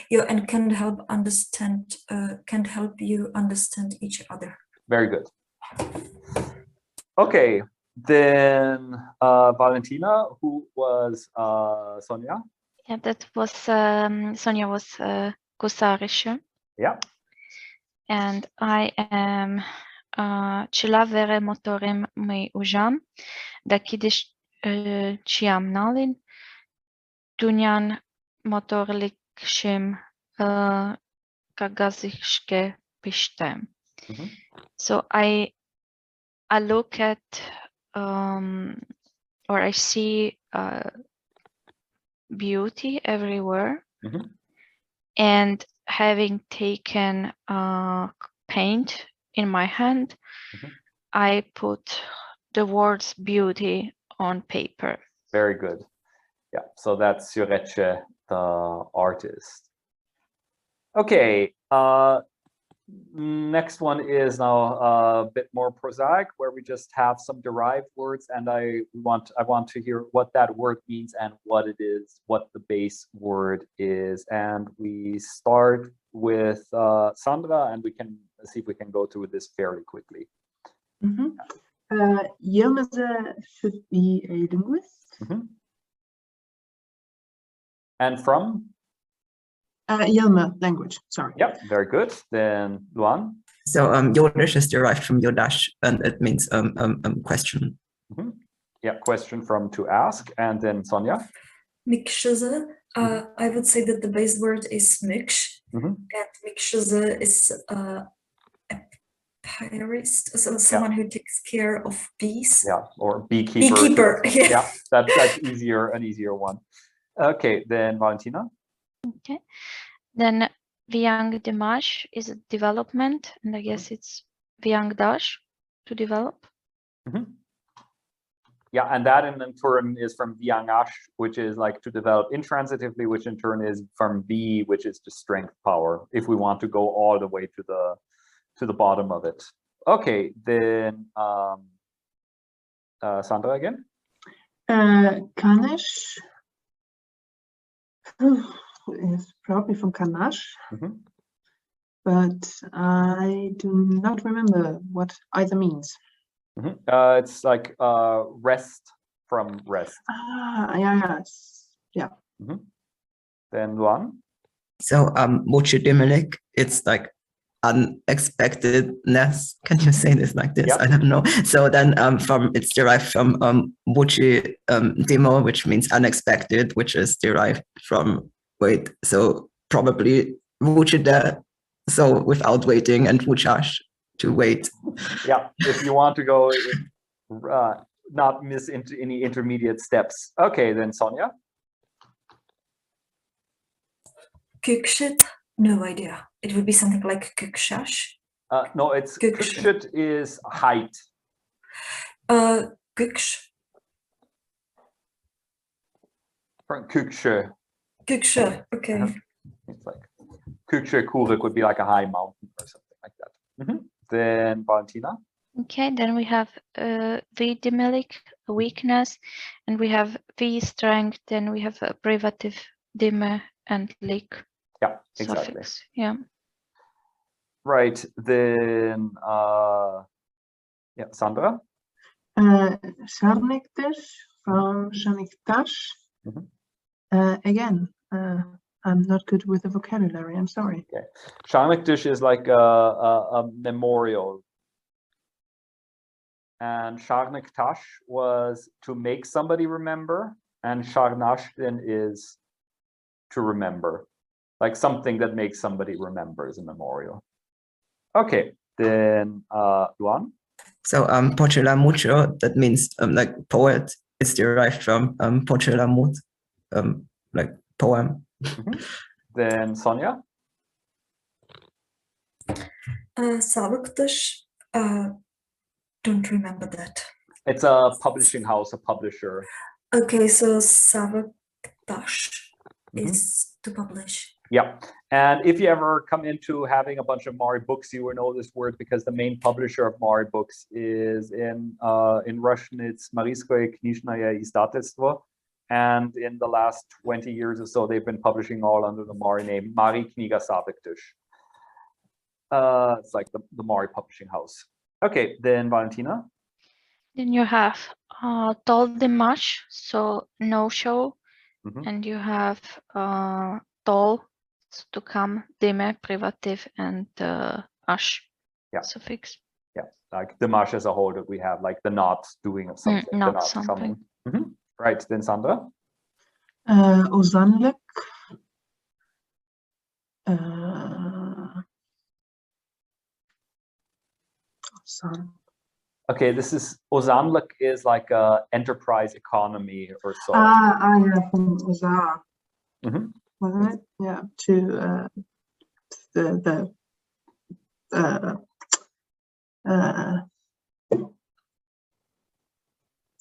Yeah, and can help you understand each other. Very good. Okay, then Valentina, who was Sonia? Yeah, that was Sonia was Gusarische. Yeah. And I am Cila vere motorim mei ujam, da kidish chiam Dunyan motorlikshim kagazishke pishtem. So I look at or I see beauty everywhere, and having taken paint in my hand, I put the words beauty on paper. Very good. Yeah, so that's Jurece, the artist. Okay, next one is now a bit more prosaic, where we just have some derived words, and I want to hear what that word means and what it is, what the base word is. And we start with Sandra, and we can see if we can go through this fairly quickly. Yilmaz should be a linguist. And from? Yilma, language, sorry. Yep, very good. Then Luan? So Yodash is derived from Yodash, and it means question. Yeah, question from to ask. And then Sonia? Miksheze, I would say that the base word is miksh, and miksheze is a apiarist, so someone who takes care of bees. Yeah, or beekeeper. Beekeeper, yeah, that's easier, an easier one. Okay, then Valentina? Okay, then Viang Dimash is a development, and I guess it's Viang Dash, to develop. Yeah, and that in turn is from Viangash, which is like to develop intransitively, which in turn is from V, which is the strength power, if we want to go all the way to the bottom of it. Okay, then Sandra again. Kanish is probably from Kanash, but I do not remember what either means. It's like rest from rest. Yeah. Then Luan? So Mochidimelik, it's like unexpectedness. Can you say this like this? I don't know. So then it's derived from Mochi demo, which means unexpected, which is derived from wait. So probably Wuchida, so without waiting, and Wuchash, to wait. Yeah, if you want to go not miss into any intermediate steps. Okay, then Sonia? Kukshit, no idea. It would be something like kukshash. No, it's kukshit is height. Kuksh. From kukshe. Kukshe, okay. It's like kukshe kuruk would be like a high mountain or something like that. Then Valentina? Okay, then we have V dimelik, a weakness, and we have V strength, then we have a privative dime and lik. Yeah, exactly. Suffix. Yeah. Right, then yeah, Sandra? Sharniktish from Shaniktash. Again, I'm not good with the vocabulary, I'm sorry. Okay. Sharniktish is like a memorial. And Sharniktash was to make somebody remember, and Sharnashtin is to remember. Like something that makes somebody remember is a memorial. Okay, then Luan? So pochela mucho, that means like poet. It's derived from pochela mut, like poem. Then Sonia? Savuktash, don't remember that. It's a publishing house, a publisher. Okay, so Savuktash is to publish. Yeah, and if you ever come into having a bunch of Mari books, you will know this word because the main publisher of Mari books is in Russian, it's Mariskoye Knishnaya Izdatelstvo. And in the last 20 years or so, they've been publishing all under the Mari name, Mari Kniga Savuktash. It's like the Mari publishing house. Okay, then Valentina. Then you have Tol Dimash, so no show, and you have Tol to come, Dime, privative, and Ash suffix. Yeah, like the mash as a whole that we have, like the not doing of something, not the not something. coming. Right, then Sandra. Ozanlik. Okay, this is Ozanlik is like a enterprise economy or so. Yeah, from Ozar. Wasn't it? Yeah, to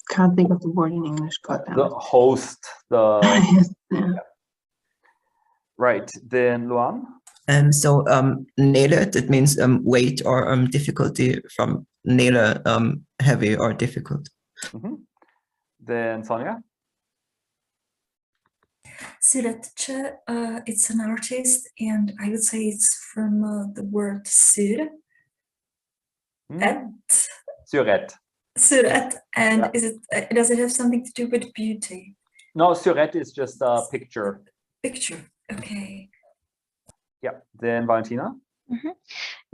can't think of the word in English, but the host, yeah. Right, then Luan. So nele, it means weight or difficulty, from nele, heavy or difficult. Then Sonia. Suretche, it's an artist, and I would say it's from the word sur. Surette. Suret, and does it have something to do with beauty? No, surette is just a picture. Picture, okay. Yeah, then Valentina.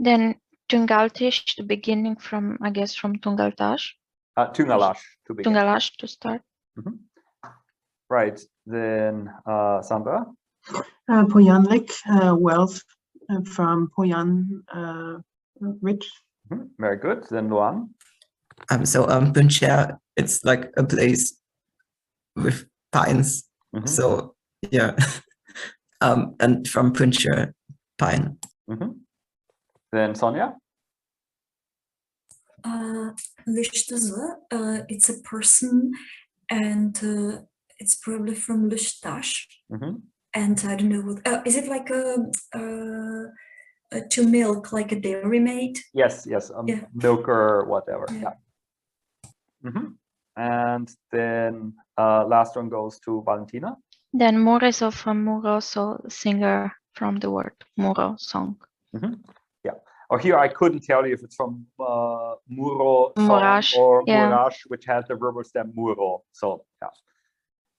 Then Tungaltish, the beginning from, I guess, from Tungaltash. Tungalash to begin. Tungalash to start. Right, then Sandra. Poyanlik, wealth, from Poyan, rich. Very good. Then Luan. So Puncher, it's like a place with pines. So yeah, and from Puncher, pine. Then Sonia. Lishtaza, it's a person, and it's probably from Lishtash. And I don't know what, is it like to milk, like a dairy maid? Yes, milker, whatever. Yeah. And then last one goes to Valentina. Then Mureso from Muro, so singer from the word Muro, song. Yeah. Or here I couldn't tell you if it's from Muro Murash, or Murash, which has the verbal stem Muro. So yeah,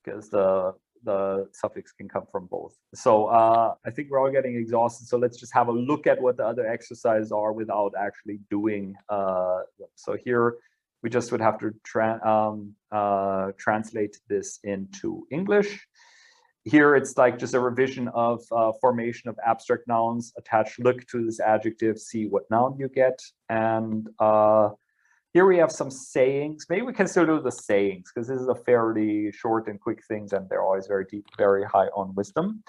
because the suffix can come from both. So I think we're all getting exhausted. So let's just have a look at what the other exercises are without actually doing them. So here we just would have to translate this into English. Here it's like just a revision of formation of abstract nouns. Attach look to this adjective, see what noun you get. And here we have some sayings. Maybe we can still do the sayings because this is a fairly short and quick things, and they're always very deep, very high on wisdom.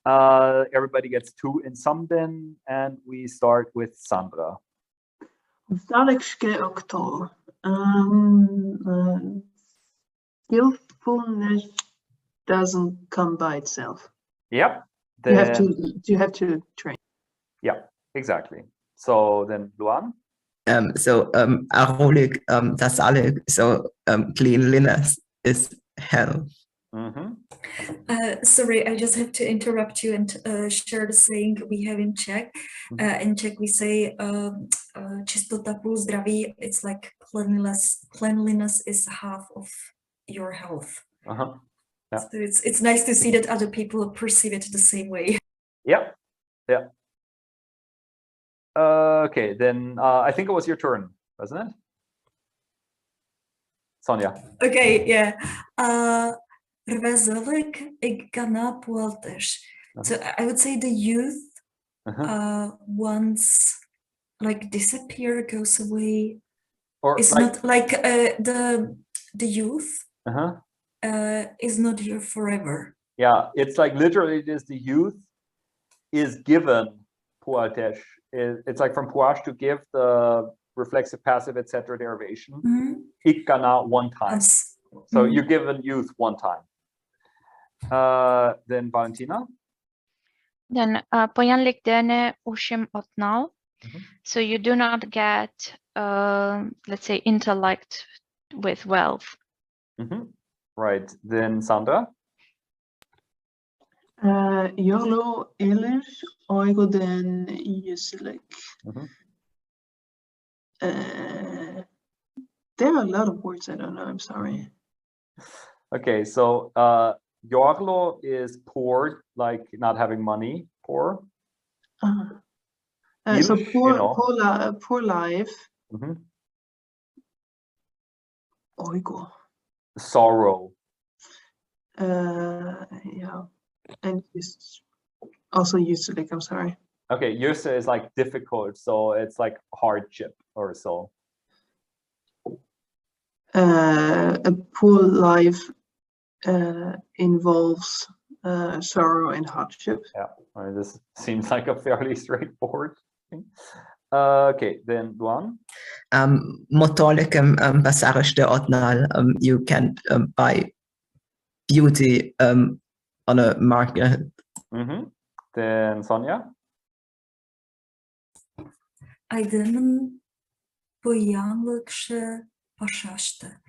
Everybody gets 2 in Samden, and we start with Sandra. Skillfulness doesn't come by itself. Yep. You have to train. Yeah, exactly. So then Luan. Arolik, tasalig, so cleanliness is health. Sorry, I just have to interrupt you and share the saying we have in Czech. In Czech we say čistota plus zdraví. It's like cleanliness is half of your health. Yeah. So it's nice to see that other people perceive it the same way. Yep. Yeah. Okay, then I think it was your turn, wasn't it? Sonia. Okay, yeah. Rvezelik igana pualtesh. So I would say the youth once like disappear, goes away, Or It's like, not like the youth is not here forever. yeah, it's like literally it is the youth is given poatesh. It's like from poash to give the reflexive, passive, etc. derivation. Ikkana one time. Yes. So you're given youth one time. Then Valentina. Then pojanlik dene ushim otnal. So you do not get, let's say, intellect with wealth. Right. Then Sandra. Yolo eller oigo den uselek. There are a lot of words I don't know. I'm sorry. Okay, so Yorlo is poor, like not having money, poor. So poor, you know. poor life. Oigo. Sorrow. Yeah, and also uselek. I'm sorry. Okay, Yusa is like difficult, so it's like hardship or so. A poor life involves sorrow and hardship. Yeah, I mean, this seems like a fairly straightforward thing. Okay, then Luan. Motolicum basarishte otnal, you can buy beauty on a market. Then Sonia. Aydının pojanlıkşı paşaştı.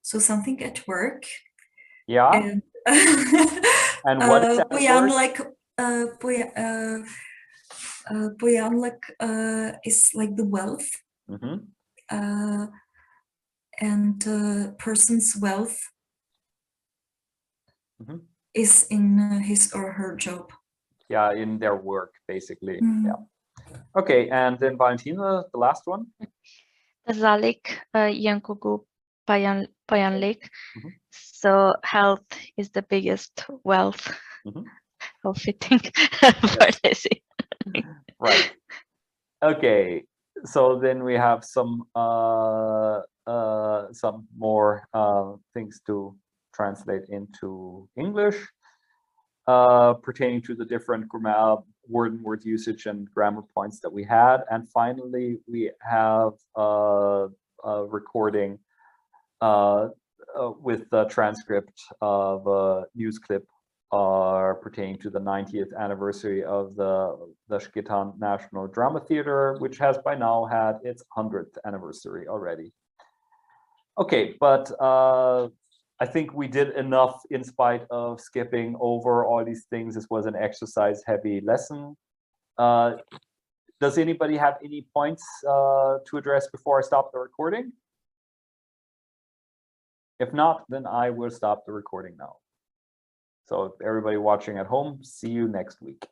So something at work. Yeah. And what is at work? Pojanlık is like the wealth. And person's wealth is in his or her job. Yeah, in their work, basically. Yeah. Okay, and then Valentina, the last one. Zalik yankugu payanlik. So health is the biggest wealth. How fitting for this. Right. Okay. So then we have some more things to translate into English pertaining to the different word usage and grammar points that we had. And finally, we have a recording with the transcript of a news clip pertaining to the 90th anniversary of the Shkitan National Drama Theater, which has by now had its 100th anniversary already. Okay, but I think we did enough in spite of skipping over all these things. This was an exercise-heavy lesson. Does anybody have any points to address before I stop the recording? If not, then I will stop the recording now. So everybody watching at home, see you next week.